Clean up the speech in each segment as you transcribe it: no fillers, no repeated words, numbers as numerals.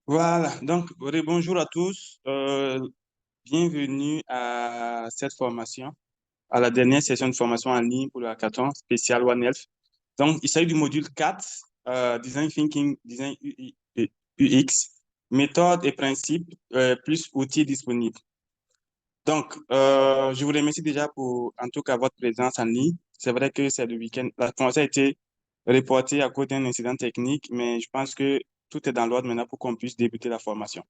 Voilà, donc bonjour à tous. Bienvenue à cette formation, à la dernière session de formation en ligne pour le hackathon spécial One Health. Donc, il s'agit du module 4, Design Thinking, Design et UX, méthode et principes, plus outils disponibles. Donc, je vous remercie déjà pour, en tout cas, votre présence en ligne. C'est vrai que c'est le week-end. La formation a été reportée à cause d'un incident technique, mais je pense que tout est dans l'ordre maintenant pour qu'on puisse débuter la formation.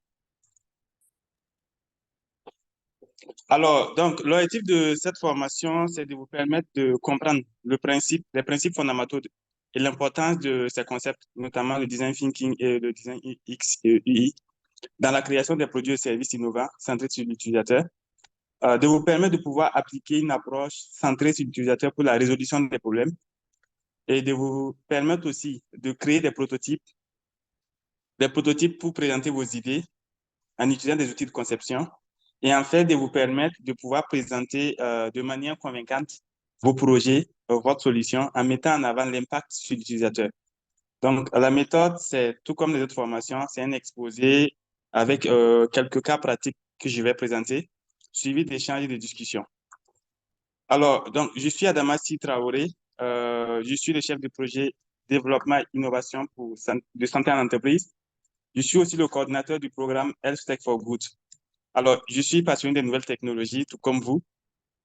Alors, donc, l'objectif de cette formation, c'est de vous permettre de comprendre les principes fondamentaux et l'importance de ces concepts, notamment le design thinking et le design X et UI, dans la création des produits et services innovants centrés sur l'utilisateur, de vous permettre de pouvoir appliquer une approche centrée sur l'utilisateur pour la résolution des problèmes et de vous permettre aussi de créer des prototypes pour présenter vos idées en utilisant des outils de conception et en fait de vous permettre de pouvoir présenter de manière convaincante vos projets, votre solution en mettant en avant l'impact sur l'utilisateur. Donc, la méthode, c'est tout comme les autres formations, c'est un exposé avec quelques cas pratiques que je vais présenter, suivi d'échanges et de discussions. Alors, donc, je suis Adamassi Traoré, je suis le chef de projet développement et innovation de santé en entreprise. Je suis aussi le coordinateur du programme Health Tech for Good. Alors, je suis passionné des nouvelles technologies, tout comme vous,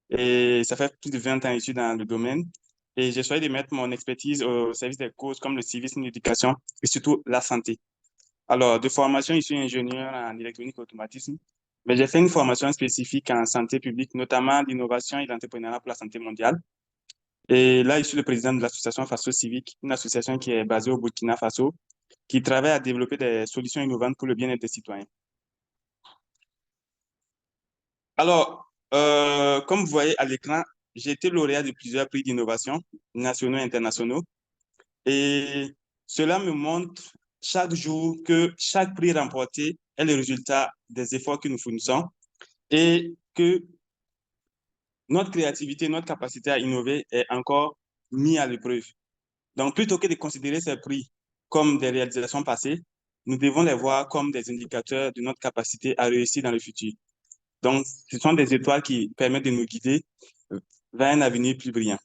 et ça fait plus de 20 ans que je suis dans le domaine. Et j'ai choisi de mettre mon expertise au service des causes comme le civisme, l'éducation et surtout la santé. Alors, de formation, je suis ingénieur en électronique et automatisme, mais j'ai fait une formation spécifique en santé publique, notamment l'innovation et l'entrepreneuriat pour la santé mondiale. Et là, je suis le président de l'association Faso Civique, une association qui est basée au Burkina Faso, qui travaille à développer des solutions innovantes pour le bien-être des citoyens. Alors, comme vous voyez à l'écran, j'ai été lauréat de plusieurs prix d'innovation nationaux et internationaux. Et cela me montre chaque jour que chaque prix remporté est le résultat des efforts que nous fournissons et que notre créativité, notre capacité à innover est encore mise à l'épreuve. Donc, plutôt que de considérer ces prix comme des réalisations passées, nous devons les voir comme des indicateurs de notre capacité à réussir dans le futur. Donc, ce sont des étoiles qui permettent de nous guider vers un avenir plus brillant.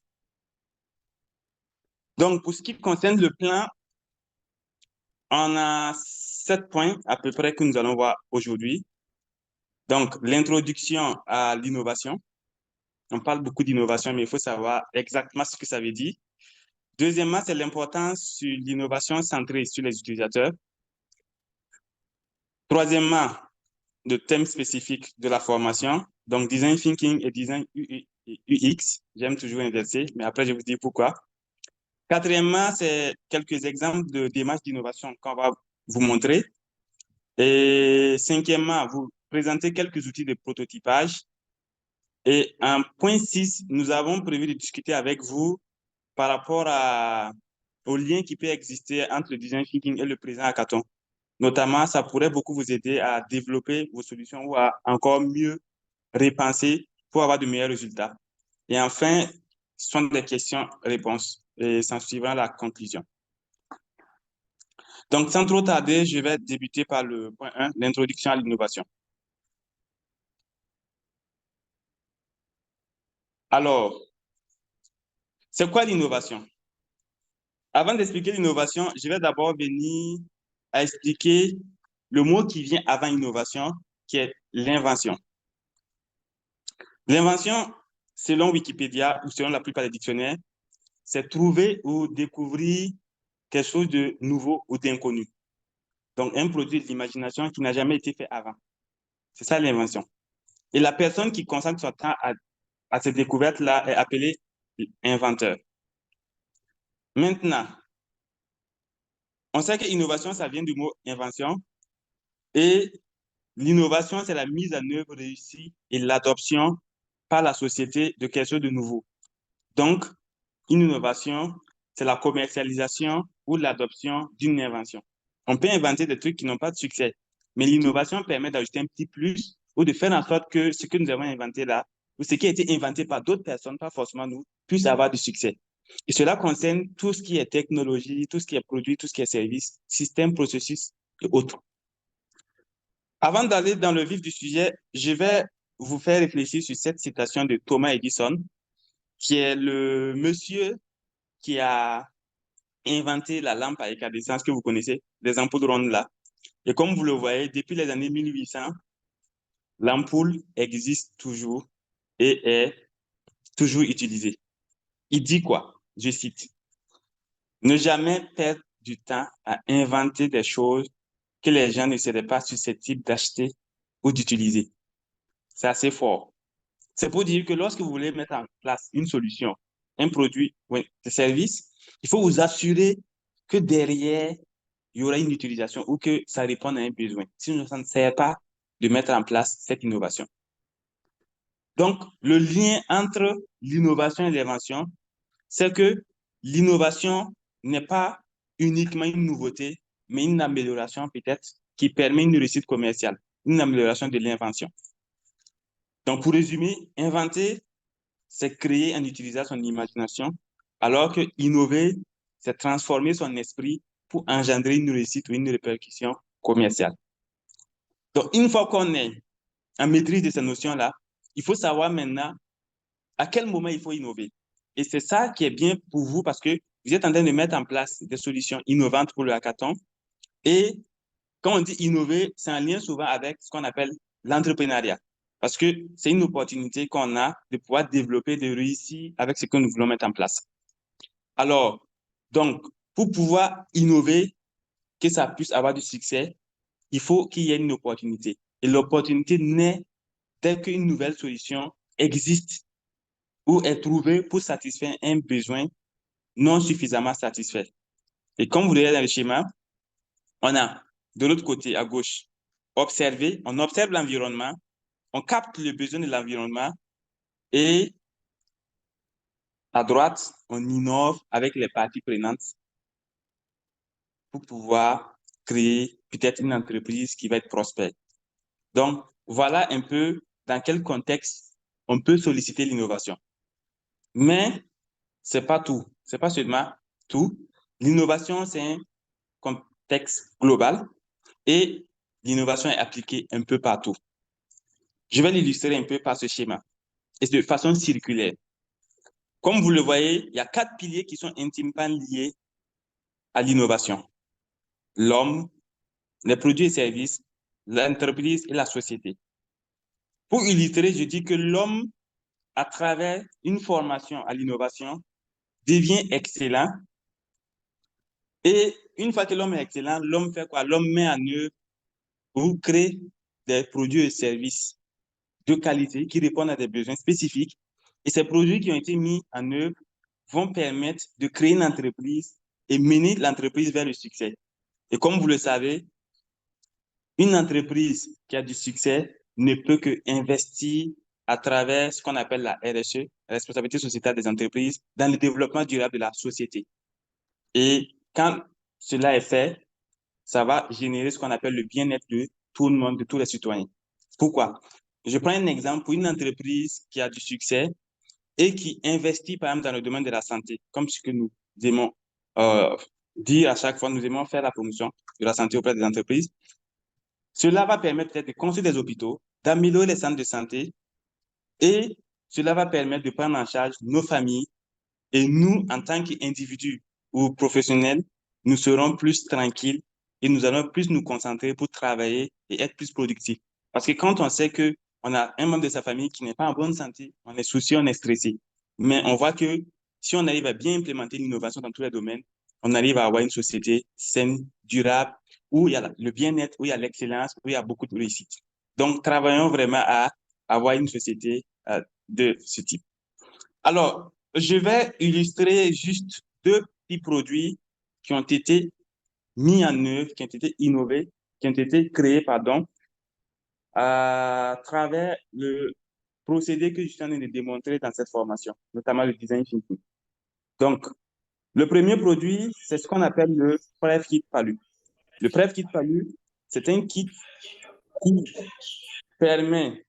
Donc, pour ce qui concerne le plan, on a 7 points à peu près que nous allons voir aujourd'hui. Donc, l'introduction à l'innovation. On parle beaucoup d'innovation, mais il faut savoir exactement ce que ça veut dire. Deuxièmement, c'est l'importance sur l'innovation centrée sur les utilisateurs. Troisièmement, le thème spécifique de la formation. Donc, design thinking et design UX. J'aime toujours inverser, mais après, je vous dis pourquoi. Quatrièmement, c'est quelques exemples de démarches d'innovation qu'on va vous montrer. Et cinquièmement, vous présenter quelques outils de prototypage. Et en point 6, nous avons prévu de discuter avec vous par rapport au lien qui peut exister entre le design thinking et le présent hackathon. Notamment, ça pourrait beaucoup vous aider à développer vos solutions ou à encore mieux repenser pour avoir de meilleurs résultats. Et enfin, ce sont des questions-réponses et s'en suivra la conclusion. Donc, sans trop tarder, je vais débuter par le point 1, l'introduction à l'innovation. Alors, c'est quoi l'innovation? Avant d'expliquer l'innovation, je vais d'abord venir à expliquer le mot qui vient avant innovation, qui est l'invention. L'invention, selon Wikipédia ou selon la plupart des dictionnaires, c'est trouver ou découvrir quelque chose de nouveau ou d'inconnu. Donc, un produit de l'imagination qui n'a jamais été fait avant. C'est ça l'invention. Et la personne qui consacre son temps à cette découverte-là est appelée inventeur. Maintenant, on sait que innovation, ça vient du mot invention. Et l'innovation, c'est la mise en œuvre réussie et l'adoption par la société de quelque chose de nouveau. Donc, une innovation, c'est la commercialisation ou l'adoption d'une invention. On peut inventer des trucs qui n'ont pas de succès, mais l'innovation permet d'ajouter un petit plus ou de faire en sorte que ce que nous avons inventé là, ou ce qui a été inventé par d'autres personnes, pas forcément nous, puisse avoir du succès. Et cela concerne tout ce qui est technologie, tout ce qui est produit, tout ce qui est service, système, processus et autres. Avant d'aller dans le vif du sujet, je vais vous faire réfléchir sur cette citation de Thomas Edison, qui est le monsieur qui a inventé la lampe à incandescence que vous connaissez, les ampoules rondes là. Et comme vous le voyez, depuis les années 1800, l'ampoule existe toujours et est toujours utilisée. Il dit quoi? Je cite, ne jamais perdre du temps à inventer des choses que les gens ne seraient pas susceptibles d'acheter ou d'utiliser. C'est assez fort. C'est pour dire que lorsque vous voulez mettre en place une solution, un produit ou un service, il faut vous assurer que derrière, il y aura une utilisation ou que ça réponde à un besoin. Sinon, ça ne sert pas de mettre en place cette innovation. Donc, le lien entre l'innovation et l'invention, c'est que l'innovation n'est pas uniquement une nouveauté, mais une amélioration peut-être qui permet une réussite commerciale, une amélioration de l'invention. Donc, pour résumer, inventer, c'est créer en utilisant son imagination, alors que innover, c'est transformer son esprit pour engendrer une réussite ou une répercussion commerciale. Donc, une fois qu'on est en maîtrise de ces notions-là, il faut savoir maintenant à quel moment il faut innover. Et c'est ça qui est bien pour vous parce que vous êtes en train de mettre en place des solutions innovantes pour le hackathon. Et quand on dit innover, c'est un lien souvent avec ce qu'on appelle l'entrepreneuriat. Parce que c'est une opportunité qu'on a de pouvoir développer, de réussir avec ce que nous voulons mettre en place. Alors, donc, pour pouvoir innover, que ça puisse avoir du succès, il faut qu'il y ait une opportunité. Et l'opportunité naît dès qu'une nouvelle solution existe ou est trouvée pour satisfaire un besoin non suffisamment satisfait. Et comme vous voyez dans le schéma, on a de l'autre côté, à gauche, observer, on observe l'environnement, on capte le besoin de l'environnement et à droite, on innove avec les parties prenantes pour pouvoir créer peut-être une entreprise qui va être prospère. Donc, voilà un peu dans quel contexte on peut solliciter l'innovation. Mais ce n'est pas tout, ce n'est pas seulement tout. L'innovation, c'est un contexte global et l'innovation est appliquée un peu partout. Je vais l'illustrer un peu par ce schéma et de façon circulaire. Comme vous le voyez, il y a 4 piliers qui sont intimement liés à l'innovation. L'homme, les produits et services, l'entreprise et la société. Pour illustrer, je dis que l'homme, à travers une formation à l'innovation, devient excellent. Et une fois que l'homme est excellent, l'homme fait quoi? L'homme met en œuvre ou crée des produits et services de qualité qui répondent à des besoins spécifiques. Et ces produits qui ont été mis en œuvre vont permettre de créer une entreprise et mener l'entreprise vers le succès. Et comme vous le savez, une entreprise qui a du succès ne peut que investir à travers ce qu'on appelle la RSE, la responsabilité sociétale des entreprises, dans le développement durable de la société. Et quand cela est fait, ça va générer ce qu'on appelle le bien-être de tout le monde, de tous les citoyens. Pourquoi? Je prends un exemple pour une entreprise qui a du succès et qui investit, par exemple, dans le domaine de la santé, comme ce que nous aimons dire à chaque fois, nous aimons faire la promotion de la santé auprès des entreprises. Cela va permettre peut-être de construire des hôpitaux, d'améliorer les centres de santé et cela va permettre de prendre en charge nos familles et nous, en tant qu'individus ou professionnels, nous serons plus tranquilles et nous allons plus nous concentrer pour travailler et être plus productifs. Parce que quand on sait que on a un membre de sa famille qui n'est pas en bonne santé, on est soucieux, on est stressé. Mais on voit que si on arrive à bien implémenter l'innovation dans tous les domaines, on arrive à avoir une société saine, durable, où il y a le bien-être, où il y a l'excellence, où il y a beaucoup de réussite. Donc, travaillons vraiment à avoir une société de ce type. Alors, je vais illustrer juste 2 petits produits qui ont été mis en œuvre, qui ont été innovés, qui ont été créés, pardon, à travers le procédé que je suis en train de démontrer dans cette formation, notamment le design thinking. Donc, le premier produit, c'est ce qu'on appelle le Pref Kit Palu. Le Pref Kit Palu, c'est un kit qui permet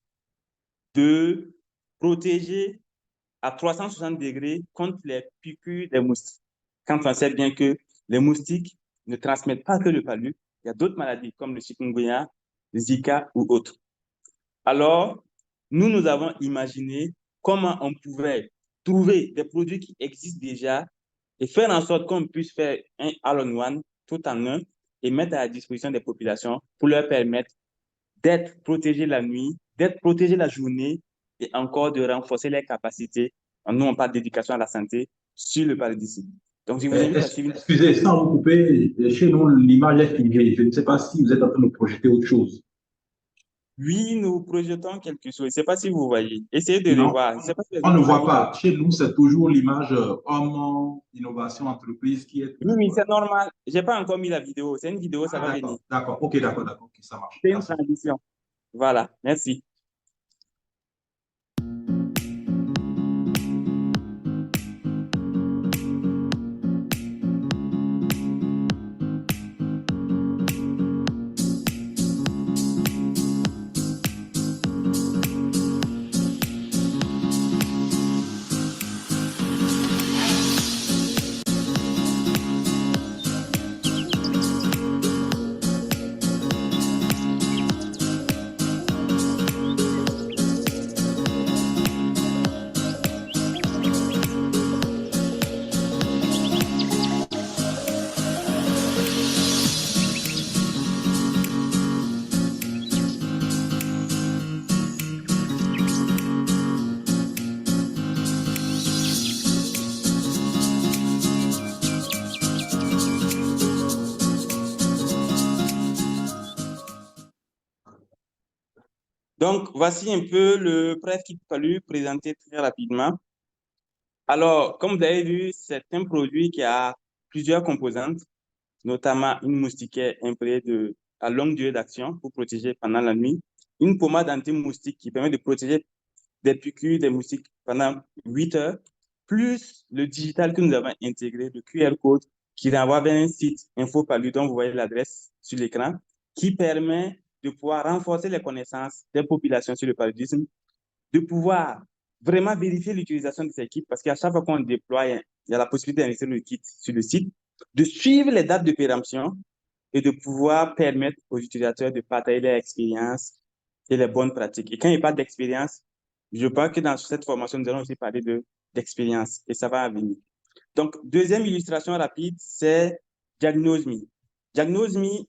de protéger à 360 degrés contre les piqûres des moustiques. Quand on sait bien que les moustiques ne transmettent pas que le palu, il y a d'autres maladies comme le chikungunya Zika ou autres. Alors, nous avons imaginé comment on pouvait trouver des produits qui existent déjà et faire en sorte qu'on puisse faire un all-in-one, tout en un, et mettre à la disposition des populations pour leur permettre d'être protégés la nuit, d'être protégés la journée et encore de renforcer leurs capacités. Nous, on parle d'éducation à la santé sur le paludisme. Donc, je vous invite à suivre. Excusez, sans vous couper, chez nous, l'image est figée. Je ne sais pas si vous êtes en train de projeter autre chose. Oui, nous projetons quelque chose. Je ne sais pas si vous voyez. Essayez de le Non, voir. Je ne sais pas si les on ne autres voit voient. pas. Chez nous, c'est toujours l'image homme, innovation, entreprise qui est Oui, toujours. oui, c'est normal. Je n'ai pas encore mis la vidéo. C'est une vidéo, ça Ah, va venir. d'accord, d'accord. Ok, d'accord, d'accord. Ok, ça marche. C'est une Merci. transition. Voilà. Merci. Donc, voici un peu le presse qu'il fallu présenter très rapidement. Alors, comme vous avez vu, c'est un produit qui a plusieurs composantes, notamment une moustiquaire imprégnée à longue durée d'action pour protéger pendant la nuit, une pommade anti-moustique qui permet de protéger des piqûres des moustiques pendant 8 heures, plus le digital que nous avons intégré, le QR code qui renvoie vers un site InfoPalu dont vous voyez l'adresse sur l'écran, qui permet de pouvoir renforcer les connaissances des populations sur le paludisme, de pouvoir vraiment vérifier l'utilisation de ces kits, parce qu'à chaque fois qu'on déploie, il y a la possibilité d'investir le kit sur le site, de suivre les dates de péremption et de pouvoir permettre aux utilisateurs de partager leur expérience et les bonnes pratiques. Et quand il parle d'expérience, je pense que dans cette formation, nous allons aussi parler d'expérience et ça va venir. Donc, deuxième illustration rapide, c'est DiagnoseMe. DiagnoseMe,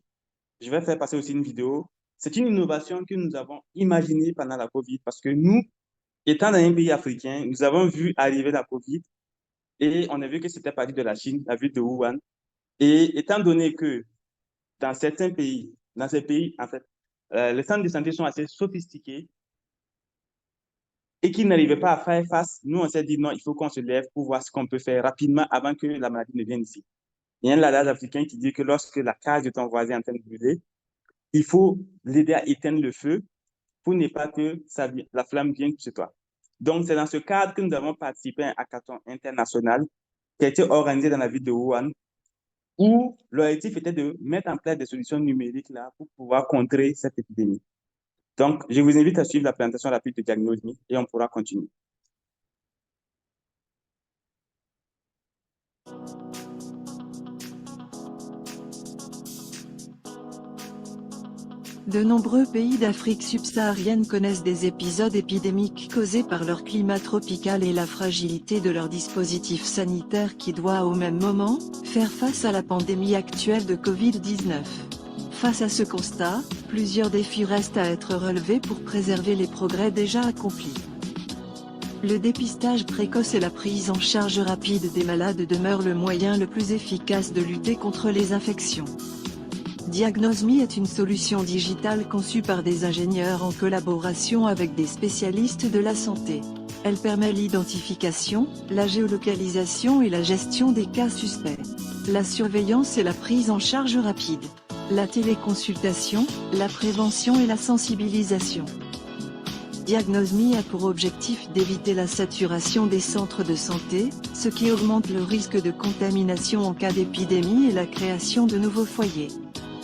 je vais faire passer aussi une vidéo. C'est une innovation que nous avons imaginée pendant la COVID parce que nous, étant dans un pays africain, nous avons vu arriver la COVID et on a vu que c'était parti de la Chine, la ville de Wuhan. Et étant donné que dans certains pays, dans ces pays, en fait, les centres de santé sont assez sophistiqués et qu'ils n'arrivaient pas à faire face, nous, on s'est dit non, il faut qu'on se lève pour voir ce qu'on peut faire rapidement avant que la maladie ne vienne ici. Il y a un adage africain qui dit que lorsque la case de ton voisin est en train de brûler, il faut l'aider à éteindre le feu pour ne pas que la flamme vienne chez toi. Donc, c'est dans ce cadre que nous avons participé à un hackathon international qui a été organisé dans la ville de Wuhan, où l'objectif était de mettre en place des solutions numériques là, pour pouvoir contrer cette épidémie. Donc, je vous invite à suivre la présentation rapide de DiagnoseMe et on pourra continuer. De nombreux pays d'Afrique subsaharienne connaissent des épisodes épidémiques causés par leur climat tropical et la fragilité de leur dispositif sanitaire qui doit au même moment faire face à la pandémie actuelle de Covid-19. Face à ce constat, plusieurs défis restent à être relevés pour préserver les progrès déjà accomplis. Le dépistage précoce et la prise en charge rapide des malades demeurent le moyen le plus efficace de lutter contre les infections. DiagnoseMe est une solution digitale conçue par des ingénieurs en collaboration avec des spécialistes de la santé. Elle permet l'identification, la géolocalisation et la gestion des cas suspects. La surveillance et la prise en charge rapide. La téléconsultation, la prévention et la sensibilisation. DiagnoseMe a pour objectif d'éviter la saturation des centres de santé, ce qui augmente le risque de contamination en cas d'épidémie et la création de nouveaux foyers.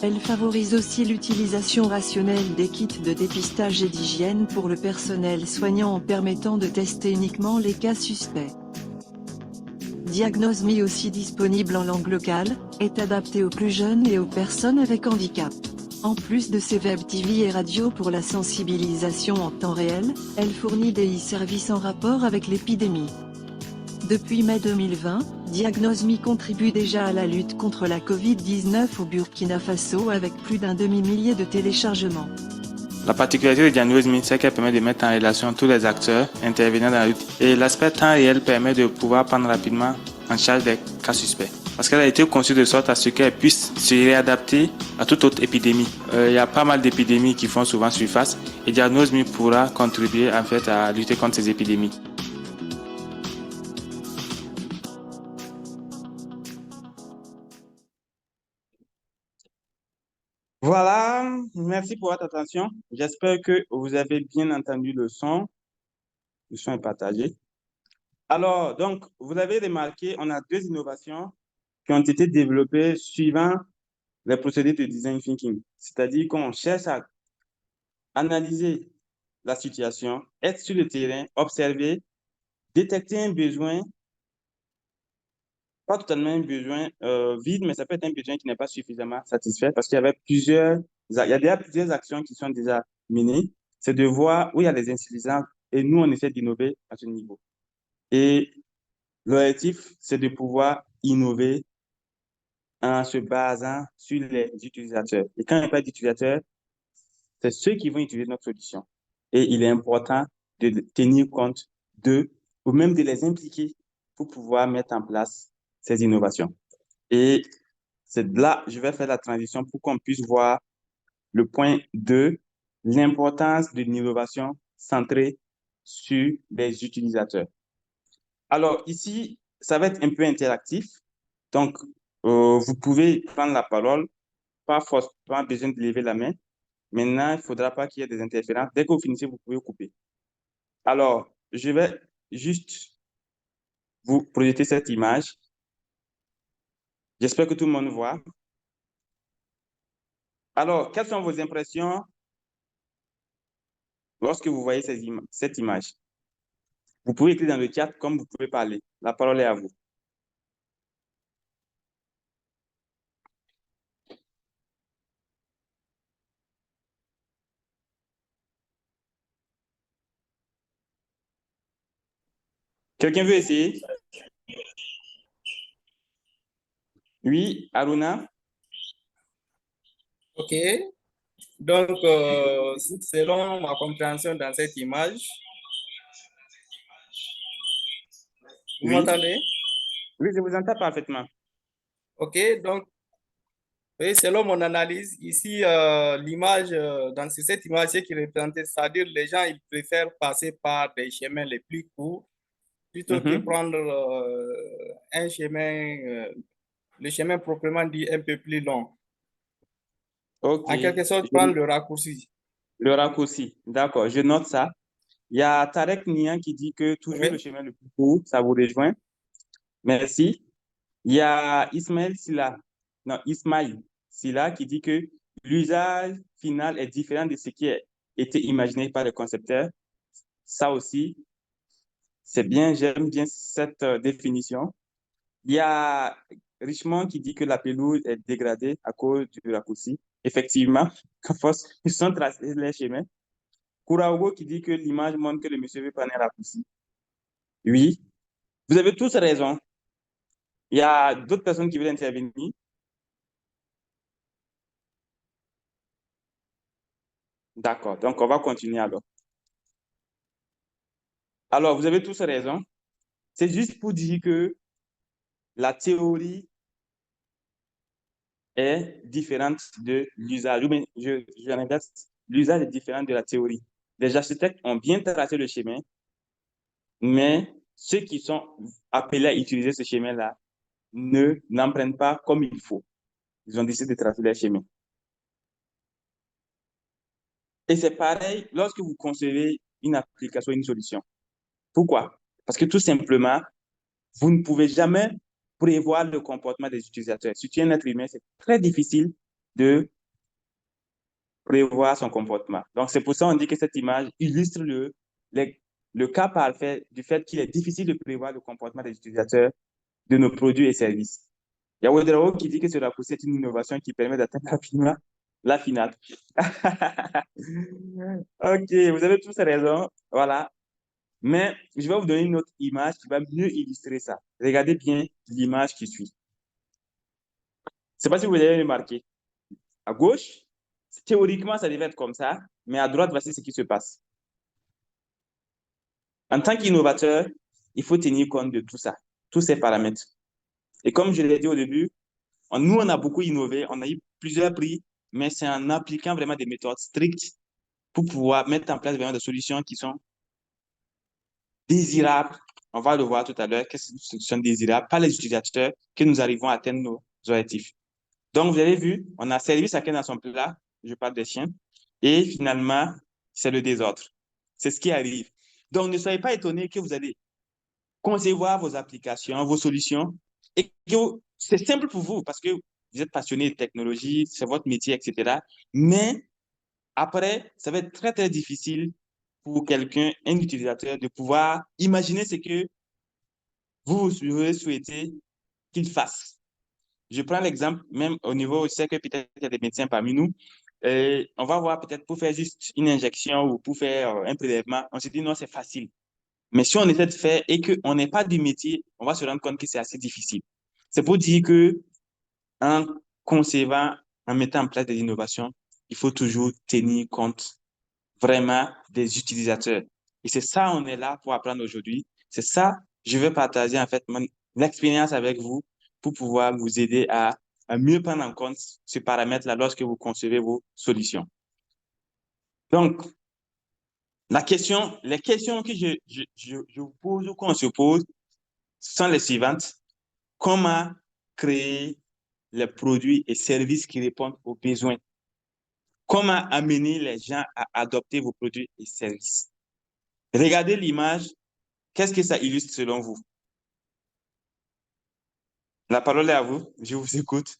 Elle favorise aussi l'utilisation rationnelle des kits de dépistage et d'hygiène pour le personnel soignant en permettant de tester uniquement les cas suspects. DiagnoseMe aussi disponible en langue locale, est adapté aux plus jeunes et aux personnes avec handicap. En plus de ses web TV et radio pour la sensibilisation en temps réel, elle fournit des e-services en rapport avec l'épidémie. Depuis mai 2020, Diagnosmi contribue déjà à la lutte contre la Covid-19 au Burkina Faso avec plus d'un demi-millier de téléchargements. La particularité de Diagnosmi, c'est qu'elle permet de mettre en relation tous les acteurs intervenant dans la lutte. Et l'aspect temps réel permet de pouvoir prendre rapidement en charge des cas suspects. Parce qu'elle a été conçue de sorte à ce qu'elle puisse se réadapter à toute autre épidémie. Il y a pas mal d'épidémies qui font souvent surface et Diagnosmi pourra contribuer en fait à lutter contre ces épidémies. Voilà, merci pour votre attention. J'espère que vous avez bien entendu le son. Le son est partagé. Alors, donc, vous avez remarqué, on a deux innovations qui ont été développées suivant les procédés de design thinking. C'est-à-dire qu'on cherche à analyser la situation, être sur le terrain, observer, détecter un besoin, pas totalement un besoin vide, mais ça peut être un besoin qui n'est pas suffisamment satisfait parce qu'il y avait il y a déjà plusieurs actions qui sont déjà menées. C'est de voir où il y a les insuffisances et nous, on essaie d'innover à ce niveau. Et l'objectif, c'est de pouvoir innover en se basant sur les utilisateurs. Et quand il n'y a pas d'utilisateurs, c'est ceux qui vont utiliser notre solution. Et il est important de tenir compte d'eux ou même de les impliquer pour pouvoir mettre en place ces innovations. Et c'est là, je vais faire la transition pour qu'on puisse voir le point 2, l'importance de l'innovation centrée sur les utilisateurs. Alors ici, ça va être un peu interactif. Donc, vous pouvez prendre la parole, pas besoin de lever la main. Maintenant, il ne faudra pas qu'il y ait des interférences. Dès que vous finissez, vous pouvez couper. Alors, je vais juste vous projeter cette image. J'espère que tout le monde voit. Alors, quelles sont vos impressions lorsque vous voyez cette image? Vous pouvez écrire dans le chat comme vous pouvez parler. La parole est à vous. Quelqu'un veut essayer? Oui, Aruna? Ok, donc selon ma compréhension dans cette image, vous Oui. m'entendez? Oui, je vous entends parfaitement. Ok, donc oui, selon mon analyse, ici, l'image, dans cette image, ce qui représente, c'est-à-dire les gens, ils préfèrent passer par des chemins les plus courts plutôt que prendre un chemin, le chemin proprement dit un peu plus long. Ok. En quelque sorte, prendre le raccourci. Le raccourci, d'accord, je note ça. Il y a Tarek Nian qui dit que toujours le chemin le plus court, ça vous rejoint. Merci. Il y a Ismaël Silla qui dit que l'usage final est différent de ce qui a été imaginé par le concepteur. Ça aussi, c'est bien, j'aime bien cette définition. Il y a Richemont qui dit que la pelouse est dégradée à cause du raccourci. Effectivement, à force, ils sont tracés les chemins. Kuraogo qui dit que l'image montre que le monsieur veut prendre un raccourci. Oui, vous avez tous raison. Il y a d'autres personnes qui veulent intervenir. D'accord, donc on va continuer alors. Alors, vous avez tous raison. C'est juste pour dire que la théorie est différente de l'usage. L'usage est différent de la théorie. Les architectes ont bien tracé le chemin, mais ceux qui sont appelés à utiliser ce chemin-là n'en prennent pas comme il faut. Ils ont décidé de tracer leur chemin. Et c'est pareil lorsque vous concevez une application, une solution. Pourquoi? Parce que tout simplement, vous ne pouvez jamais prévoir le comportement des utilisateurs. Si tu es un être humain, c'est très difficile de prévoir son comportement. Donc, c'est pour ça qu'on dit que cette image illustre le cas parfait du fait qu'il est difficile de prévoir le comportement des utilisateurs de nos produits et services. Il y a Wodrao qui dit que ce raccourci est une innovation qui permet d'atteindre rapidement La finale. Ok, vous avez tous raison. Voilà. Mais je vais vous donner une autre image qui va mieux illustrer ça. Regardez bien l'image qui suit. Je ne sais pas si vous avez remarqué. À gauche, théoriquement, ça devait être comme ça, mais à droite, voici ce qui se passe. En tant qu'innovateur, il faut tenir compte de tout ça, tous ces paramètres. Et comme je l'ai dit au début, nous, on a beaucoup innové, on a eu plusieurs prix, mais c'est en appliquant vraiment des méthodes strictes pour pouvoir mettre en place vraiment des solutions qui sont désirables. On va le voir tout à l'heure, qu'est-ce que ces solutions désirables par les utilisateurs que nous arrivons à atteindre nos objectifs. Donc, vous avez vu, on a servi chacun dans son plat, je parle des chiens, et finalement, c'est le désordre. C'est ce qui arrive. Donc, ne soyez pas étonnés que vous allez concevoir vos applications, vos solutions, et que c'est simple pour vous parce que vous êtes passionné de technologie, c'est votre métier, etc. Mais après, ça va être très, très difficile pour quelqu'un, un utilisateur, de pouvoir imaginer ce que vous souhaitez qu'il fasse. Je prends l'exemple, même au niveau, je sais que peut-être il y a des médecins parmi nous, on va voir peut-être pour faire juste une injection ou pour faire un prélèvement, on se dit non, c'est facile. Mais si on essaie de faire et qu'on n'est pas du métier, on va se rendre compte que c'est assez difficile. C'est pour dire que en concevant, en mettant en place des innovations, il faut toujours tenir compte vraiment des utilisateurs. Et c'est ça, on est là pour apprendre aujourd'hui. C'est ça, je vais partager en fait mon expérience avec vous pour pouvoir vous aider à mieux prendre en compte ce paramètre-là lorsque vous concevez vos solutions. Donc, les questions que je vous pose ou qu'on se pose sont les suivantes. Comment créer les produits et services qui répondent aux besoins? Comment amener les gens à adopter vos produits et services? Regardez l'image. Qu'est-ce que ça illustre selon vous? La parole est à vous. Je vous écoute.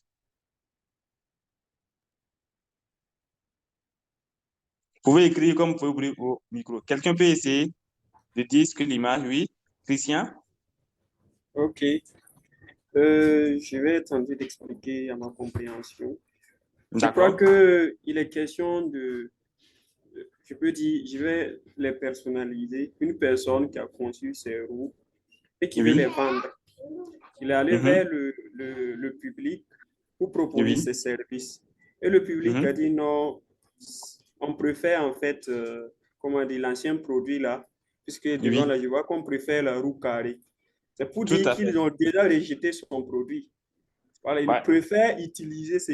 Vous pouvez écrire comme vous pouvez ouvrir vos micros. Quelqu'un peut essayer de dire ce que l'image, oui. Christian? Ok, je vais tenter d'expliquer à ma compréhension. Je crois D'accord. que il est question je peux dire, je vais les personnaliser. Une personne qui a conçu ses roues et qui veut Oui. les vendre. Il est allé vers le public pour proposer Oui. ses services. Et le public a dit non, on préfère en fait, comment dire, l'ancien produit là, puisque devant Oui. là, je vois qu'on préfère la roue carrée. C'est pour Tout dire à fait. qu'ils ont déjà rejeté son produit. Voilà, ils Ouais. préfèrent utiliser ce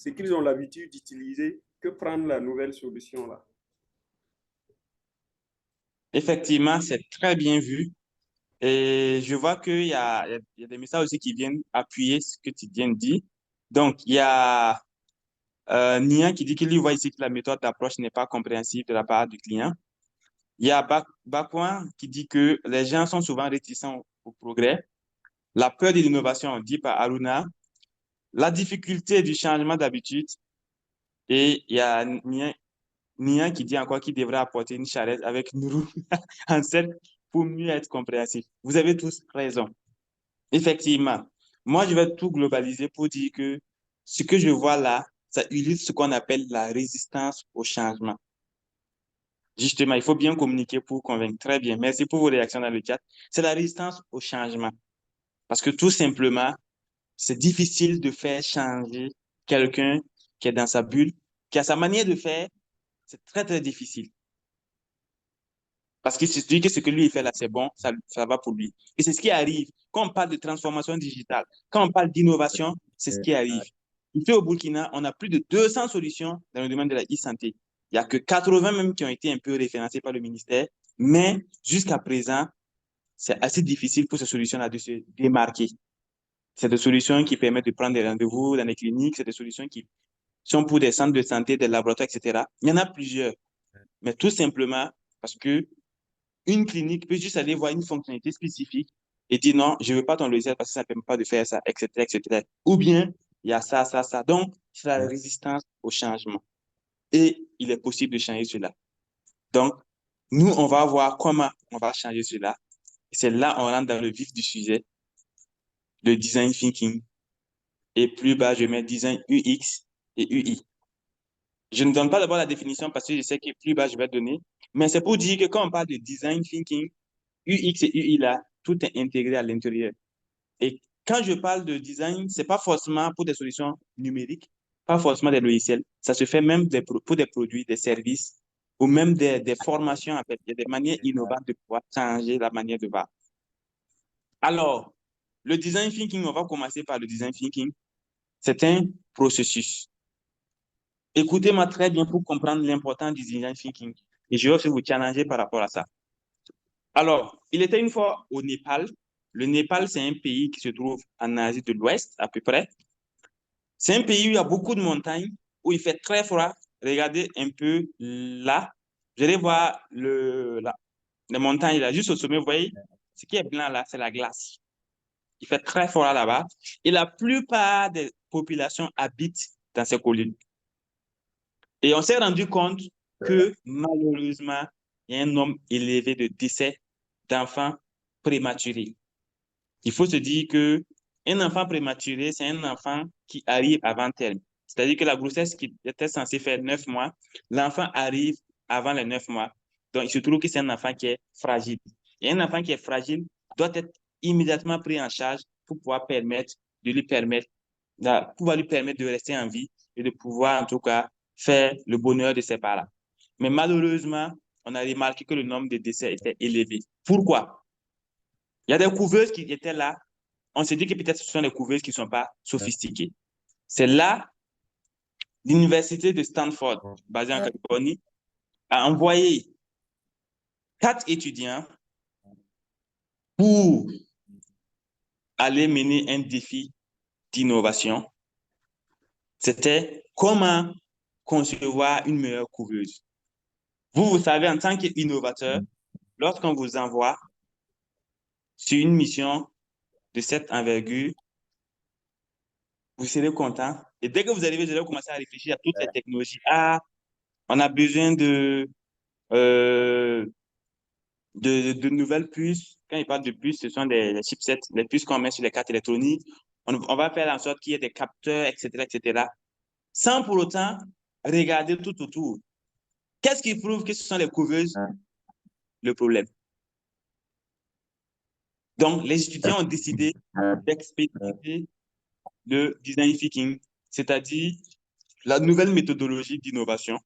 qu'ils ont l'habitude d'utiliser que prendre la nouvelle solution là. Effectivement, c'est très bien vu. Et je vois il y a des messages aussi qui viennent appuyer ce que tu viens de dire. Donc, il y a Nian qui dit qu'il lui voit ici que la méthode d'approche n'est pas compréhensible de la part du client. Il y a Bakwan qui dit que les gens sont souvent réticents au progrès. La peur de l'innovation, dit par Aruna. La difficulté du changement d'habitude. Et il y a Nian qui dit encore qu'il devrait apporter une charrette avec une roue en selle pour mieux être compréhensif. Vous avez tous raison. Effectivement. Moi, je vais tout globaliser pour dire que ce que je vois là, ça illustre ce qu'on appelle la résistance au changement. Justement, il faut bien communiquer pour convaincre. Très bien. Merci pour vos réactions dans le chat. C'est la résistance au changement. Parce que tout simplement, c'est difficile de faire changer quelqu'un qui est dans sa bulle, qui a sa manière de faire. C'est très, très difficile. Parce qu'il se dit que ce que lui il fait là, c'est bon, ça va pour lui. Et c'est ce qui arrive. Quand on parle de transformation digitale, quand on parle d'innovation, c'est ce qui arrive. Ici au Burkina, on a plus de 200 solutions dans le domaine de la e-santé. Il n'y a que 80 même qui ont été un peu référencées par le ministère. Mais jusqu'à présent, c'est assez difficile pour ces solutions-là de se démarquer. C'est des solutions qui permettent de prendre des rendez-vous dans les cliniques, c'est des solutions qui sont pour des centres de santé, des laboratoires, etc. Il y en a plusieurs. Mais tout simplement parce que une clinique peut juste aller voir une fonctionnalité spécifique et dire non, je ne veux pas ton logiciel parce que ça ne permet pas de faire ça, etc., etc. Ou bien, il y a ça, ça, ça. Donc, c'est la résistance au changement. Et il est possible de changer cela. Donc, nous, on va voir comment on va changer cela. C'est là on rentre dans le vif du sujet, le design thinking. Et plus bas, je mets design UX et UI. Je ne donne pas d'abord la définition parce que je sais que plus bas, je vais donner. Mais c'est pour dire que quand on parle de design thinking, UX et UI là, tout est intégré à l'intérieur. Et quand je parle de design, c'est pas forcément pour des solutions numériques, pas forcément des logiciels. Ça se fait même pour des produits, des services ou même des formations. En fait. Il y a des manières innovantes de pouvoir changer la manière de voir. Alors, le design thinking, on va commencer par le design thinking. C'est un processus. Écoutez-moi très bien pour comprendre l'importance du design thinking. Et je vais aussi vous challenger par rapport à ça. Alors, il était une fois au Népal. Le Népal, c'est un pays qui se trouve en Asie de l'Ouest, à peu près. C'est un pays où il y a beaucoup de montagnes, où il fait très froid. Regardez un peu là. Vous allez voir les montagnes là, juste au sommet, vous voyez, ce qui est blanc là, c'est la glace. Il fait très froid là-bas. Et la plupart des populations habitent dans ces collines. Et on s'est rendu compte que malheureusement, il y a un nombre élevé de décès d'enfants prématurés. Il faut se dire que un enfant prématuré, c'est un enfant qui arrive avant terme. C'est-à-dire que la grossesse qui était censée faire 9 mois, l'enfant arrive avant les 9 mois. Donc, il se trouve que c'est un enfant qui est fragile. Et un enfant qui est fragile doit être immédiatement pris en charge pour pouvoir pouvoir lui permettre de rester en vie et de pouvoir, en tout cas, faire le bonheur de ses parents. Mais malheureusement, on a remarqué que le nombre de décès était élevé. Pourquoi? Il y a des couveuses qui étaient là. On s'est dit que peut-être ce sont des couveuses qui ne sont pas sophistiquées. C'est là, l'université de Stanford, basée en Californie, a envoyé 4 étudiants pour aller mener un défi d'innovation. C'était comment concevoir une meilleure couveuse. Vous savez, en tant qu'innovateur, lorsqu'on vous envoie sur une mission de cette envergure, vous serez content. Et dès que vous arrivez, vous allez commencer à réfléchir à toutes ces technologies. Ah, on a besoin euh, de nouvelles puces. Quand il parle de puces, ce sont des chipsets, les puces qu'on met sur les cartes électroniques. On va faire en sorte qu'il y ait des capteurs, etc., etc., sans pour autant regarder tout autour. Qu'est-ce qui prouve que ce sont les couveuses? Le problème. Donc, les étudiants ont décidé d'expérimenter le design thinking, c'est-à-dire la nouvelle méthodologie d'innovation,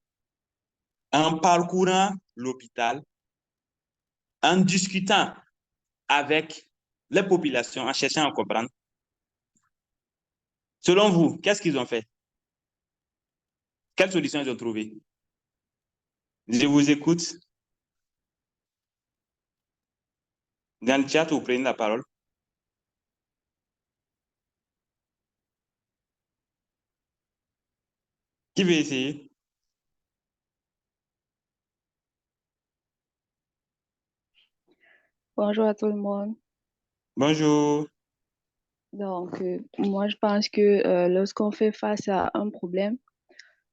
en parcourant l'hôpital, en discutant avec les populations, en cherchant à comprendre. Selon vous, qu'est-ce qu'ils ont fait? Quelles solutions ils ont trouvées? Je vous écoute. Dans le chat, vous prenez la parole. Qui veut essayer? Bonjour à tout le monde. Bonjour. Donc, moi, je pense que lorsqu'on fait face à un problème,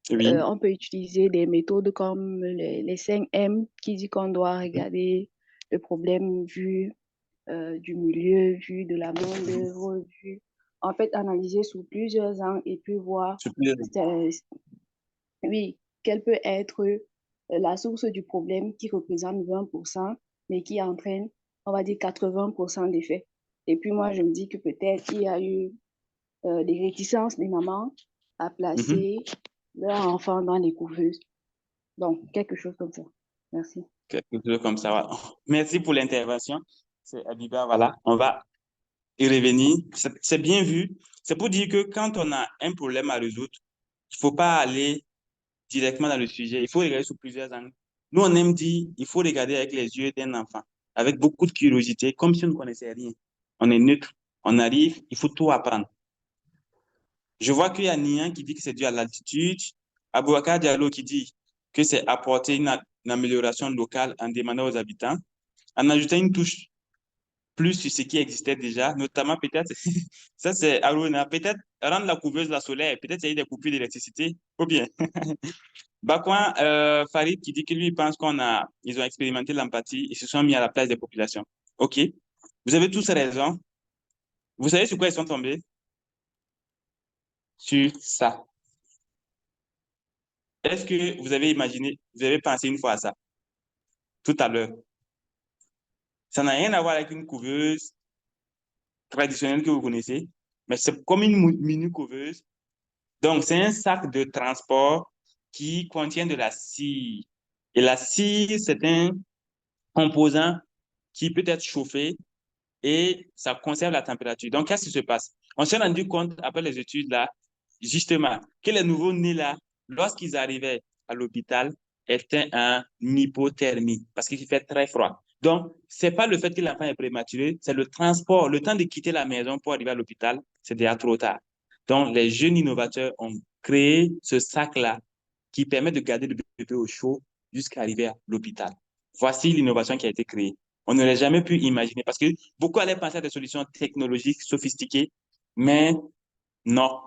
Oui. on peut utiliser des méthodes comme les 5 M qui dit qu'on doit regarder le problème vu du milieu, vu de la main-d'œuvre, vu, en fait, analyser sous plusieurs angles et puis voir, oui, quelle peut être la source du problème qui représente 20%, mais qui entraîne, on va dire, 80% d'effets. Et puis moi, je me dis que peut-être il y a eu des réticences des mamans à placer leur enfant dans les couveuses. Donc, quelque chose comme ça. Merci. Quelque chose comme ça, voilà. Merci pour l'intervention. C'est Abiba, voilà. On va y revenir. C'est bien vu. C'est pour dire que quand on a un problème à résoudre, il ne faut pas aller directement dans le sujet. Il faut regarder sous plusieurs angles. Nous, on aime dire, il faut regarder avec les yeux d'un enfant, avec beaucoup de curiosité, comme si on ne connaissait rien. On est neutre, on arrive, il faut tout apprendre. Je vois qu'il y a Nian qui dit que c'est dû à l'altitude, Abouakar Diallo qui dit que c'est apporter une amélioration locale en demandant aux habitants, en ajoutant une touche plus sur ce qui existait déjà, notamment peut-être, ça c'est Aruna, peut-être rendre la couveuse la solaire, peut-être il y a eu des coupures d'électricité, ou bien. Bakwan, Farid qui dit que lui, il pense ils ont expérimenté l'empathie, ils se sont mis à la place des populations. OK. Vous avez tous raison. Vous savez sur quoi ils sont tombés? Sur ça. Est-ce que vous avez imaginé, vous avez pensé une fois à ça, tout à l'heure? Ça n'a rien à voir avec une couveuse traditionnelle que vous connaissez, mais c'est comme une mini couveuse. Donc, c'est un sac de transport qui contient de la cire. Et la cire, c'est un composant qui peut être chauffé et ça conserve la température. Donc, qu'est-ce qui se passe? On s'est rendu compte, après les études là, justement, que les nouveaux-nés là, lorsqu'ils arrivaient à l'hôpital, étaient en hypothermie parce qu'il fait très froid. Donc, c'est pas le fait que l'enfant est prématuré, c'est le transport, le temps de quitter la maison pour arriver à l'hôpital, c'est déjà trop tard. Donc, les jeunes innovateurs ont créé ce sac-là qui permet de garder le bébé au chaud jusqu'à arriver à l'hôpital. Voici l'innovation qui a été créée. On n'aurait jamais pu imaginer parce que beaucoup allaient penser à des solutions technologiques sophistiquées, mais non.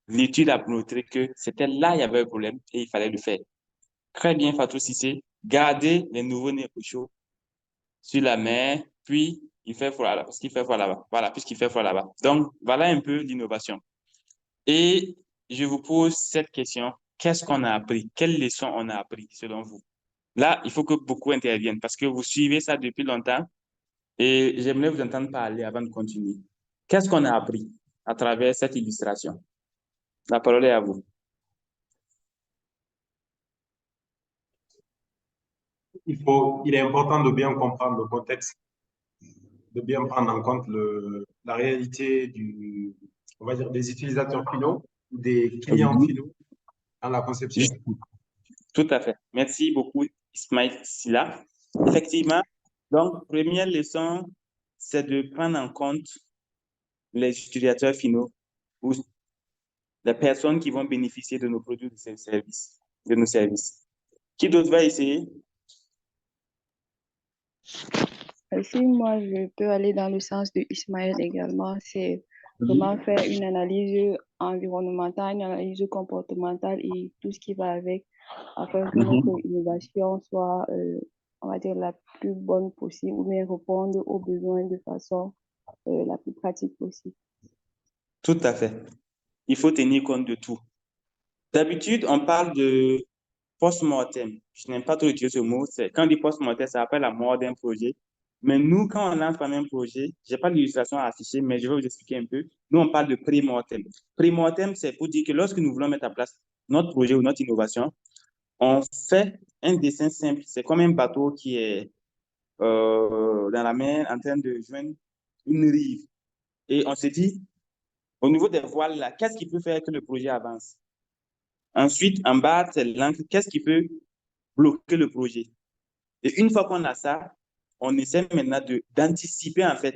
L'étude a montré que c'était là il y avait un problème et il fallait le faire. Très bien, Fatou Cissé. Garder les nouveaux-nés au chaud sur la mer, puis il fait froid là, parce qu'il fait froid là-bas. Voilà, puisqu'il fait froid là-bas. Donc, voilà un peu l'innovation. Et je vous pose cette question. Qu'est-ce qu'on a appris? Quelles leçons on a appris selon vous? Là, il faut que beaucoup interviennent parce que vous suivez ça depuis longtemps et j'aimerais vous entendre parler avant de continuer. Qu'est-ce qu'on a appris à travers cette illustration? La parole est à vous. Il est important de bien comprendre le contexte, de bien prendre en compte la réalité on va dire, des utilisateurs finaux, des clients Oui. finaux dans la conception. Tout à fait. Merci beaucoup, Ismaël Silla. Effectivement, donc, première leçon, c'est de prendre en compte les utilisateurs finaux ou les personnes qui vont bénéficier de nos produits, de nos services. Qui d'autre va essayer? Si moi, je peux aller dans le sens de Ismaël également, c'est vraiment faire une analyse environnementale, une analyse comportementale et tout ce qui va avec, afin que notre innovation soit, on va dire, la plus bonne possible ou bien répondre aux besoins de façon la plus pratique possible. Tout à fait. Il faut tenir compte de tout. D'habitude, on parle de post-mortem. Je n'aime pas trop utiliser ce mot. Quand on dit post-mortem, ça appelle la mort d'un projet. Mais nous, quand on lance un projet, je n'ai pas d'illustration à afficher, mais je vais vous expliquer un peu. Nous, on parle de pré-mortem. Pré-mortem, c'est pour dire que lorsque nous voulons mettre en place notre projet ou notre innovation, on fait un dessin simple. C'est comme un bateau qui est dans la mer en train de joindre une rive. Et on se dit, au niveau des voiles, là, qu'est-ce qui peut faire que le projet avance? Ensuite, en bas, c'est l'encre. Qu'est-ce qui peut bloquer le projet? Et une fois qu'on a ça, on essaie maintenant d'anticiper en fait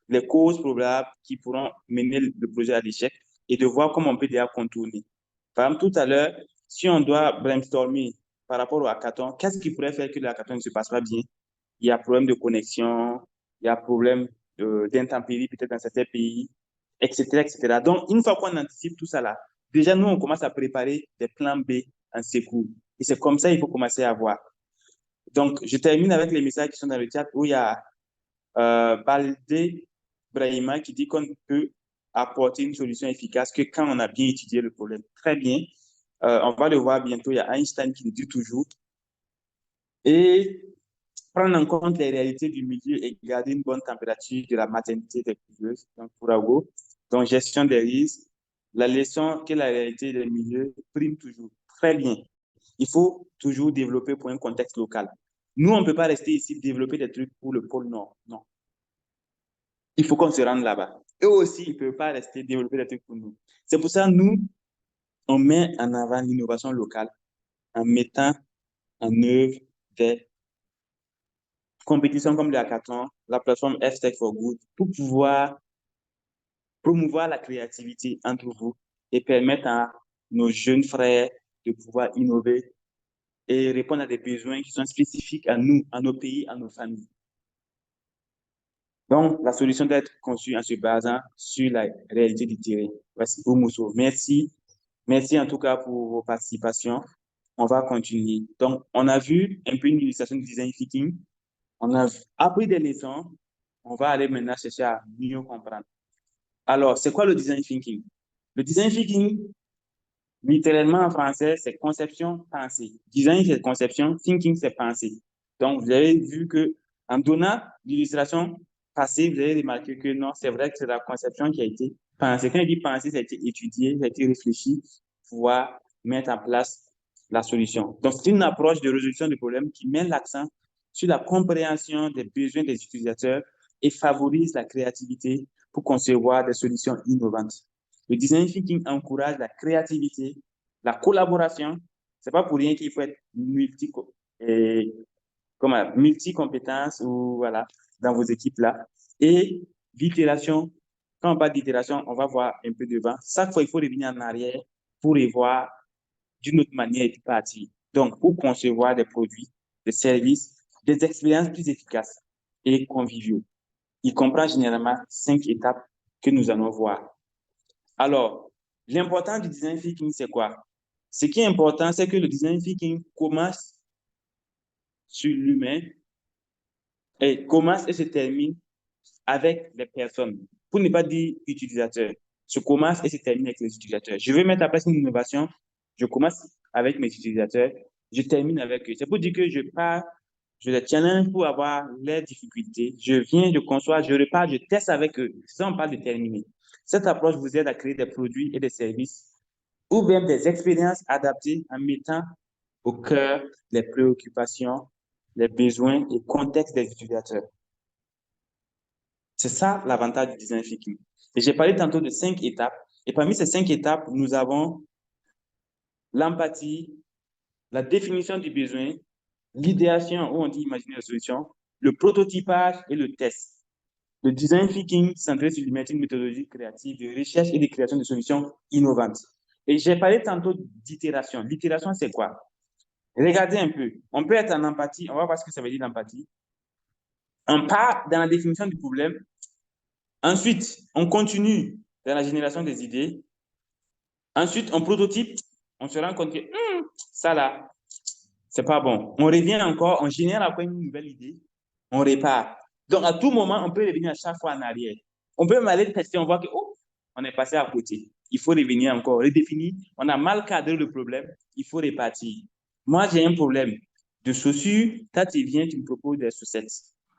les causes probables qui pourront mener le projet à l'échec et de voir comment on peut déjà contourner. Par exemple, tout à l'heure, si on doit brainstormer par rapport au hackathon, qu'est-ce qui pourrait faire que le hackathon ne se passe pas bien? Il y a problème de connexion, il y a problème d'intempéries peut-être dans certains pays, etc., etc. Donc, une fois qu'on anticipe tout ça là, déjà, nous, on commence à préparer des plans B en secours. Et c'est comme ça qu'il faut commencer à voir. Donc, je termine avec les messages qui sont dans le chat où il y a Baldé Brahima qui dit qu'on peut apporter une solution efficace que quand on a bien étudié le problème. Très bien. On va le voir bientôt. Il y a Einstein qui le dit toujours. Et prendre en compte les réalités du milieu et garder une bonne température de la maternité des couveuses, donc pour Ago. Donc, gestion des risques. La leçon que la réalité des milieux prime toujours. Très bien. Il faut toujours développer pour un contexte local. Nous, on ne peut pas rester ici développer des trucs pour le pôle Nord. Non. Il faut qu'on se rende là-bas. Eux aussi, ils ne peuvent pas rester développer des trucs pour nous. C'est pour ça que nous, on met en avant l'innovation locale en mettant en œuvre des compétitions comme le hackathon, la plateforme F-Tech for Good, pour pouvoir promouvoir la créativité entre vous et permettre à nos jeunes frères de pouvoir innover et répondre à des besoins qui sont spécifiques à nous, à nos pays, à nos familles. Donc, la solution doit être conçue en se basant sur la réalité du terrain. Voici vous, Mousso. Merci. Merci en tout cas pour vos participations. On va continuer. Donc, on a vu un peu une illustration du design thinking. On a appris des leçons. On va aller maintenant chercher à mieux comprendre. Alors, c'est quoi le design thinking? Le design thinking, Littéralement en français, c'est conception, pensée. Design, c'est conception, thinking, c'est pensée. Donc, vous avez vu que en donnant l'illustration passée, vous avez remarqué que non, c'est vrai que c'est la conception qui a été pensée. Quand il dit pensée, ça a été étudié, ça a été réfléchi pour pouvoir mettre en place la solution. Donc, c'est une approche de résolution des problèmes qui met l'accent sur la compréhension des besoins des utilisateurs et favorise la créativité pour concevoir des solutions innovantes. Le design thinking encourage la créativité, la collaboration. C'est pas pour rien qu'il faut être multi-compétences ou voilà, dans vos équipes-là. Et l'itération, quand on parle d'itération, on va voir un peu devant. Chaque fois, il faut revenir en arrière pour y voir d'une autre manière et partir. Donc, pour concevoir des produits, des services, des expériences plus efficaces et conviviaux. Il comprend généralement 5 étapes que nous allons voir. Alors, l'important du design thinking, c'est quoi? Ce qui est important, c'est que le design thinking commence sur l'humain et commence et se termine avec les personnes. Pour ne pas dire utilisateurs. Se commence et se termine avec les utilisateurs. Je veux mettre en place une innovation. Je commence avec mes utilisateurs. Je termine avec eux. C'est pour dire que je pars, je les challenge pour avoir les difficultés. Je viens, je conçois, je repars, je teste avec eux. Ça, on parle de terminer. Cette approche vous aide à créer des produits et des services ou même des expériences adaptées en mettant au cœur les préoccupations, les besoins et contextes des utilisateurs. C'est ça l'avantage du design thinking. Et j'ai parlé tantôt de 5 étapes. Et parmi ces 5 étapes, nous avons l'empathie, la définition du besoin, l'idéation, où on dit imaginer la solution, le prototypage et le test. Le design thinking centré sur une méthodologie créative de recherche et de création de solutions innovantes. Et j'ai parlé tantôt d'itération. L'itération, c'est quoi? Regardez un peu. On peut être en empathie. On va voir ce que ça veut dire l'empathie. On part dans la définition du problème. Ensuite, on continue dans la génération des idées. Ensuite, on prototype. On se rend compte que ça là, c'est pas bon. On revient encore, on génère après une nouvelle idée. On répare. Donc, à tout moment, on peut revenir à chaque fois en arrière. On peut même aller tester, on voit que, on est passé à côté. Il faut revenir encore, redéfinir. On a mal cadré le problème. Il faut répartir. Moi, j'ai un problème de chaussures. Quand tu viens, tu me proposes des chaussettes.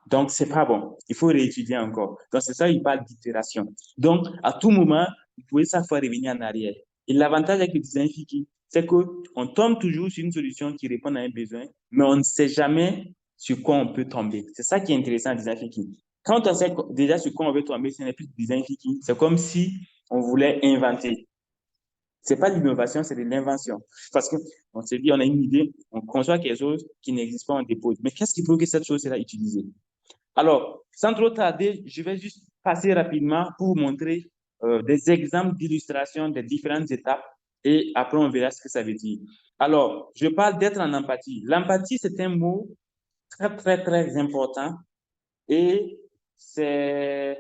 Donc, c'est pas bon. Il faut réétudier encore. Donc, c'est ça, il parle d'itération. Donc, à tout moment, vous pouvez chaque fois revenir en arrière. Et l'avantage avec le design thinking, c'est qu'on tombe toujours sur une solution qui répond à un besoin, mais on ne sait jamais sur quoi on peut tomber. C'est ça qui est intéressant en design thinking. Quand on sait déjà sur quoi on veut tomber, ce n'est plus design thinking. C'est comme si on voulait inventer. C'est pas de l'innovation, c'est de l'invention. Parce qu'on s'est dit, on a une idée, on conçoit quelque chose qui n'existe pas, on dépose. Mais qu'est-ce qui faut que cette chose soit utilisée? Alors, sans trop tarder, je vais juste passer rapidement pour vous montrer des exemples d'illustration des différentes étapes et après on verra ce que ça veut dire. Alors, je parle d'être en empathie. L'empathie, c'est un mot très, très, très important et c'est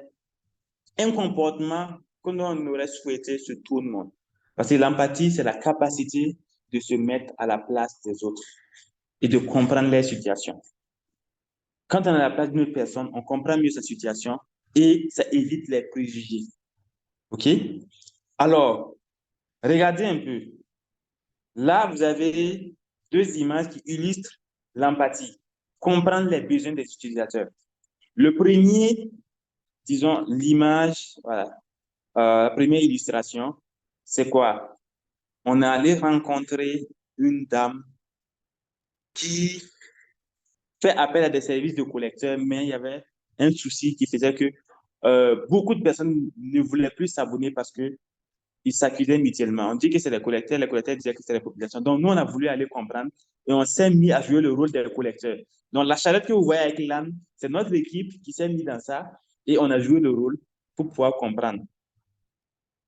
un comportement que l'on aurait souhaité sur tout le monde. Parce que l'empathie, c'est la capacité de se mettre à la place des autres et de comprendre leur situation. Quand on est à la place d'une autre personne, on comprend mieux sa situation et ça évite les préjugés. OK? Alors, regardez un peu. Là, vous avez 2 images qui illustrent l'empathie. Comprendre les besoins des utilisateurs. Le premier, disons, l'image, voilà, la première illustration, c'est quoi? On est allé rencontrer une dame qui fait appel à des services de collecteurs, mais il y avait un souci qui faisait que beaucoup de personnes ne voulaient plus s'abonner parce qu'ils s'accusaient mutuellement. On dit que c'est les collecteurs disaient que c'est les populations. Donc, nous, on a voulu aller comprendre et on s'est mis à jouer le rôle des collecteurs. Donc, la charrette que vous voyez avec l'âne, c'est notre équipe qui s'est mise dans ça et on a joué le rôle pour pouvoir comprendre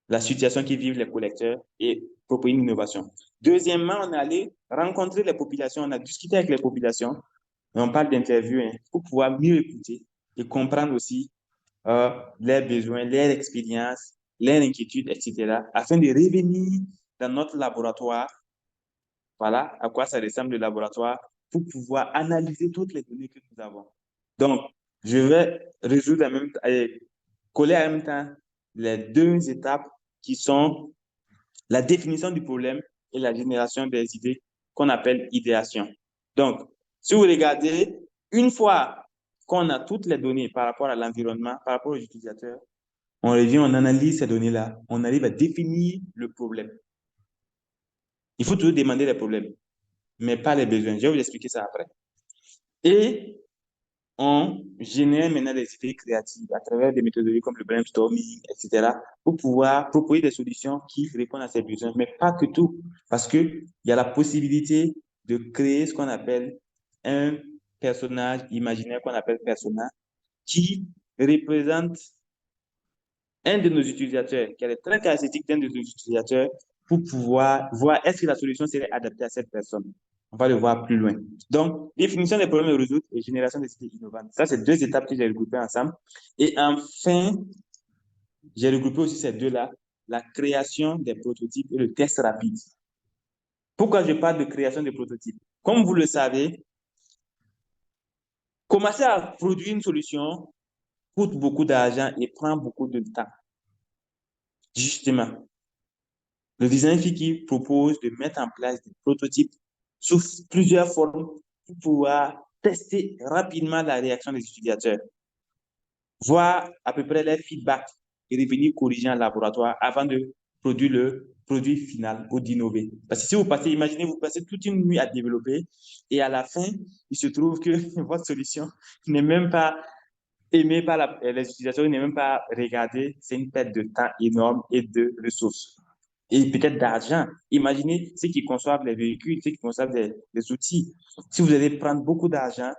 la situation qui vivent les collecteurs et proposer une innovation. Deuxièmement, on est allé rencontrer les populations, on a discuté avec les populations, et on parle d'interview pour pouvoir mieux écouter et comprendre aussi leurs besoins, leurs expériences, leurs inquiétudes, etc., afin de revenir dans notre laboratoire, voilà à quoi ça ressemble le laboratoire, pour pouvoir analyser toutes les données que nous avons. Donc, je vais résoudre coller en même temps les 2 étapes qui sont la définition du problème et la génération des idées qu'on appelle idéation. Donc, si vous regardez, une fois qu'on a toutes les données par rapport à l'environnement, par rapport aux utilisateurs, on revient, on analyse ces données-là, on arrive à définir le problème. Il faut toujours demander les problèmes, mais pas les besoins. Je vais vous expliquer ça après. Et on génère maintenant des idées créatives à travers des méthodologies comme le brainstorming, etc., pour pouvoir proposer des solutions qui répondent à ces besoins, mais pas que tout, parce qu'il y a la possibilité de créer ce qu'on appelle un personnage imaginaire qu'on appelle persona, qui représente un de nos utilisateurs, qui a les traits caractéristiques d'un de nos utilisateurs, pour pouvoir voir est-ce que la solution serait adaptée à cette personne. On va le voir plus loin. Donc, définition des problèmes à résoudre et génération des idées innovantes. Ça, c'est deux étapes que j'ai regroupées ensemble. Et enfin, j'ai regroupé aussi ces deux-là, la création des prototypes et le test rapide. Pourquoi je parle de création des prototypes? Comme vous le savez, commencer à produire une solution coûte beaucoup d'argent et prend beaucoup de temps. Justement, le design thinking propose de mettre en place des prototypes sous plusieurs formes pour pouvoir tester rapidement la réaction des utilisateurs, voir à peu près les feedbacks et revenir corriger en laboratoire avant de produire le produit final ou d'innover. Parce que si vous passez, imaginez, vous passez toute une nuit à développer et à la fin, il se trouve que votre solution n'est même pas aimée par les utilisateurs, n'est même pas regardée. C'est une perte de temps énorme et de ressources. Et peut-être d'argent. Imaginez ceux qui conçoivent les véhicules, ceux qui conçoivent les outils. Si vous allez prendre beaucoup d'argent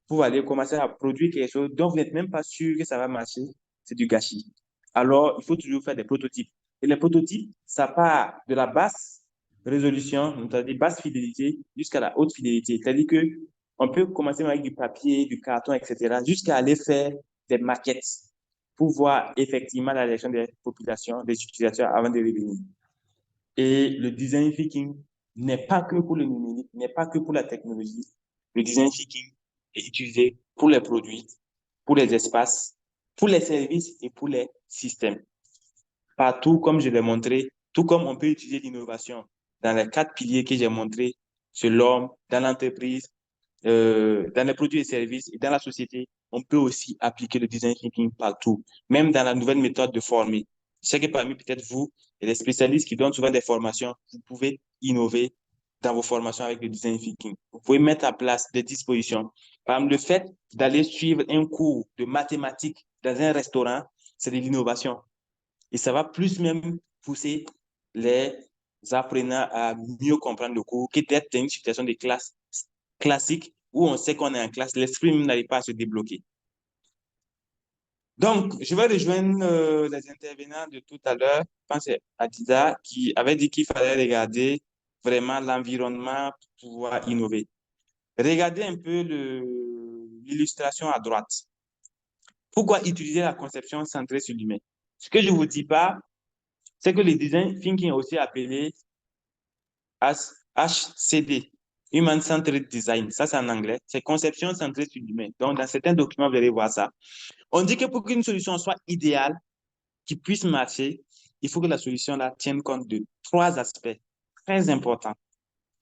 pour aller commencer à produire quelque chose dont vous n'êtes même pas sûr que ça va marcher, c'est du gâchis. Alors, il faut toujours faire des prototypes. Et les prototypes, ça part de la basse résolution, c'est-à-dire basse fidélité, jusqu'à la haute fidélité. C'est-à-dire que on peut commencer avec du papier, du carton, etc., jusqu'à aller faire des maquettes pour voir effectivement la réaction des populations, des utilisateurs avant de revenir. Et le design thinking n'est pas que pour le numérique, n'est pas que pour la technologie. Le design thinking est utilisé pour les produits, pour les espaces, pour les services et pour les systèmes. Partout, comme je l'ai montré, tout comme on peut utiliser l'innovation dans les 4 piliers que j'ai montrés sur l'homme, dans l'entreprise, dans les produits et services et dans la société, on peut aussi appliquer le design thinking partout, même dans la nouvelle méthode de former. Je sais que parmi peut-être vous et les spécialistes qui donnent souvent des formations, vous pouvez innover dans vos formations avec le design thinking. Vous pouvez mettre en place des dispositions. Par exemple, le fait d'aller suivre un cours de mathématiques dans un restaurant, c'est de l'innovation. Et ça va plus même pousser les apprenants à mieux comprendre le cours que d'être dans une situation de classe classique où on sait qu'on est en classe, l'esprit n'arrive pas à se débloquer. Donc, je vais rejoindre les intervenants de tout à l'heure. Je pense que c'est Adiza qui avait dit qu'il fallait regarder vraiment l'environnement pour pouvoir innover. Regardez un peu l'illustration à droite. Pourquoi utiliser la conception centrée sur l'humain? Ce que je ne vous dis pas, c'est que le design thinking est aussi appelé HCD, Human Centered Design. Ça, c'est en anglais. C'est conception centrée sur l'humain. Donc, dans certains documents, vous allez voir ça. On dit que pour qu'une solution soit idéale, qui puisse marcher, il faut que la solution là tienne compte de 3 aspects très importants.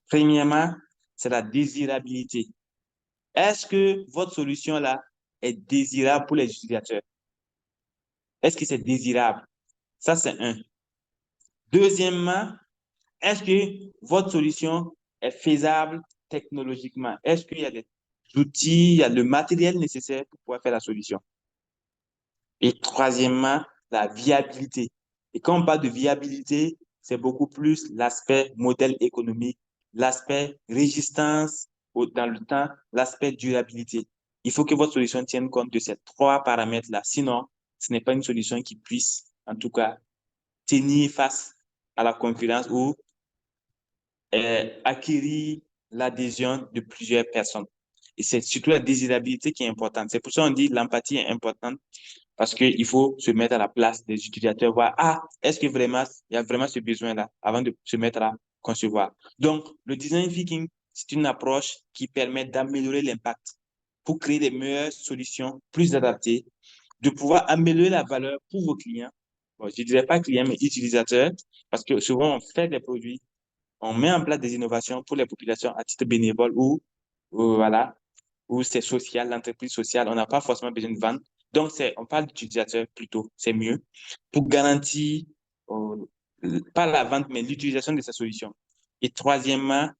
Premièrement, c'est la désirabilité. Est-ce que votre solution là est désirable pour les utilisateurs? Est-ce que c'est désirable? Ça, c'est un. Deuxièmement, est-ce que votre solution est faisable technologiquement? Est-ce qu'il y a des outils, il y a le matériel nécessaire pour pouvoir faire la solution? Et troisièmement, la viabilité. Et quand on parle de viabilité, c'est beaucoup plus l'aspect modèle économique, l'aspect résistance dans le temps, l'aspect durabilité. Il faut que votre solution tienne compte de ces 3 paramètres-là. Sinon, ce n'est pas une solution qui puisse, en tout cas, tenir face à la concurrence ou acquérir l'adhésion de plusieurs personnes. Et c'est surtout la désirabilité qui est importante. C'est pour ça qu'on dit l'empathie est importante parce qu'il faut se mettre à la place des utilisateurs, voir, est-ce que vraiment, il y a vraiment ce besoin-là avant de se mettre à concevoir. Donc, le design thinking, c'est une approche qui permet d'améliorer l'impact pour créer des meilleures solutions plus adaptées, de pouvoir améliorer la valeur pour vos clients bon, je ne dirais pas clients, mais utilisateurs, parce que souvent on fait des produits, on met en place des innovations pour les populations à titre bénévole voilà, où c'est social, l'entreprise sociale, on n'a pas forcément besoin de vendre. Donc, on parle d'utilisateurs plutôt, c'est mieux, pour garantir euh, pas la vente, mais l'utilisation de sa solution. Et troisièmement,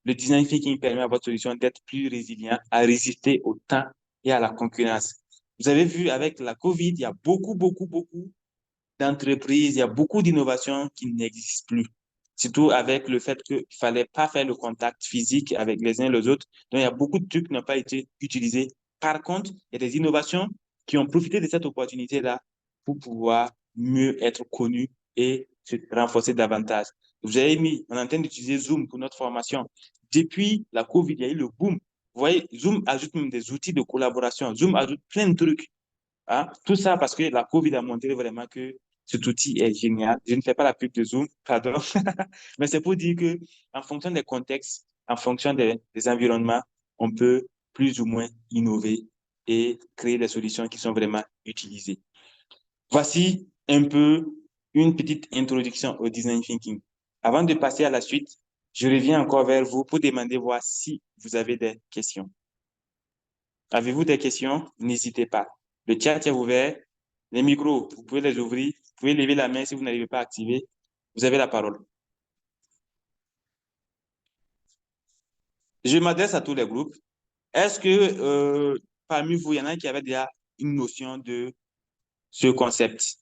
le design thinking permet à votre solution d'être plus résilient, à résister au temps et à la concurrence. Vous avez vu, avec la COVID, il y a beaucoup d'entreprises, il y a beaucoup d'innovations qui n'existent plus. Surtout avec le fait qu'il ne fallait pas faire le contact physique avec les uns et les autres. Donc, il y a beaucoup de trucs qui n'ont pas été utilisés. Par contre, il y a des innovations qui ont profité de cette opportunité-là pour pouvoir mieux être connus et se renforcer davantage. Vous avez mis, on est en train d'utiliser Zoom pour notre formation. Depuis la COVID, il y a eu le boom. Vous voyez, Zoom ajoute même des outils de collaboration. Zoom ajoute plein de trucs. Hein? Tout ça parce que la COVID a montré vraiment que cet outil est génial. Je ne fais pas la pub de Zoom, pardon, mais c'est pour dire que en fonction des contextes, en fonction des environnements, on peut plus ou moins innover et créer des solutions qui sont vraiment utilisées. Voici un peu une petite introduction au design thinking. Avant de passer à la suite, je reviens encore vers vous pour demander voir si vous avez des questions. Avez-vous des questions? N'hésitez pas. Le chat est ouvert. Les micros, vous pouvez les ouvrir. Vous pouvez lever la main si vous n'arrivez pas à activer. Vous avez la parole. Je m'adresse à tous les groupes. Est-ce que parmi vous, il y en a qui avaient déjà une notion de ce concept?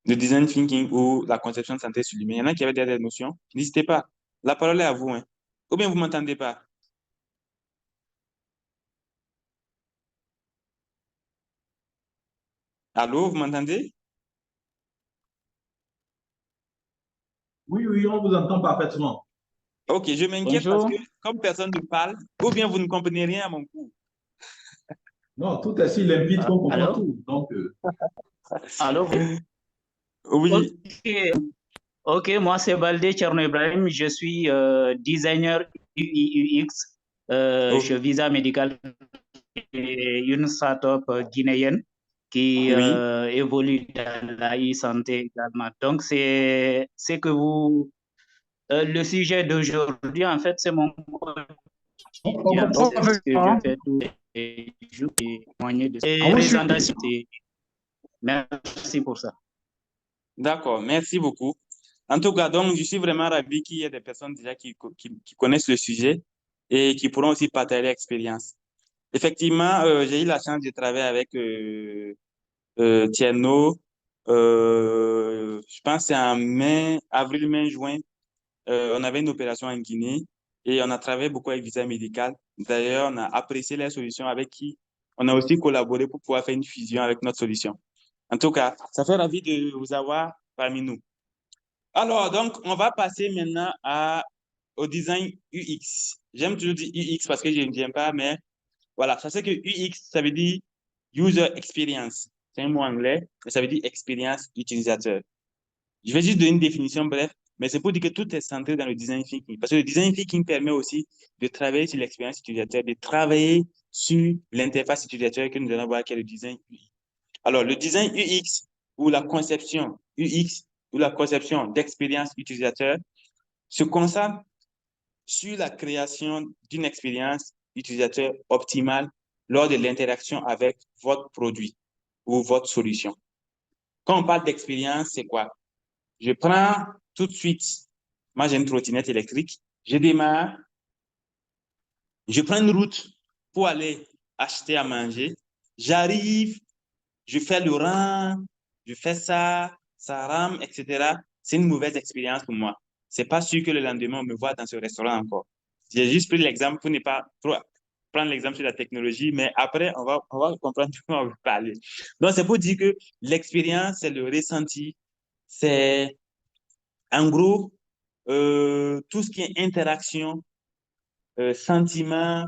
Le design thinking ou la conception de santé sur l'humain. Il y en a qui avaient déjà des notions? N'hésitez pas. La parole est à vous. Hein. Ou bien vous ne m'entendez pas? Allô, vous m'entendez? Oui, oui, on vous entend parfaitement. Ok, je m'inquiète parce Bonjour. que comme personne ne parle, ou bien vous ne comprenez rien à mon cours. Non, tout est si limpide qu'on comprend Allô? tout. Donc, Allô? Oui, Ok, ok, moi c'est Baldé Tcherno Ibrahim, je suis designer UI UX chez ok. Visa Medical, une startup guinéenne qui Oui, évolue dans la e-santé également. Donc c'est que vous, le sujet d'aujourd'hui en fait c'est mon on quotidien, comprend c'est ce que je parfaitement. fais tous les jours et témoigner de On vous suit. présentation. Merci pour ça. d'accord, merci beaucoup. En tout cas, donc, je suis vraiment ravi qu'il y ait des personnes déjà qui connaissent le sujet et qui pourront aussi partager l'expérience. Effectivement, j'ai eu la chance de travailler avec Tierno. Je pense que c'est en avril, mai, juin. On avait une opération en Guinée et on a travaillé beaucoup avec Visa Médical. D'ailleurs, on a apprécié les solutions avec qui on a aussi collaboré pour pouvoir faire une fusion avec notre solution. En tout cas, ça fait ravi de vous avoir parmi nous. Alors, donc, on va passer maintenant au design UX. J'aime toujours dire UX parce que je ne viens pas, mais voilà, ça c'est que UX, ça veut dire User Experience. C'est un mot anglais, mais ça veut dire expérience utilisateur. Je vais juste donner une définition bref, mais c'est pour dire que tout est centré dans le design thinking. Parce que le design thinking permet aussi de travailler sur l'expérience utilisateur, de travailler sur l'interface utilisateur que nous allons voir qui est le design UX. Alors, le design UX ou la conception UX ou la conception d'expérience utilisateur se concentre sur la création d'une expérience utilisateur optimale lors de l'interaction avec votre produit ou votre solution. Quand on parle d'expérience, c'est quoi? Je prends tout de suite, moi j'ai une trottinette électrique, je démarre, je prends une route pour aller acheter à manger, j'arrive, je fais le rang, je fais ça, ça rame, etc. C'est une mauvaise expérience pour moi. C'est pas sûr que le lendemain, on me voit dans ce restaurant encore. J'ai juste pris l'exemple pour ne pas trop prendre l'exemple sur la technologie, mais après, on va comprendre de quoi on veut parler. Donc, c'est pour dire que l'expérience, c'est le ressenti, c'est en gros tout ce qui est interaction, sentiment,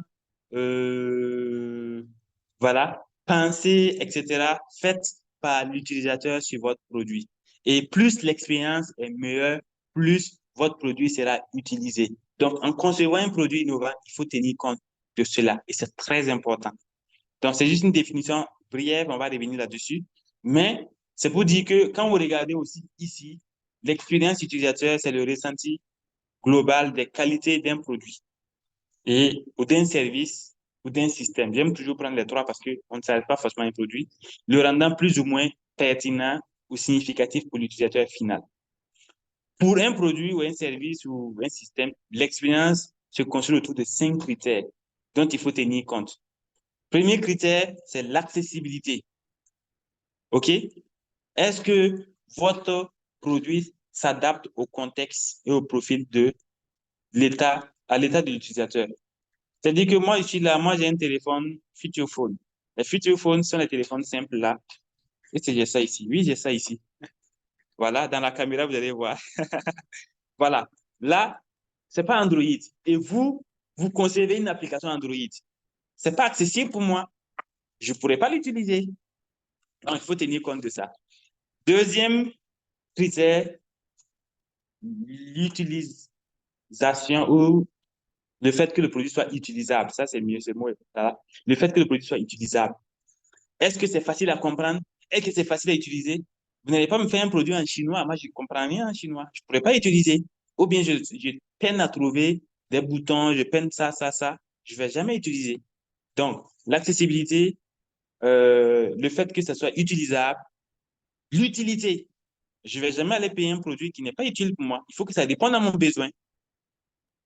voilà, pensée, etc., faite par l'utilisateur sur votre produit. Et plus l'expérience est meilleure, plus votre produit sera utilisé. Donc, en concevant un produit innovant, il faut tenir compte de cela et c'est très important. Donc, c'est juste une définition brève, on va revenir là-dessus. Mais c'est pour dire que quand vous regardez aussi ici, l'expérience utilisateur, c'est le ressenti global des qualités d'un produit ou d'un service ou d'un système. J'aime toujours prendre les trois parce qu'on ne s'arrête pas forcément à un produit, le rendant plus ou moins pertinent ou significatif pour l'utilisateur final. Pour un produit ou un service ou un système, l'expérience se construit autour de 5 critères dont il faut tenir compte. Premier critère, c'est l'accessibilité. OK? Est-ce que votre produit s'adapte au contexte et au profil de à l'état de l'utilisateur? C'est-à-dire que moi, je suis là, moi, j'ai un téléphone feature phone. Les feature phones sont les téléphones simples là. Est-ce que j'ai ça ici? Oui, j'ai ça ici. Voilà, dans la caméra, vous allez voir. Voilà. Là, c'est pas Android. Et vous concevez une application Android. C'est pas accessible pour moi. Je pourrais pas l'utiliser. Donc, il faut tenir compte de ça. Deuxième critère, l'utilisation ou le fait que le produit soit utilisable. Ça, c'est mieux, c'est moi. Voilà. Le fait que le produit soit utilisable. Est-ce que c'est facile à comprendre? Est-ce que c'est facile à utiliser? Vous n'allez pas me faire un produit en chinois. Moi, je ne comprends rien en chinois. Je ne pourrais pas utiliser. Ou bien, je peine à trouver des boutons, je peine ça. Je ne vais jamais utiliser. Donc, l'accessibilité, le fait que ça soit utilisable, l'utilité. Je ne vais jamais aller payer un produit qui n'est pas utile pour moi. Il faut que ça réponde à mon besoin.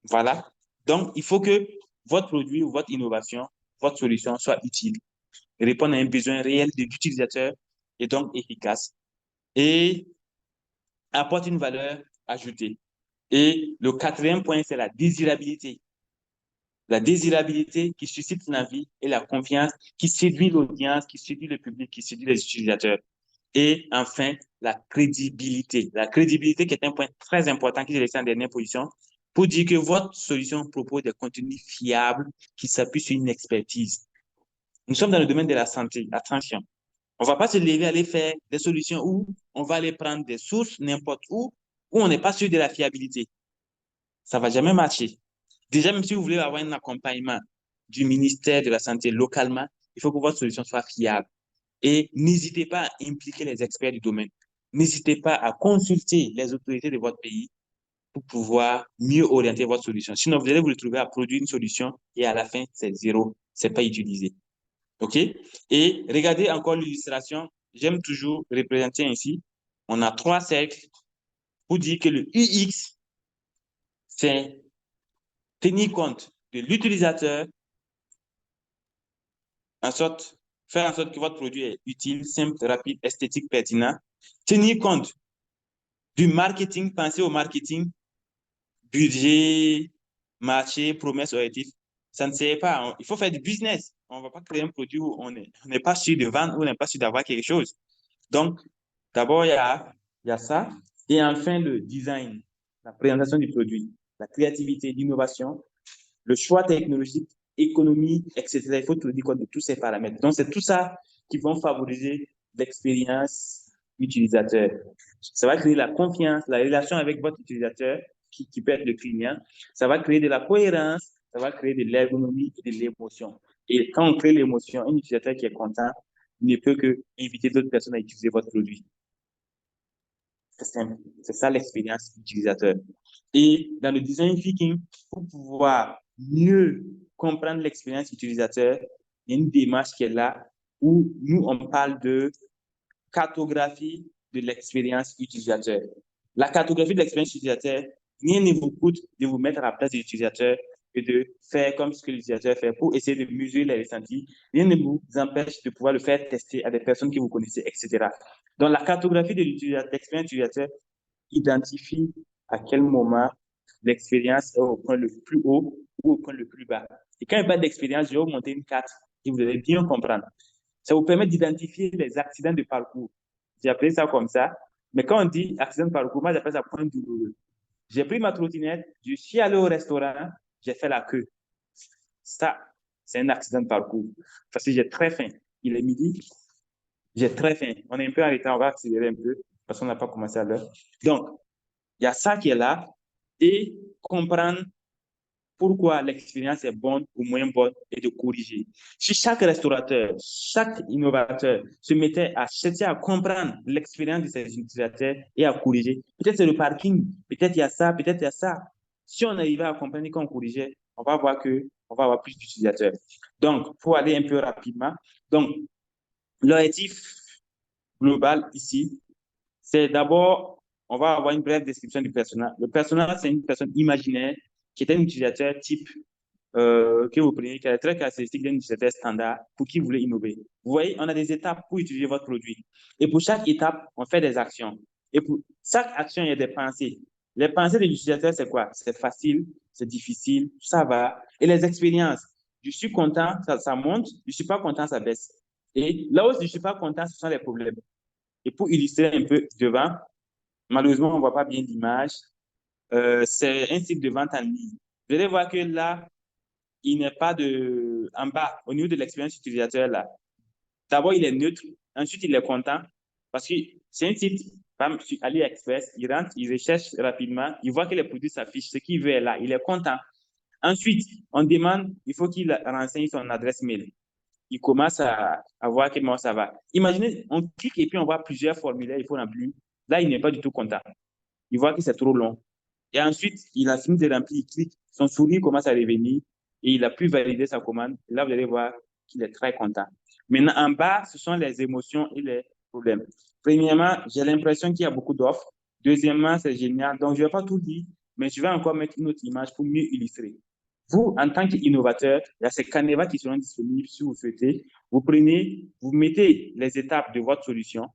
Voilà. Donc, il faut que votre produit ou votre innovation, votre solution soit utile, répondre à un besoin réel de l'utilisateur et donc efficace et apporte une valeur ajoutée. Et le quatrième point, c'est la désirabilité. La désirabilité qui suscite l'envie et la confiance, qui séduit l'audience, qui séduit le public, qui séduit les utilisateurs. Et enfin, la crédibilité. La crédibilité qui est un point très important que j'ai laissé en dernière position pour dire que votre solution propose des contenus fiables qui s'appuient sur une expertise. Nous sommes dans le domaine de la santé. Attention. On ne va pas se lever aller faire des solutions où on va aller prendre des sources n'importe où on n'est pas sûr de la fiabilité. Ça ne va jamais marcher. Déjà, même si vous voulez avoir un accompagnement du ministère de la Santé localement, il faut que votre solution soit fiable. Et n'hésitez pas à impliquer les experts du domaine. N'hésitez pas à consulter les autorités de votre pays pour pouvoir mieux orienter votre solution. Sinon, vous allez vous retrouver à produire une solution et à la fin, c'est zéro. Ce n'est pas utilisé. OK? Et regardez encore l'illustration. J'aime toujours représenter ainsi. On a 3 cercles pour dire que le UX, c'est tenir compte de l'utilisateur, faire en sorte que votre produit est utile, simple, rapide, esthétique, pertinent. Tenir compte du marketing, penser au marketing, budget, marché, promesses, objectifs. Ça ne sert pas. Il faut faire du business. On ne va pas créer un produit où on n'est pas sûr de vendre, où on n'est pas sûr d'avoir quelque chose. Donc, d'abord, il y a ça. Et enfin, le design, la présentation du produit, la créativité, l'innovation, le choix technologique, économie, etc. Il faut tenir compte de tous ces paramètres. Donc, c'est tout ça qui vont favoriser l'expérience utilisateur. Ça va créer la confiance, la relation avec votre utilisateur, qui peut être le client. Ça va créer de la cohérence, ça va créer de l'ergonomie et de l'émotion. Et quand on crée l'émotion, un utilisateur qui est content ne peut que inviter d'autres personnes à utiliser votre produit. C'est simple. C'est ça l'expérience utilisateur. Et dans le design thinking, pour pouvoir mieux comprendre l'expérience utilisateur, il y a une démarche qui est là où nous, on parle de cartographie de l'expérience utilisateur. La cartographie de l'expérience utilisateur, rien ne vous coûte de vous mettre à la place de l'utilisateur et de faire comme ce que l'utilisateur fait pour essayer de mesurer les ressentis. Rien ne vous empêche de pouvoir le faire tester à des personnes que vous connaissez, etc. Donc, la cartographie de l'expérience utilisateur identifie à quel moment l'expérience est au point le plus haut ou au point le plus bas. Et quand il parle d'expérience, je vais vous montrer une carte et vous allez bien comprendre. Ça vous permet d'identifier les accidents de parcours. J'ai appelé ça comme ça. Mais quand on dit accident de parcours, moi, j'appelle ça point douloureux. J'ai pris ma trottinette, je suis allé au restaurant, j'ai fait la queue. Ça, c'est un accident de parcours. Parce que j'ai très faim. Il est midi, j'ai très faim. On est un peu en retard, on va accélérer un peu parce qu'on n'a pas commencé à l'heure. Donc, il y a ça qui est là et comprendre pourquoi l'expérience est bonne ou moins bonne et de corriger. Si chaque restaurateur, chaque innovateur se mettait à chercher à comprendre l'expérience de ses utilisateurs et à corriger, peut-être c'est le parking, peut-être il y a ça, peut-être il y a ça. Si on arrivait à comprendre qu'on corrigeait, on va voir qu'on va avoir plus d'utilisateurs. Donc, pour aller un peu rapidement, donc, l'objectif global ici, c'est d'abord, on va avoir une brève description du personnage. Le personnage, c'est une personne imaginaire qui est un utilisateur type que vous prenez, qui est très caractéristique d'un utilisateur standard pour qui vous voulez innover. Vous voyez, on a des étapes pour utiliser votre produit. Et pour chaque étape, on fait des actions. Et pour chaque action, il y a des pensées. Les pensées de l'utilisateur, c'est quoi? C'est facile, c'est difficile, ça va. Et les expériences, je suis content, ça monte, je ne suis pas content, ça baisse. Et là où je ne suis pas content, ce sont les problèmes. Et pour illustrer un peu devant, malheureusement, on ne voit pas bien l'image. C'est un site de vente en ligne. Vous allez voir que là, il n'est pas de... En bas, au niveau de l'expérience utilisateur, là, d'abord, il est neutre. Ensuite, il est content parce que c'est un site, sur AliExpress, il rentre, il recherche rapidement, il voit que les produits s'affichent, ce qu'il veut est là, il est content. Ensuite, on demande, il faut qu'il renseigne son adresse mail. Il commence à voir comment ça va. Imaginez, on clique et puis on voit plusieurs formulaires, il faut remplir. Là, il n'est pas du tout content. Il voit que c'est trop long. Et ensuite, il a fini de remplir, il clique, son sourire commence à revenir et il a pu valider sa commande. Là, vous allez voir qu'il est très content. Maintenant, en bas, ce sont les émotions et les problèmes. Premièrement, j'ai l'impression qu'il y a beaucoup d'offres. Deuxièmement, c'est génial. Donc, je ne vais pas tout dire, mais je vais encore mettre une autre image pour mieux illustrer. Vous, en tant qu'innovateur, il y a ces canevas qui seront disponibles si vous souhaitez. Vous prenez, vous mettez les étapes de votre solution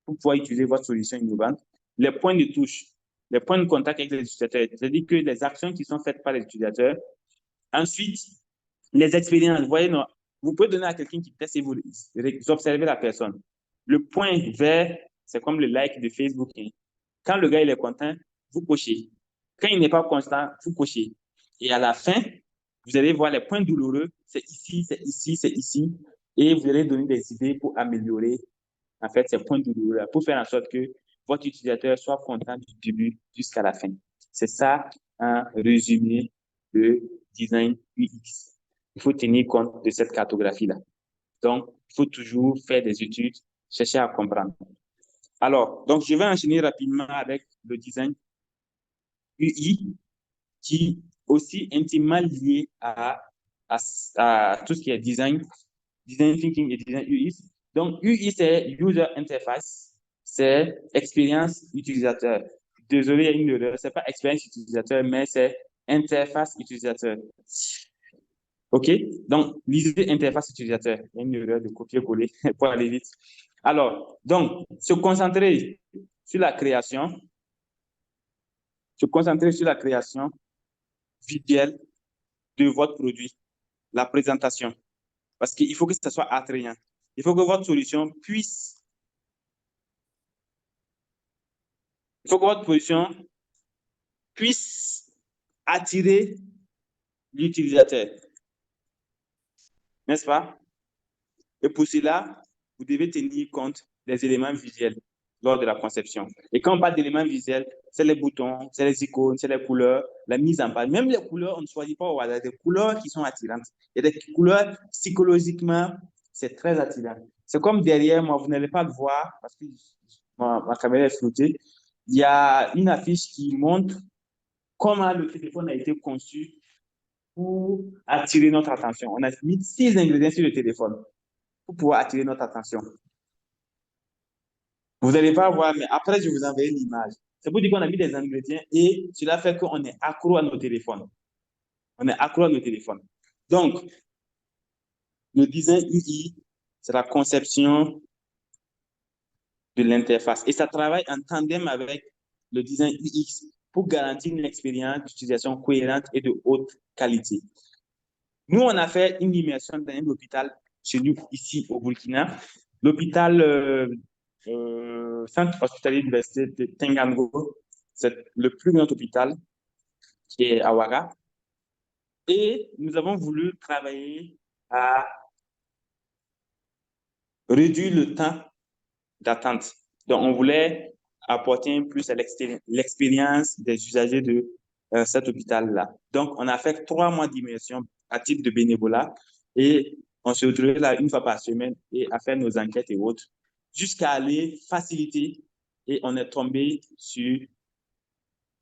pour pouvoir utiliser votre solution innovante, les points de touche, les points de contact avec les utilisateurs, c'est-à-dire que les actions qui sont faites par les utilisateurs. Ensuite, les expériences. Vous voyez, non, vous pouvez donner à quelqu'un qui teste et vous observez la personne. Le point vert, c'est comme le like de Facebook. Quand le gars il est content, vous cochez. Quand il n'est pas constant, vous cochez. Et à la fin, vous allez voir les points douloureux. C'est ici, c'est ici, c'est ici. Et vous allez donner des idées pour améliorer en fait ces points douloureux pour faire en sorte que votre utilisateur soit content du début jusqu'à la fin. C'est ça un résumé de design UX. Il faut tenir compte de cette cartographie-là. Donc, il faut toujours faire des études, chercher à comprendre. Alors, donc, je vais enchaîner rapidement avec le design UI qui est aussi intimement lié à tout ce qui est design thinking et design UI. Donc, UI, c'est User Interface, c'est expérience utilisateur. Désolé, il y a une erreur, ce n'est pas expérience utilisateur, mais c'est interface utilisateur. OK? Donc, lisez interface utilisateur. Il y a une erreur de copier-coller pour aller vite. Alors, donc, se concentrer sur la création visuelle de votre produit, la présentation. Parce qu'il faut que ça soit attrayant. Il faut que votre solution puisse attirer l'utilisateur. N'est-ce pas? Et pour cela, vous devez tenir compte des éléments visuels lors de la conception. Et quand on parle d'éléments visuels, c'est les boutons, c'est les icônes, c'est les couleurs, la mise en page. Même les couleurs, on ne choisit pas au hasard. Des couleurs qui sont attirantes. Il y a des couleurs, psychologiquement, c'est très attirant. C'est comme derrière moi, vous n'allez pas le voir parce que ma caméra est floutée. Il y a une affiche qui montre comment le téléphone a été conçu pour attirer notre attention. On a mis 6 ingrédients sur le téléphone pour pouvoir attirer notre attention. Vous n'allez pas voir, mais après, je vous enverrai l'image. C'est pour dire qu'on a mis des ingrédients et cela fait qu'on est accro à nos téléphones. On est accro à nos téléphones. Donc, le design UI, c'est la conception de l'interface. Et ça travaille en tandem avec le design UX pour garantir une expérience d'utilisation cohérente et de haute qualité. Nous, on a fait une immersion dans un hôpital chez nous, ici au Burkina. L'hôpital Centre hospitalier de l'université de Tengango, c'est le plus grand hôpital qui est à Ouaga. Et nous avons voulu travailler à réduire le temps d'attente. Donc, on voulait apporter un plus à l'expérience des usagers de cet hôpital-là. Donc, on a fait 3 mois d'immersion à titre de bénévolat et on se retrouvait là une fois par semaine et à faire nos enquêtes et autres jusqu'à aller faciliter et on est tombé sur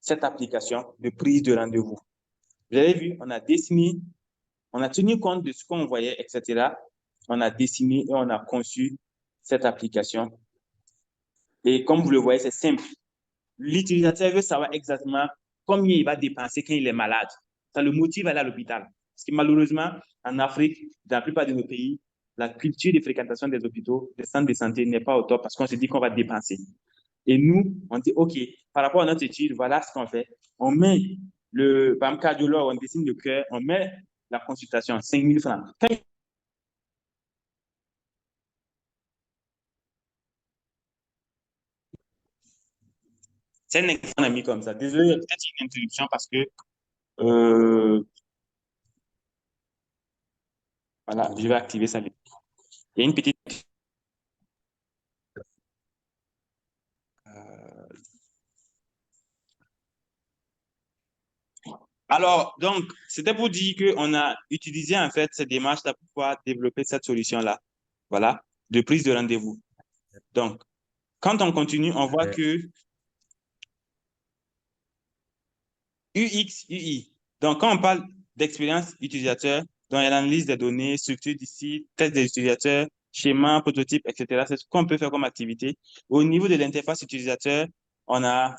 cette application de prise de rendez-vous. Vous avez vu, on a dessiné, on a tenu compte de ce qu'on voyait, etc. On a dessiné et on a conçu cette application. Et comme vous le voyez, c'est simple. L'utilisateur veut savoir exactement combien il va dépenser quand il est malade. Ça le motive à aller à l'hôpital. Parce que malheureusement, en Afrique, dans la plupart de nos pays, la culture de fréquentation des hôpitaux, des centres de santé n'est pas au top parce qu'on se dit qu'on va dépenser. Et nous, on dit, OK, par rapport à notre étude, voilà ce qu'on fait. On met par exemple, cardiologue, on dessine le cœur, on met la consultation, 5 000 francs. C'est un exemple ami comme ça. Désolé, il y a peut-être une introduction parce que voilà, je vais activer ça. Il y a une petite. Alors, donc, c'était pour dire qu'on a utilisé en fait cette démarche-là pour pouvoir développer cette solution-là. Voilà, de prise de rendez-vous. Donc, quand on continue, on voit que UX, UI. Donc, quand on parle d'expérience utilisateur, donc il y a l'analyse des données, structure du site, test des utilisateurs, schéma, prototype, etc. C'est ce qu'on peut faire comme activité. Au niveau de l'interface utilisateur, on a